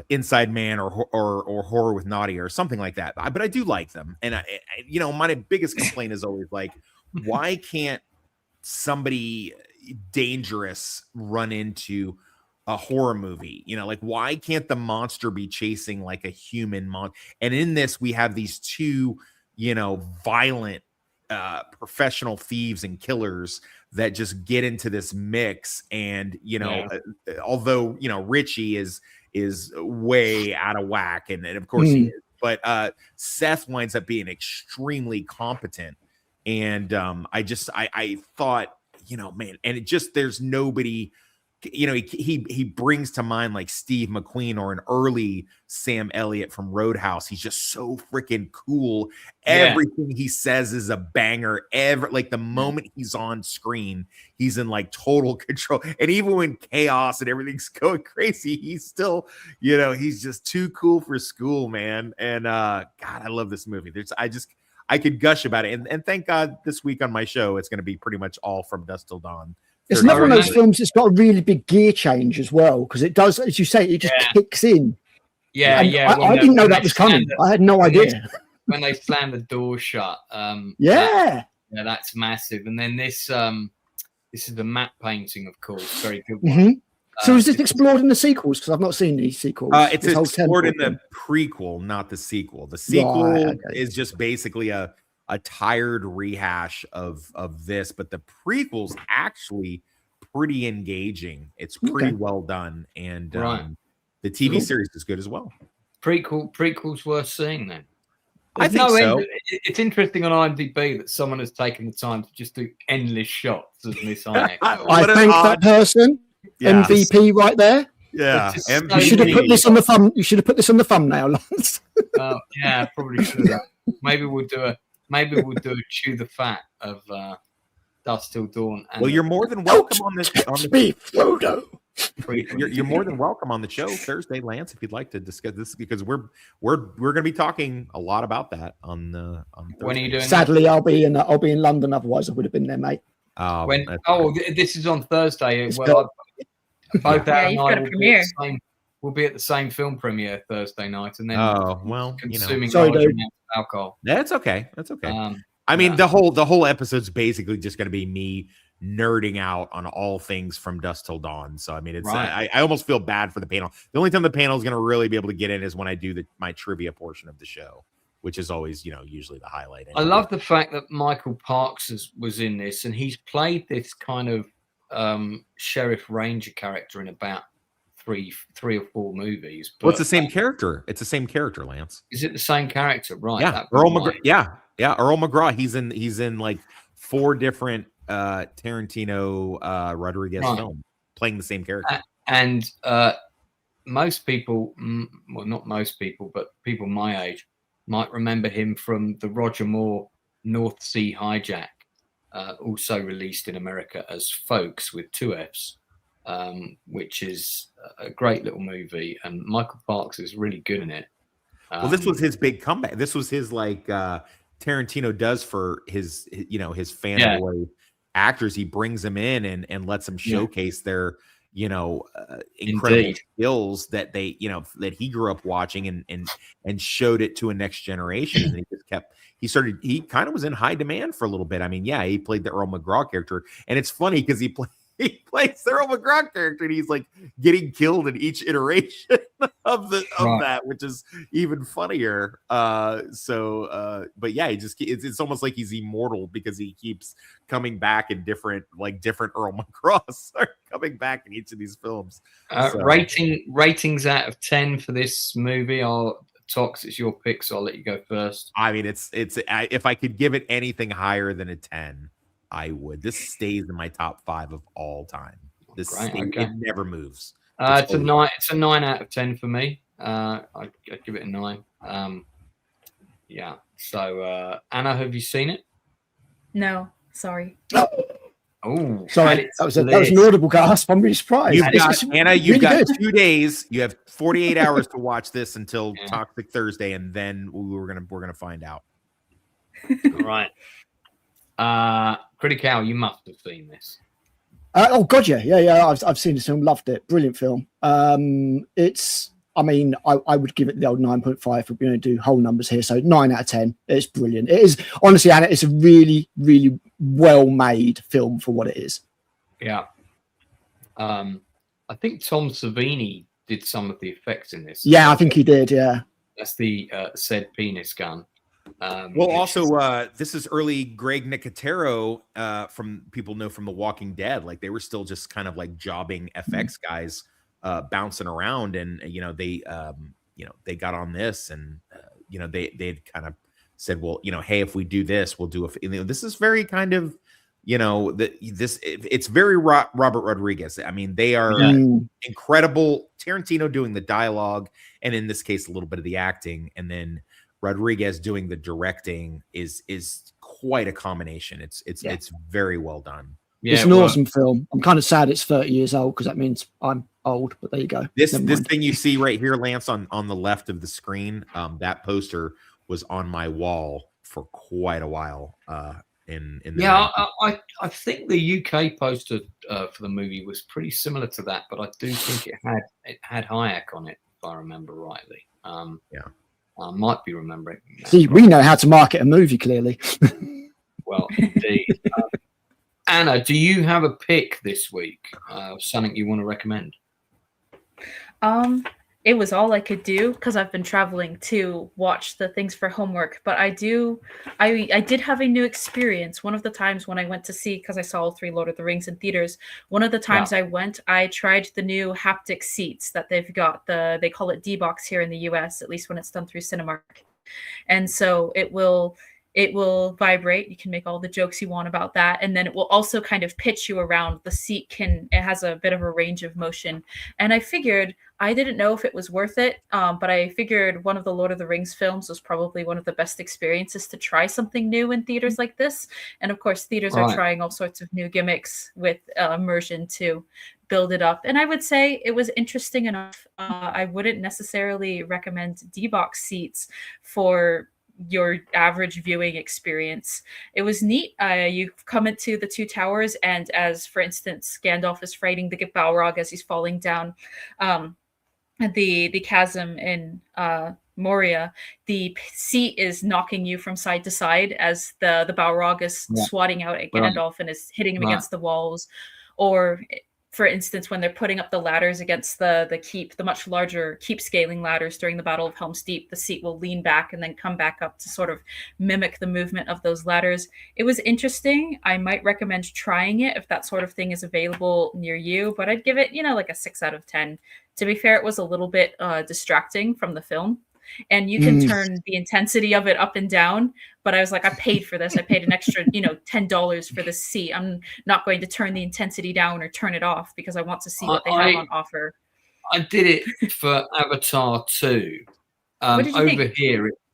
Inside Man or Horror with Nadia or something like that. But I do like them. And my biggest complaint is always like, why can't somebody dangerous run into a horror movie? Like, why can't the monster be chasing like a human monster? And in this, we have these two, violent professional thieves and killers that just get into this mix. And, although, Richie is way out of whack, and of course he is, but Seth winds up being extremely competent. And I thought, man, and it just, there's nobody, he brings to mind like Steve McQueen or an early Sam Elliott from Roadhouse. He's just so freaking cool. Everything he says is a banger. Like the moment he's on screen, he's in like total control. And even when chaos and everything's going crazy, he's still, he's just too cool for school, man. And God, I love this movie. I could gush about it. And thank God this week on my show, it's going to be pretty much all From Dusk Till Dawn. It's another one of those films that's got a really big gear change as well, because it does, as you say, it just kicks in. Yeah. I didn't know that was coming. I had no idea. When they slam the door shut. That's massive. And then this is the matte painting, of course, very good one. So is this explored in the sequels? Because I've not seen these sequels. It's explored in the prequel, not the sequel. The sequel is just basically a tired rehash of this, but the prequel's actually pretty engaging. It's pretty well done, and the TV series is good as well. Prequel's worth seeing then. I think so. It's interesting on IMDb that someone has taken the time to just do endless shots of Miss Hayek. I thank that person. Yeah. MVP right there. Yeah, you should have put this on the thumb. You should have put this on the thumbnail. Yeah, probably should have. Maybe we'll do a chew the fat of Dusk Till Dawn. And you're more than welcome on this. Frodo. You're more than welcome on the show Thursday, Lance, if you'd like to discuss this, because we're going to be talking a lot about that on Thursday. When are you doing? Sadly, that? I'll be in London. Otherwise, I would have been there, mate. This is on Thursday. Both Al and I will be at the same film premiere Thursday night, and then Oh well, consuming Sorry, large Dave. amounts of alcohol. that's okay. That's okay. I mean, yeah. the whole episode's basically just going to be me nerding out on all things from dusk till dawn. So I mean, it's Right. I almost feel bad for the panel. The only time the panel is going to really be able to get in is when I do my trivia portion of the show, which is always usually the highlight. I love the fact that Michael Parks was in this, and he's played this kind of sheriff ranger character in about three or four movies. But Well, it's the same character. It's the same character, Lance. Is it the same character? Right. Yeah, that Earl might- McGraw. Yeah, Earl McGraw. He's in like 4 different Tarantino Rodriguez Right. films, playing the same character. And most people, well, not most people, but people my age might remember him from the Roger Moore North Sea Hijack, also released in America as Folks with 2 Fs, which is a great little movie. And Michael Parks is really good in it. Well, this was his big comeback. This was his Tarantino does for his fanboy actors. He brings them in and lets them showcase their incredible Indeed. skills that they that he grew up watching and showed it to a next generation. And he just he kind of was in high demand for a little bit. I mean, yeah, he played the Earl McGraw character, and it's funny because he plays the Earl McGraw character, and he's like getting killed in each iteration of that, which is even funnier. But yeah, it's almost like he's immortal because he keeps coming back in different Earl McGraws are coming back in each of these films. Ratings out of 10 for this movie. Tox, it's your pick, so I'll let you go first. I mean, if I could give it anything higher than a 10, I would. This stays in my top 5 of all time. It never moves. It's a 9. It's a 9 out of 10 for me. I'd give it a 9. Yeah. So, Anna, have you seen it? No, sorry. Oh, Sorry, that was an audible gasp. I'm really surprised. Anna, you've really got good. 2 days. You have 48 hours to watch this until Toxic Thursday, and then we're gonna find out. All right. Critical, you must have seen this. Oh god, yeah. I've seen this film, loved it, brilliant film. I mean, I would give it the old 9.5. We're going to do whole numbers here, so 9 out of 10. It's brilliant. It is, honestly, Anna, it's a really, really well-made film for what it is. Yeah. I think Tom Savini did some of the effects in this. Yeah, I think he did. Yeah, that's the said penis gun. This is early Greg Nicotero from people know from The Walking Dead. Like they were still just kind of like jobbing FX guys. Bouncing around, and they got on this, and they'd kind of said, well, hey, if we do this, we'll do this is very kind of it's very Robert Rodriguez. I mean, they are incredible. Tarantino doing the dialogue, and in this case, a little bit of the acting, and then Rodriguez doing the directing is quite a combination. It's very well done. Yeah, it's an awesome film. I'm kind of sad it's 30 years old because that means I'm old, but there you go. This thing you see right here, Lance, on the left of the screen, that poster was on my wall for quite a while. I think the UK poster for the movie was pretty similar to that, but I do think it had Hayek on it, if I remember rightly. I might be remembering. See, we know how to market a movie clearly. Well, indeed. Anna, do you have a pick this week? Something you want to recommend? It was all I could do because I've been traveling to watch the things for homework. But I did have a new experience. One of the times when I went to see, because I saw all 3 Lord of the Rings in theaters, one of the times I went, I tried the new haptic seats that they've got. They call it D-Box here in the US, at least when it's done through Cinemark. And so it will vibrate. You can make all the jokes you want about that. And then it will also kind of pitch you around. The seat it has a bit of a range of motion. And I figured, I didn't know if it was worth it, but I figured one of the Lord of the Rings films was probably one of the best experiences to try something new in theaters like this. And of course, theaters are trying all sorts of new gimmicks with immersion to build it up. And I would say it was interesting enough. I wouldn't necessarily recommend D-Box seats for your average viewing experience. It was neat. You come into the 2 towers, and as, for instance, Gandalf is fighting the Balrog as he's falling down, the chasm in Moria, the seat is knocking you from side to side as the Balrog is swatting out at Gandalf and is hitting him against the walls. Or, for instance, when they're putting up the ladders against the keep, the much larger keep scaling ladders during the Battle of Helm's Deep, the seat will lean back and then come back up to sort of mimic the movement of those ladders. It was interesting. I might recommend trying it if that sort of thing is available near you, but I'd give it, like a 6 out of 10. To be fair, it was a little bit distracting from the film. And you can turn the intensity of it up and down. But I was like, I paid for this. I paid an extra, $10 for this seat. I'm not going to turn the intensity down or turn it off because I want to see what they have on offer. I did it for Avatar 2. What did you think?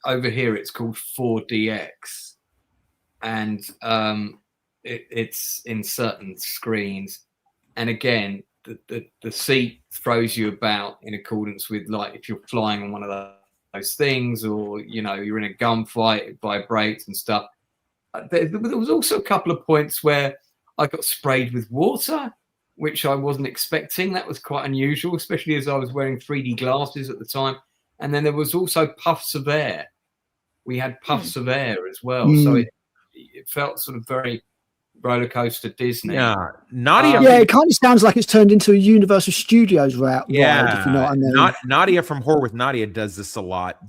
Over here, it's called 4DX. And it's in certain screens. And again, the seat throws you about in accordance with, like, if you're flying on one of those things, or you're in a gunfight, it vibrates and stuff. There was also a couple of points where I got sprayed with water, which I wasn't expecting. That was quite unusual, especially as I was wearing 3D glasses at the time. And then there was also puffs of air. We had puffs of air as well, so it felt sort of very roller coaster Disney. Yeah, Nadia. Yeah, it kind of sounds like it's turned into a Universal Studios ride, if you know what I mean. Nadia from Horror with Nadia does this a lot.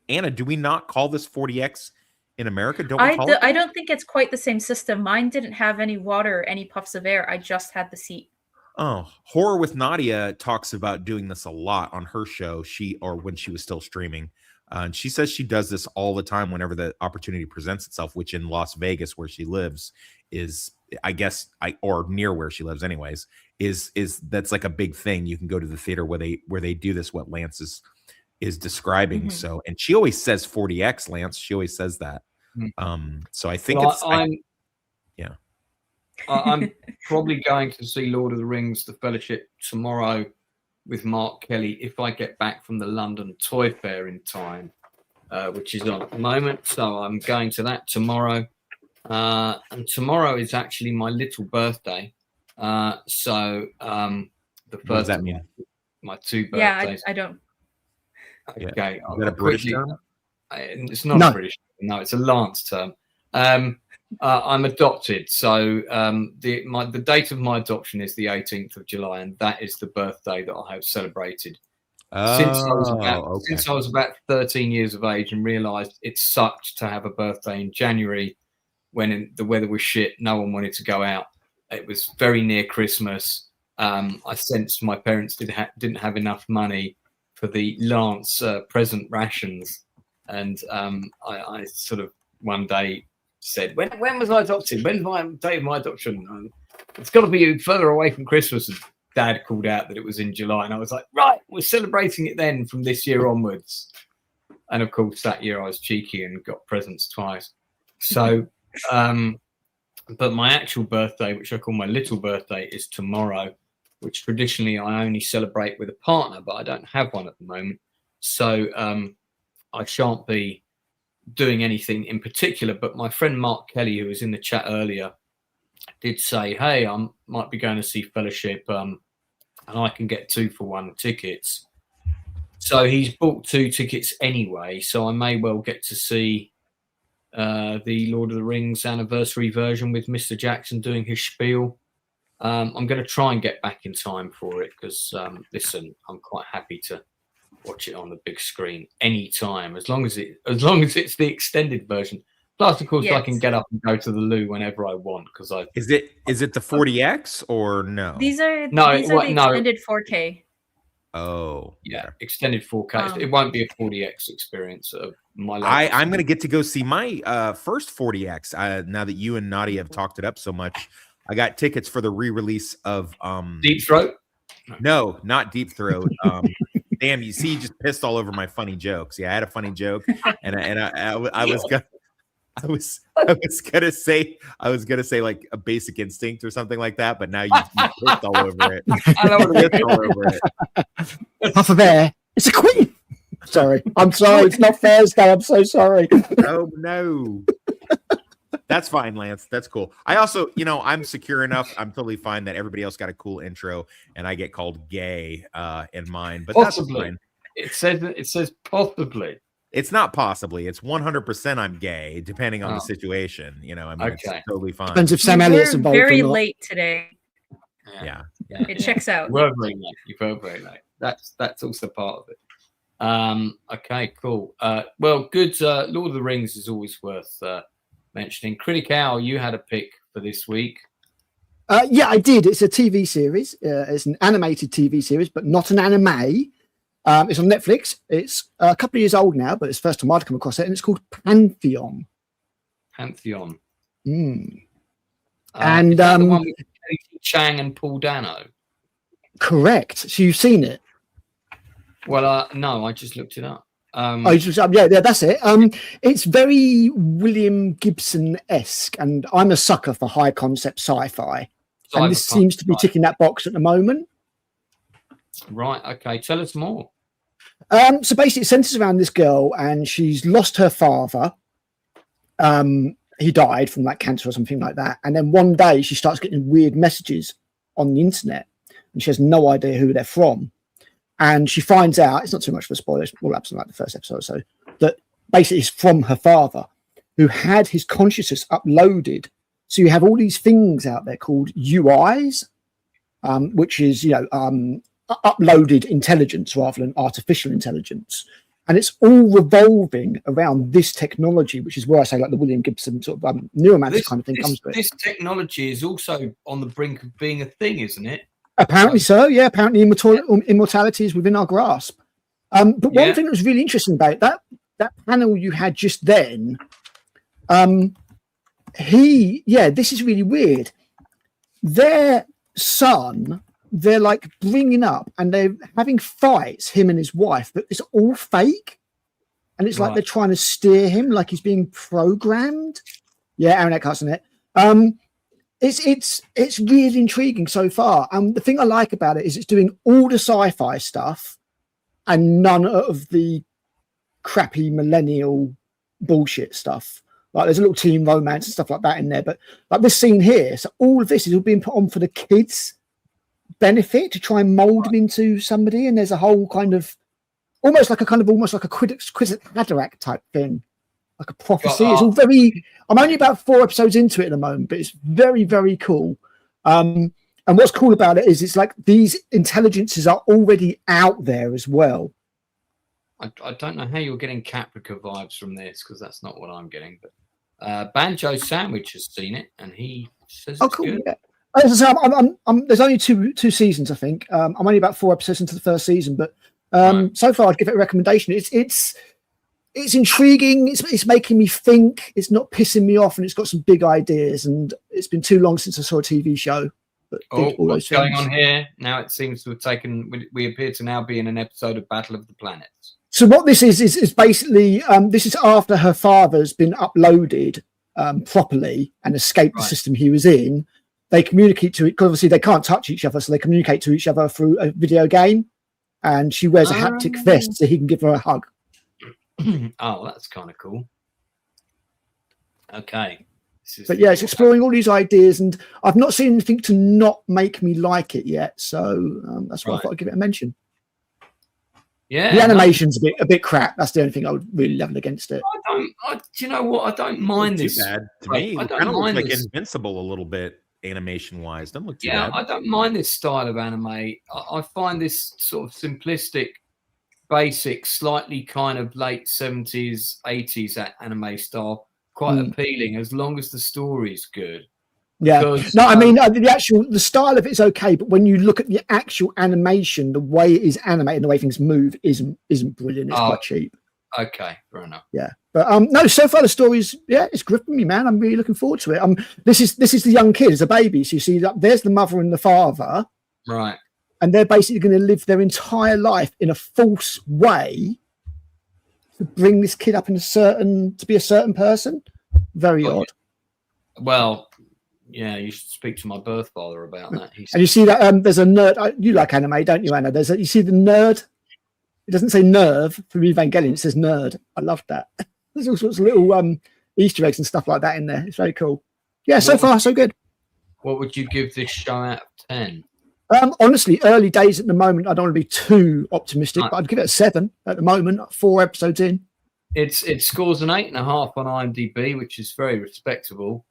Anna, do we not call this 40X in America? I don't think it's quite the same system. Mine didn't have any water, any puffs of air. I just had the seat. Oh, Horror with Nadia talks about doing this a lot on her show. When she was still streaming. And she says she does this all the time whenever the opportunity presents itself, which in Las Vegas, where she lives, is, I guess, or near where she lives anyways, is that's like a big thing. You can go to the theater where they do this, what Lance is describing. So, and she always says 40X, Lance. She always says that. So I think I'm probably going to see Lord of the Rings, The Fellowship tomorrow with Mark Kelly if I get back from the London Toy Fair in time, which is on at the moment. So I'm going to that tomorrow. And tomorrow is actually my little birthday. The first, what does that mean? My 2 birthdays. Yeah, I don't. Okay. Is that a British term? It's not a British term. No, it's a Lance term. I'm adopted, so the date of my adoption is the 18th of July, and that is the birthday that I have celebrated since I was about 13 years of age, and realised it sucked to have a birthday in January when the weather was shit. No one wanted to go out. It was very near Christmas. I sensed my parents didn't have enough money for the Lance present rations, and I sort of one day said, when was I adopted? When's my day of my adoption? It's got to be further away from Christmas. And Dad called out that it was in July, and I was like, right, we're celebrating it then from this year onwards. And of course, that year I was cheeky and got presents twice. So, but my actual birthday, which I call my little birthday, is tomorrow, which traditionally I only celebrate with a partner, but I don't have one at the moment. So I shan't be doing anything in particular, but my friend Mark Kelly, who was in the chat earlier, did say, hey, I might be going to see Fellowship, and I can get 2-for-1 tickets. So he's bought 2 tickets anyway, so I may well get to see the Lord of the Rings anniversary version with Mr. Jackson doing his spiel. I'm going to try and get back in time for it because, listen, I'm quite happy to watch it on the big screen anytime, as long as it's the extended version. Plus, of course, I can get up and go to the loo whenever I want because I. Is it the 40X or no? These are the extended 4K. Oh, yeah, extended 4K. It won't be a 40X experience of my life. I'm going to get to go see my first 40X. Now that you and Nadia have talked it up so much, I got tickets for the re-release of Deep Throat. No, not Deep Throat. Damn, you see, you just pissed all over my funny jokes. Yeah, I had a funny joke, and I was gonna say like a Basic Instinct or something like that, but now you pissed all over it. I know what it is. All over it. Puff of air. It's a queen. Sorry, I'm sorry. It's not Thursday. I'm so sorry. Oh no. That's fine, Lance. That's cool. I also, I'm secure enough. I'm totally fine that everybody else got a cool intro and I get called gay in mine, but Possibly. that's fine. It says possibly. It's not possibly. It's 100% I'm gay, depending on the situation. It's totally fine. Depends if Sam Elliott's We're involved very or not. late today. Yeah. It checks out. You were very late. You were very late. That's also part of it. Okay, cool. Well, good. Lord of the Rings is always worth mentioning. Critic Owl, you had a pick for this week. Yeah, I did. It's a TV series. It's an animated TV series, but not an anime. It's on Netflix. It's a couple of years old now, but it's the first time I'd come across it, and it's called Pantheon. Pantheon. And the one with Katie Chang and Paul Dano. Correct. So you've seen it? Well, no, I just looked it up. Yeah, that's it. It's very William Gibson-esque, and I'm a sucker for high concept sci-fi. And this seems to be ticking that box at the moment. Right. Okay. Tell us more. So basically, it centers around this girl, and she's lost her father. He died from like cancer or something like that. And then one day, she starts getting weird messages on the internet, and she has no idea who they're from. And she finds out, it's not too much of a spoiler, it's all up like the first episode or so, that basically it's from her father, who had his consciousness uploaded. So you have all these things out there called UIs, which is, uploaded intelligence rather than artificial intelligence. And it's all revolving around this technology, which is where I say like the William Gibson sort of neuromancer kind of thing comes to it. This technology is also on the brink of being a thing, isn't it? Apparently so, yeah. Apparently immortality is within our grasp. But one thing that was really interesting about that panel you had just then, this is really weird. Their son, they're like bringing up and they're having fights, him and his wife, but it's all fake. And it's like they're trying to steer him like he's being programmed. Yeah, Aaron Eckhart's in it. It's really intriguing so far. The thing I like about it is it's doing all the sci-fi stuff and none of the crappy millennial bullshit stuff. Like there's a little teen romance and stuff like that in there, but like this scene here, so all of this is all being put on for the kids' benefit to try and mold them into somebody. And there's a whole kind of almost like a Quizet Haderach type thing. Like a prophecy. It's all very. I'm only about 4 episodes into it at the moment, but it's very, very cool. And what's cool about it is it's like these intelligences are already out there as well. I don't know how you're getting Caprica vibes from this because that's not what I'm getting. But Banjo Sandwich has seen it and he says it's cool. good. Yeah. As I say, there's only two seasons, I think. I'm only about 4 episodes into the first season, but so far I'd give it a recommendation. It's intriguing. It's making me think. It's not pissing me off, and it's got some big ideas. And it's been too long since I saw a TV show. What's going on here? Now it seems to have taken. We appear to now be in an episode of Battle of the Planets. So what this is basically this is after her father's been uploaded properly and escaped the system he was in. They communicate to it because obviously they can't touch each other, so they communicate to each other through a video game. And she wears a haptic vest so he can give her a hug. Oh, that's kind of cool. Okay. But yeah, it's exploring all these ideas, and I've not seen anything to not make me like it yet. So that's why I thought I'd give it a mention. Yeah, the animation's a bit crap. That's the only thing I would really level against it. Do you know what? I don't mind this. Bad to me. It kind of looks like Invincible a little bit animation wise. Doesn't look too bad. I don't mind this style of anime. I find this sort of simplistic, basic, slightly kind of late 70s, 80s anime style quite appealing as long as the story's good. Yeah. Because, no, I mean the style of it's okay, but when you look at the actual animation, the way it is animated, the way things move isn't brilliant. It's quite cheap. Okay, fair enough. Yeah. But no, so far the story's it's gripping me, man. I'm really looking forward to it. This is the young kid, it's a baby. So you see that there's the mother and the father. Right. And they're basically going to live their entire life in a false way to bring this kid up to be a certain person. Very odd. Well, yeah, you should speak to my birth father about that. And you see that there's a nerd. You like anime, don't you, Anna? You see the nerd. It doesn't say nerve from Evangelion. It says nerd. I love that. There's all sorts of little Easter eggs and stuff like that in there. It's very cool. Yeah, so far so good. What would you give this show out of 10? Honestly, early days at the moment. I don't want to be too optimistic, but I'd give it a 7 at the moment. 4 episodes in. It scores an 8.5 on IMDb, which is very respectable.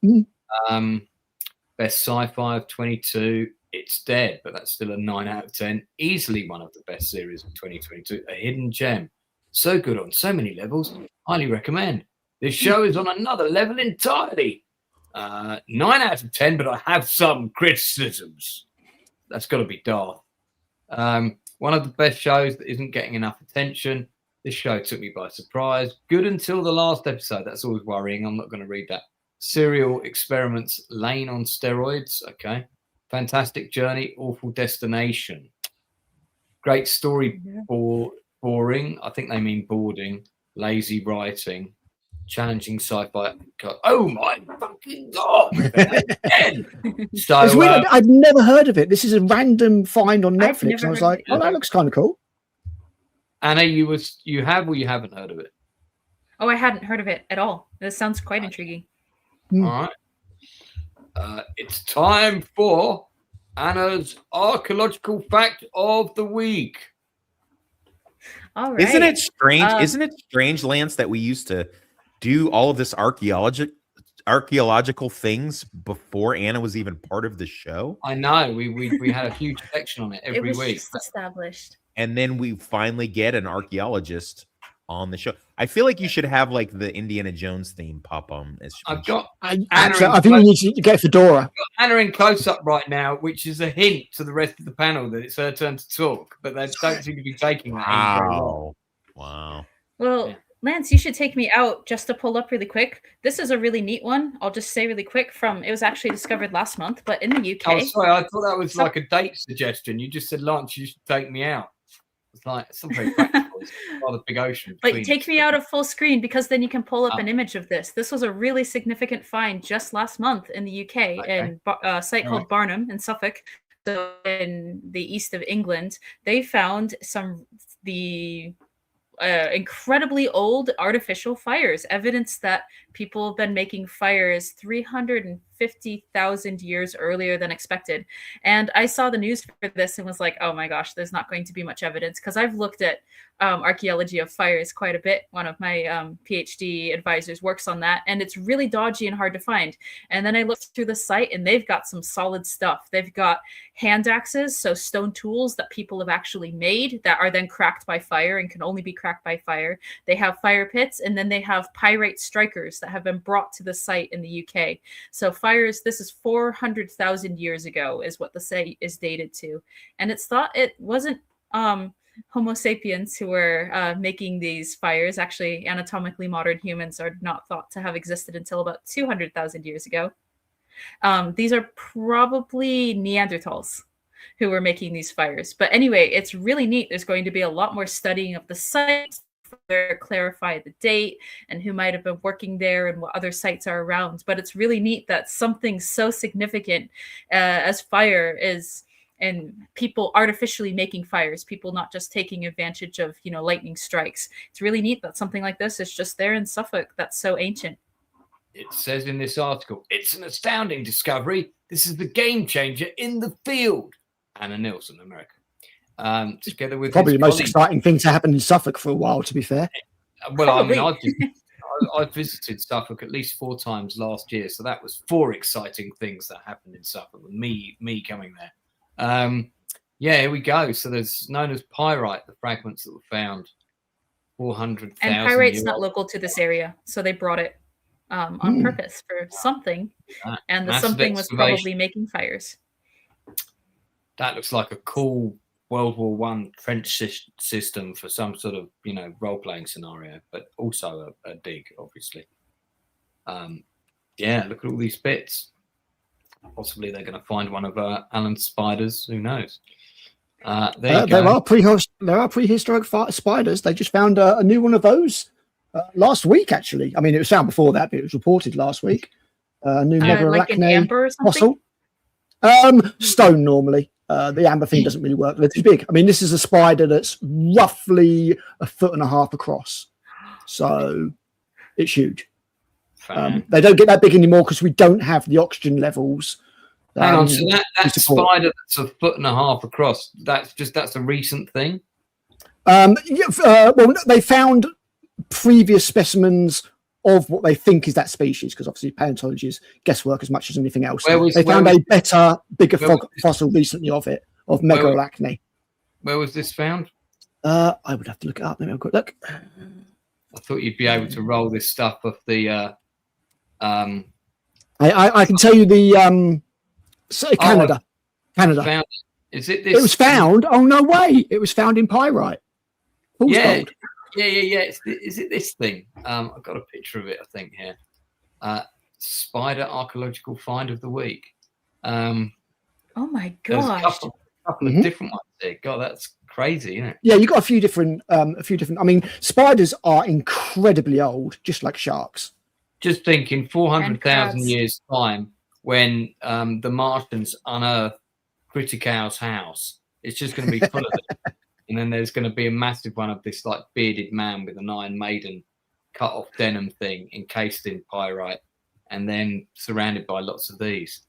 Best sci-fi of 22. It's dead, but that's still a 9 out of 10. Easily one of the best series of 2022. A hidden gem. So good on so many levels. Highly recommend. This show is on another level entirely. 9 out of 10, but I have some criticisms. That's got to be Darth. One of the best shows that isn't getting enough attention. This show took me by surprise. Good until the last episode. That's always worrying. I'm not going to read that. Serial Experiments, Lane on Steroids. Okay. Fantastic Journey, Awful Destination. Great story, boring. I think they mean boarding. Lazy writing. Challenging sci-fi. Oh my fucking God. So, it's weird. I've never heard of it. This is a random find on Netflix. And I was like, oh, that looks kind of cool. Anna, you have or you haven't heard of it? Oh, I hadn't heard of it at all. This sounds quite intriguing. All right. It's time for Anna's archaeological fact of the week. All right. Isn't it strange, Lance, that we used to do all of this archaeological things before Anna was even part of the show? I know. We had a huge section on it every week. It was just established. And then we finally get an archaeologist on the show. I feel like you should have like the Indiana Jones theme pop on. I think we need to get Fedora. Anna in close up right now, which is a hint to the rest of the panel that it's her turn to talk, but they don't seem to be taking that. Wow. Well, yeah. Lance, you should take me out just to pull up really quick. This is a really neat one. I'll just say really quick it was actually discovered last month, but in the UK. Oh, sorry. I thought that was like a date suggestion. You just said, Lance, you should take me out. It's like it's not very practical. It's not a big ocean. Like, take me out of full screen because then you can pull up an image of this. This was a really significant find just last month in the UK in a site called Barnham in Suffolk. So in the east of England, they found the incredibly old artificial fires, evidence that people have been making fires 350,000 years earlier than expected. And I saw the news for this and was like, oh my gosh, there's not going to be much evidence, because I've looked at archaeology of fires quite a bit. One of my PhD advisors works on that, and it's really dodgy and hard to find. And then I looked through the site and they've got some solid stuff. They've got hand axes, so stone tools that people have actually made that are then cracked by fire and can only be cracked by fire. They have fire pits, and then they have pyrite strikers that have been brought to the site in the UK. So fires, this is 400,000 years ago is what the site is dated to. And it's thought it wasn't Homo sapiens who were making these fires. Actually, anatomically modern humans are not thought to have existed until about 200,000 years ago. These are probably Neanderthals who were making these fires. But anyway, it's really neat. There's going to be a lot more studying of the site, further clarify the date and who might have been working there and what other sites are around. But it's really neat that something so significant as fire is, and people artificially making fires, people not just taking advantage of, lightning strikes. It's really neat that something like this is just there in Suffolk that's so ancient. It says in this article, it's an astounding discovery. This is the game changer in the field. Anna Nielsen, America. Together with probably the most exciting thing to happen in Suffolk for a while, to be fair. Well, probably. I mean, I visited Suffolk at least 4 times last year, so that was 4 exciting things that happened in Suffolk with me coming there. Here we go. So there's known as pyrite, the fragments that were found 400,000. And pyrite's not local to this area, so they brought it on purpose for something, and the something was probably making fires. That looks like a cool World War I trench system for some sort of role-playing scenario, but also a dig, obviously. Look at all these bits. Possibly they're going to find one of Alan's spiders. Who knows? There are prehistoric spiders. They just found a new one of those last week, actually. I mean, it was found before that, but it was reported last week. New like an amber or something? Fossil. Stone normally. The amber thing doesn't really work. They're too big. I mean, this is a spider that's roughly 1.5 foot across. So it's huge. They don't get that big anymore because we don't have the oxygen levels. Hang on, so that support. spider that's a 1.5 foot across, that's a recent thing? Well, they found previous specimens of what they think is that species, because obviously paleontology is guesswork as much as anything else. They found a better, bigger fossil recently of Megalacne. Where was this found? I would have to look it up. Let me have a quick look. I thought you'd be able to roll this stuff off the. I can tell you the Canada. Found, is it this? It was found. Oh no way! It was found in pyrite. Yeah. Is it this thing? I've got a picture of it, I think, here. Spider archaeological find of the week. Oh my There's gosh! a couple of different ones there. God, that's crazy, isn't it? Yeah, you got a few different. I mean, spiders are incredibly old, just like sharks. Just thinking, 400,000 years time, when the Martians unearth Critical's house, it's just going to be full of it. And then there's going to be a massive one of this like bearded man with an Iron Maiden cut off denim thing encased in pyrite, and then surrounded by lots of these.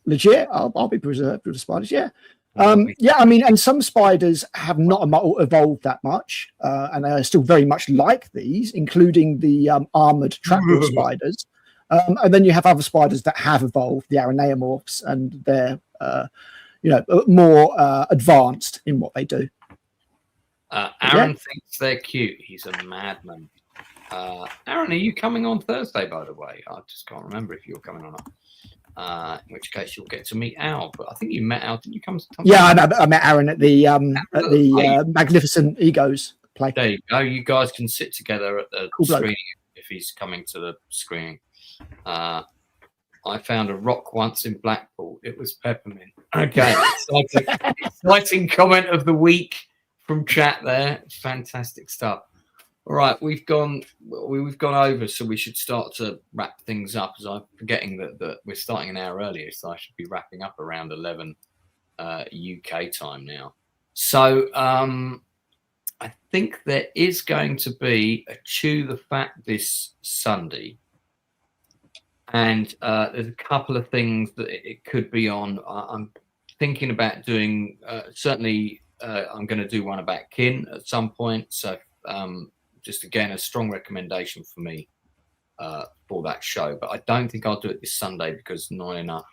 Legit, I'll be preserved with the spiders. Yeah. Yeah, I mean, and some spiders have not evolved that much, and they are still very much like these, including the armored trapdoor spiders. And then you have other spiders that have evolved, the araneomorphs, and they're more advanced in what they do. Aaron thinks they're cute. He's a madman. Aaron, are you coming on Thursday, by the way? I just can't remember if you're coming or not. In which case you'll get to meet Al. But I think you met Al. Didn't you come? Yeah, I met Aaron at the Magnificent Egos play. There you go. You guys can sit together at the screening if he's coming to the screening. I found a rock once in Blackpool. It was peppermint. Okay, exciting comment of the week from chat there. Fantastic stuff. All right, we've gone over, so we should start to wrap things up. As I'm forgetting that we're starting an hour earlier, so I should be wrapping up around 11 UK time now. So I think there is going to be a Chew the Fat this Sunday, and there's a couple of things that it could be on. I'm thinking about doing. Certainly, I'm going to do one about kin at some point. So. Just again, a strong recommendation for me for that show. But I don't think I'll do it this Sunday because not enough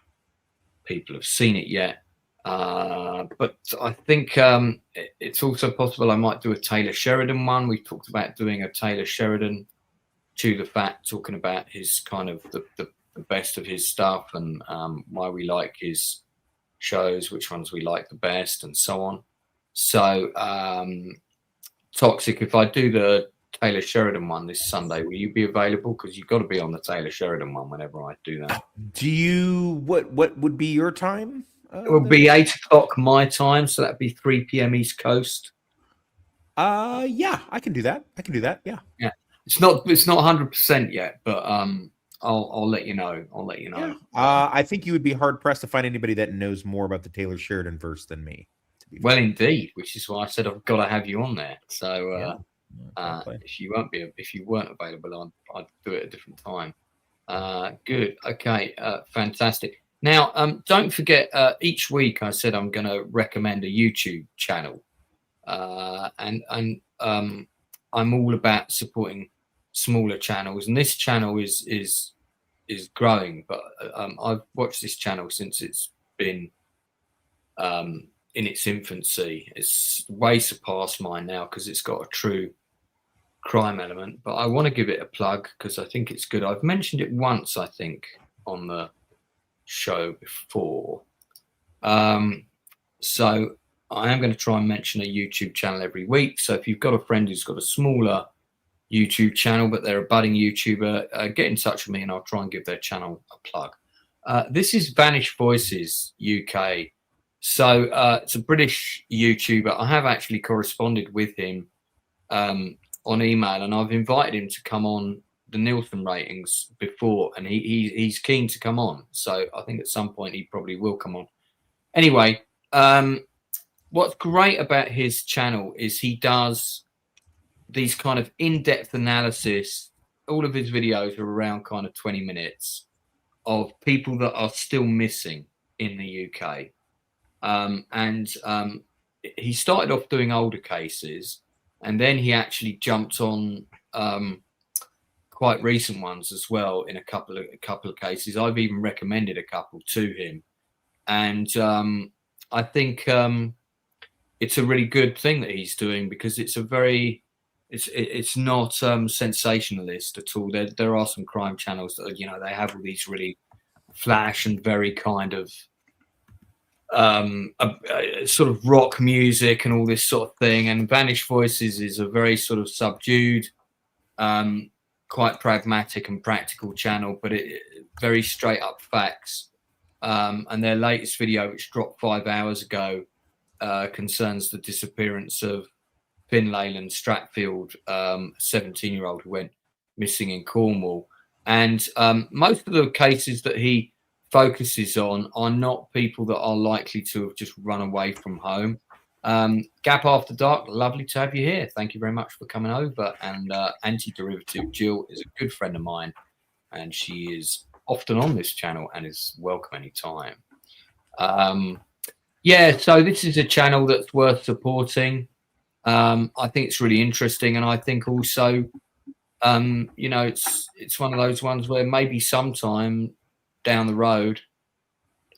people have seen it yet. But I think it's also possible I might do a Taylor Sheridan one. We talked about doing a Taylor Sheridan Chew the Fat, talking about his kind of the best of his stuff and why we like his shows, which ones we like the best, and so on. So Toxic, if I do the Taylor Sheridan one this Sunday, will you be available? Because you've got to be on the Taylor Sheridan one whenever I do that. Do you? What would be your time? It will be 8 o'clock my time, so that'd be 3 p.m. East Coast. Yeah, I can do that. Yeah. It's not 100% yet, but I'll let you know. Yeah. I think you would be hard pressed to find anybody that knows more about the Taylor Sheridan verse than me. Well, indeed, which is why I said I've got to have you on there. So if you weren't available, I'd do it at a different time. Good. Okay. Fantastic. Now, don't forget. Each week, I said I'm going to recommend a YouTube channel, and I'm all about supporting smaller channels, and this channel is growing. But I've watched this channel since it's been in its infancy. It's way surpassed mine now because it's got a true crime element, but I want to give it a plug because I think it's good. I've mentioned it once, I think, on the show before. So I am going to try and mention a YouTube channel every week. So if you've got a friend who's got a smaller YouTube channel, but they're a budding YouTuber, get in touch with me and I'll try and give their channel a plug. This is Vanished Voices UK. So it's a British YouTuber. I have actually corresponded with him on email, and I've invited him to come on the Nielsen ratings before, and he's keen to come on. So I think at some point he probably will come on. Anyway, what's great about his channel is he does these kind of in-depth analysis all of his videos are around kind of 20 minutes of people that are still missing in the UK. He started off doing older cases, and then he actually jumped on quite recent ones as well in a couple of cases. I've even recommended a couple to him, and I think it's a really good thing that he's doing, because it's not sensationalist at all. There are some crime channels that, you know, they have all these really flash and very kind of sort of rock music and all this sort of thing. And Vanished Voices is a very sort of subdued, quite pragmatic and practical channel, but it very straight up facts. And their latest video, which dropped 5 hours ago, concerns the disappearance of Finn Leyland Stratfield, 17-year-old who went missing in Cornwall. And most of the cases that he focuses on are not people that are likely to have just run away from home. Gap After Dark, lovely to have you here. Thank you very much for coming over. And Anti-Derivative Jill is a good friend of mine, and she is often on this channel and is welcome anytime. Yeah, so this is a channel that's worth supporting. I think it's really interesting, and I think also, you know, it's one of those ones where maybe sometime down the road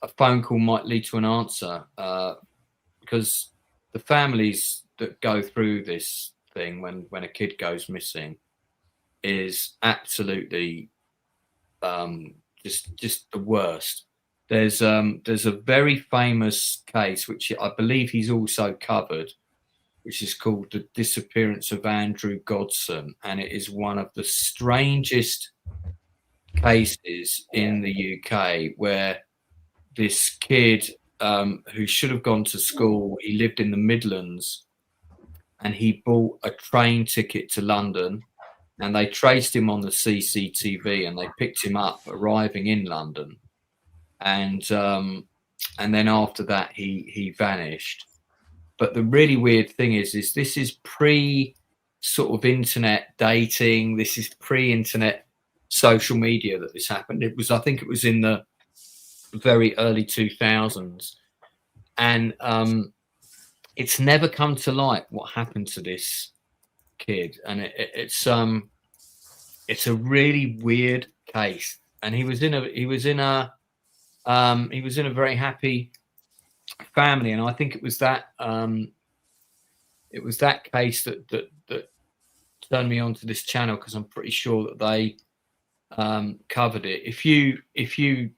a phone call might lead to an answer, because the families that go through this thing when a kid goes missing is absolutely just the worst. There's a very famous case which I believe he's also covered, which is called The Disappearance of Andrew Godson, and it is one of the strangest cases in the UK, where this kid who should have gone to school, he lived in the Midlands, and he bought a train ticket to London, and they traced him on the CCTV, and they picked him up arriving in London, and then after that he vanished. But the really weird thing is this is pre sort of internet dating. This is pre-internet social media that this happened. I think it was in the very early 2000s, and it's never come to light what happened to this kid. And it's a really weird case. And he was in a very happy family, and I think it was that case that turned me on to this channel, because I'm pretty sure that they covered it. If you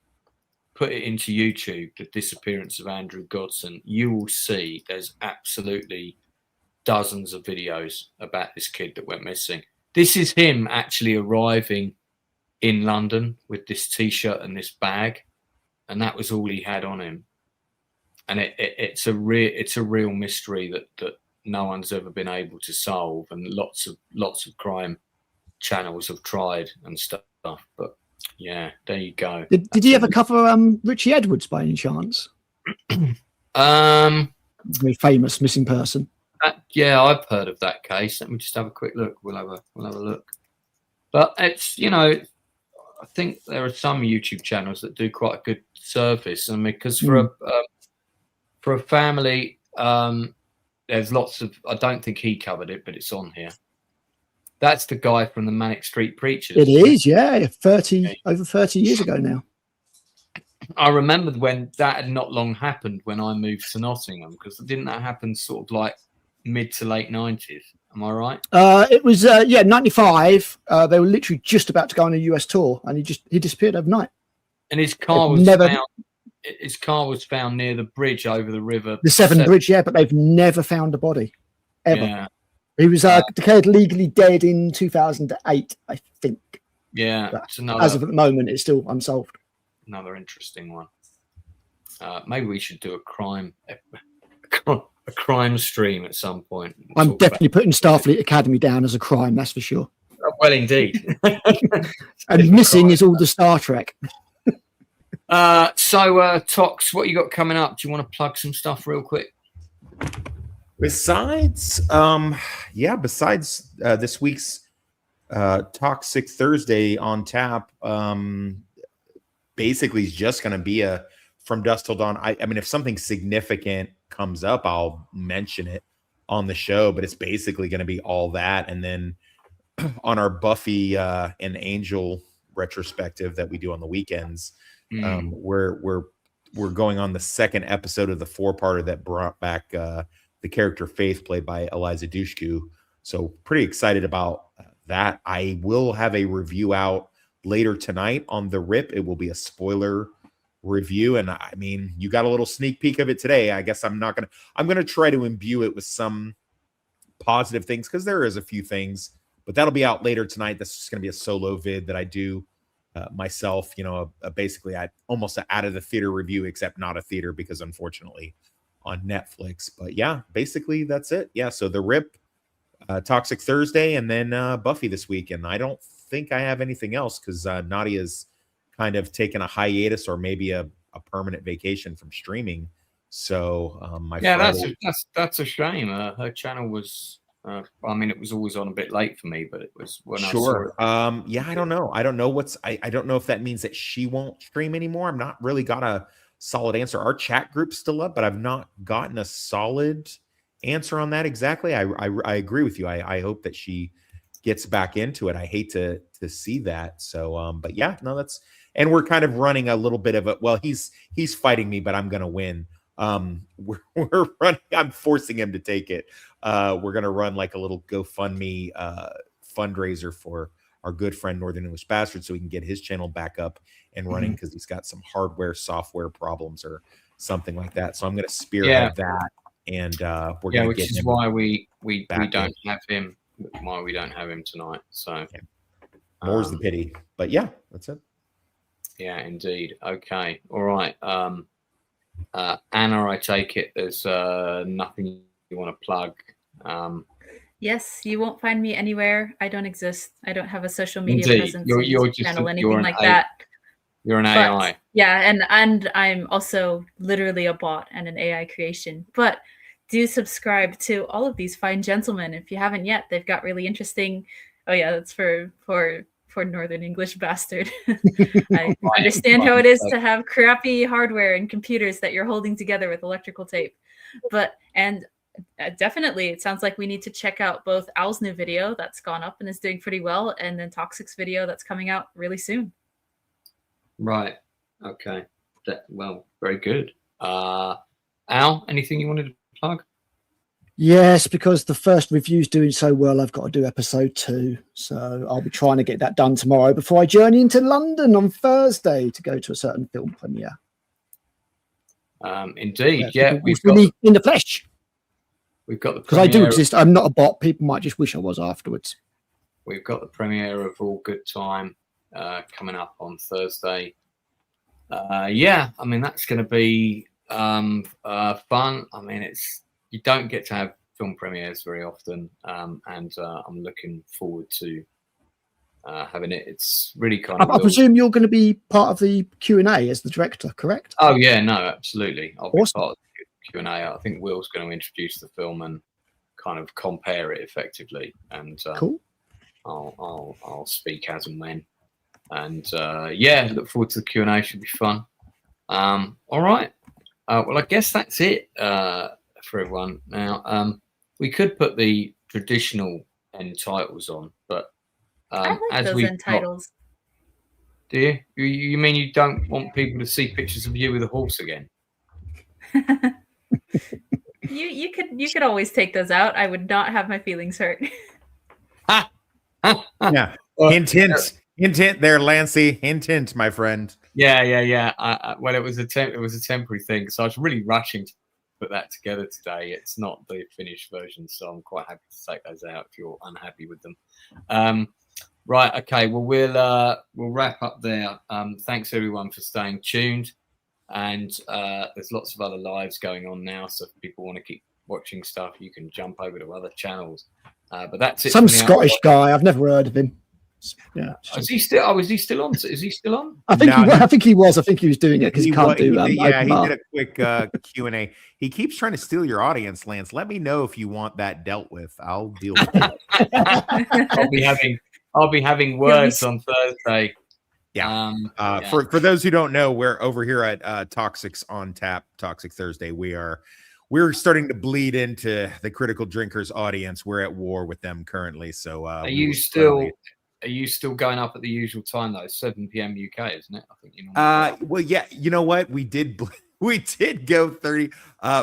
put it into YouTube, The Disappearance of Andrew Godson, you will see there's absolutely dozens of videos about this kid that went missing. This is him actually arriving in London with this t-shirt and this bag, and that was all he had on him. And it's a real mystery that no one's ever been able to solve, and lots of crime channels have tried and stuff. But yeah, there you go. Did he ever cover Richie Edwards by any chance? Very famous missing person. Yeah, I've heard of that case. Let me just have a quick look. We'll have a look. But it's, you know, I think there are some YouTube channels that do quite a good service. I mean, because for a family, there's lots of. I don't think he covered it, but it's on here. That's the guy from the Manic Street Preachers. It is, yeah, over 30 years ago now. I remember when that had not long happened when I moved to Nottingham, because didn't that happen sort of like mid to late 90s? Am I right? It was 95. They were literally just about to go on a US tour, and he disappeared overnight. And his car was found near the bridge over the river. The Severn Bridge, yeah, but they've never found a body ever. Yeah. He was declared legally dead in 2008, I think. Yeah. As of the moment, it's still unsolved. Another interesting one. Maybe we should do a crime stream at some point. I'm definitely putting Starfleet Academy down as a crime, that's for sure. Well, indeed. And missing is all the Star Trek. So, Tox, what you got coming up? Do you want to plug some stuff real quick? Besides this week's Toxic Thursday on tap. Basically, is just going to be a From Dusk Till Dawn. I mean, if something significant comes up, I'll mention it on the show, but it's basically going to be all that. And then on our Buffy and Angel retrospective that we do on the weekends, we're going on the second episode of the 4-parter that brought back the character Faith, played by Eliza Dushku. So pretty excited about that. I will have a review out later tonight on The Rip. It will be a spoiler review, and I mean, you got a little sneak peek of it today. I guess I'm going to try to imbue it with some positive things, because there is a few things, but that'll be out later tonight. This is going to be a solo vid that I do myself, basically almost an out of the theater review, except not a theater, because unfortunately on Netflix. But yeah, basically that's it. Yeah, so The Rip, Toxic Thursday, and then Buffy this week. And I don't think I have anything else, because Nadia's kind of taken a hiatus, or maybe a permanent vacation from streaming. So that's a shame. Her channel was it was always on a bit late for me, but it was when I saw it. I don't know. I don't know if that means that she won't stream anymore. I'm not really got a solid answer. Our chat group's still up, but I've not gotten a solid answer on that exactly. I agree with you. I hope that she gets back into it. I hate to see that. So but yeah, no, that's, and we're kind of running a little bit of a, well, he's fighting me, but I'm gonna win. We're running, I'm forcing him to take it. We're gonna run like a little GoFundMe fundraiser for our good friend Northern English Bastard, so he can get his channel back up and running, because he's got some hardware software problems or something like that. So I'm gonna spearhead that, and we're gonna which get is him why we don't in. have him. Why we don't have him tonight. So more's the pity. But yeah, that's it. Yeah, indeed. Okay, all right. Anna, I take it there's nothing you want to plug. Yes, you won't find me anywhere. I don't exist. I don't have a social media Indeed. presence, You're just channel, you're anything an like that. You're an But, AI. yeah, and I'm also literally a bot and an AI creation. But do subscribe to all of these fine gentlemen if you haven't yet. They've got really interesting. Oh yeah, that's for Northern English Bastard. I understand how it is to have crappy hardware and computers that you're holding together with electrical tape. But definitely, it sounds like we need to check out both Al's new video that's gone up and is doing pretty well, and then Toxic's video that's coming out really soon. Right. Okay. Well, very good. Al, anything you wanted to plug? Yes, because the first review's doing so well, I've got to do episode 2. So I'll be trying to get that done tomorrow before I journey into London on Thursday to go to a certain film premiere. Indeed. Yeah, we've got me in the flesh. We've got the, because I do exist. I'm not a bot. People might just wish I was afterwards. We've got the premiere of All Good Time coming up on Thursday. Yeah, I mean, that's going to be fun. I mean, you don't get to have film premieres very often, and I'm looking forward to having it. It's really kind of. I presume you're going to be part of the Q&A as the director, correct? Oh yeah, no, absolutely. I'll be Awesome. part of the Q&A. I think Will's going to introduce the film and kind of compare it effectively, and Cool. I'll speak as and when, and yeah, look forward to the Q&A. Should be fun. All right. Well, I guess that's it for everyone. Now, we could put the traditional end titles on, but I like as those we end titles. do you mean you don't want people to see pictures of you with a horse again? You could always take those out. I would not have my feelings hurt. Yeah. Hint there, Lancey. Hint, my friend. Yeah. Well, it was a temporary thing, so I was really rushing to put that together today. It's not the finished version, so I'm quite happy to take those out if you're unhappy with them. Right, okay. Well, we'll wrap up there. Thanks everyone for staying tuned, and there's lots of other lives going on now. So if people want to keep watching stuff, you can jump over to other channels. But that's it. Some Scottish guy. I've never heard of him. Yeah. Is he still? Oh, is he still on? Is he still on? I think he was. I think he was doing it because he can't do. He did a quick Q&A. He keeps trying to steal your audience, Lance. Let me know if you want that dealt with. I'll deal with it. I'll be having words on Thursday. Yeah. For those who don't know, we're over here at Toxics on Tap, Toxic Thursday. We're starting to bleed into the Critical Drinkers audience. We're at war with them currently. So Are you still going up at the usual time though? 7 p.m. UK, isn't it? I think you know. Well, yeah. You know what? We did go 30.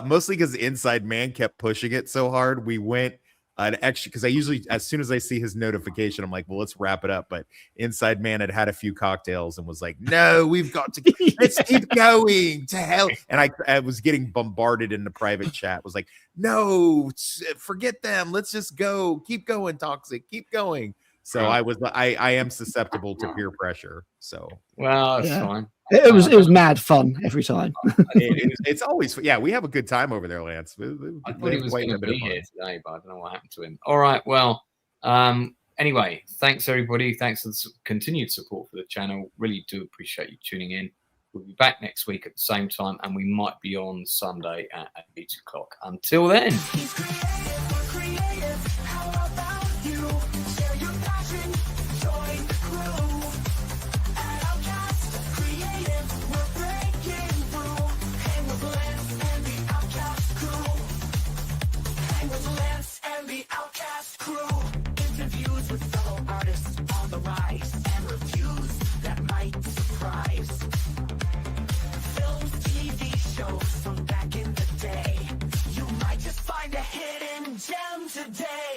Mostly because Inside Man kept pushing it so hard. We went an extra because I usually, as soon as I see his notification, I'm like, well, let's wrap it up. But Inside Man had a few cocktails and was like, no, we've got to let's keep going to hell. And I was getting bombarded in the private chat. Was like, no, forget them. Let's just go. Keep going, Toxic. Keep going. So I am susceptible to peer pressure. So well, it's fine. It was mad fun every time. It's always, yeah, we have a good time over there, Lance. I thought he was going to be here today, but I don't know what happened to him. All right, well, anyway, thanks everybody. Thanks for the continued support for the channel. Really do appreciate you tuning in. We'll be back next week at the same time, and we might be on Sunday at 8 o'clock. Until then. The Outcast crew, interviews with fellow artists on the rise, and reviews that might surprise. Films, TV shows from back in the day. You might just find a hidden gem today.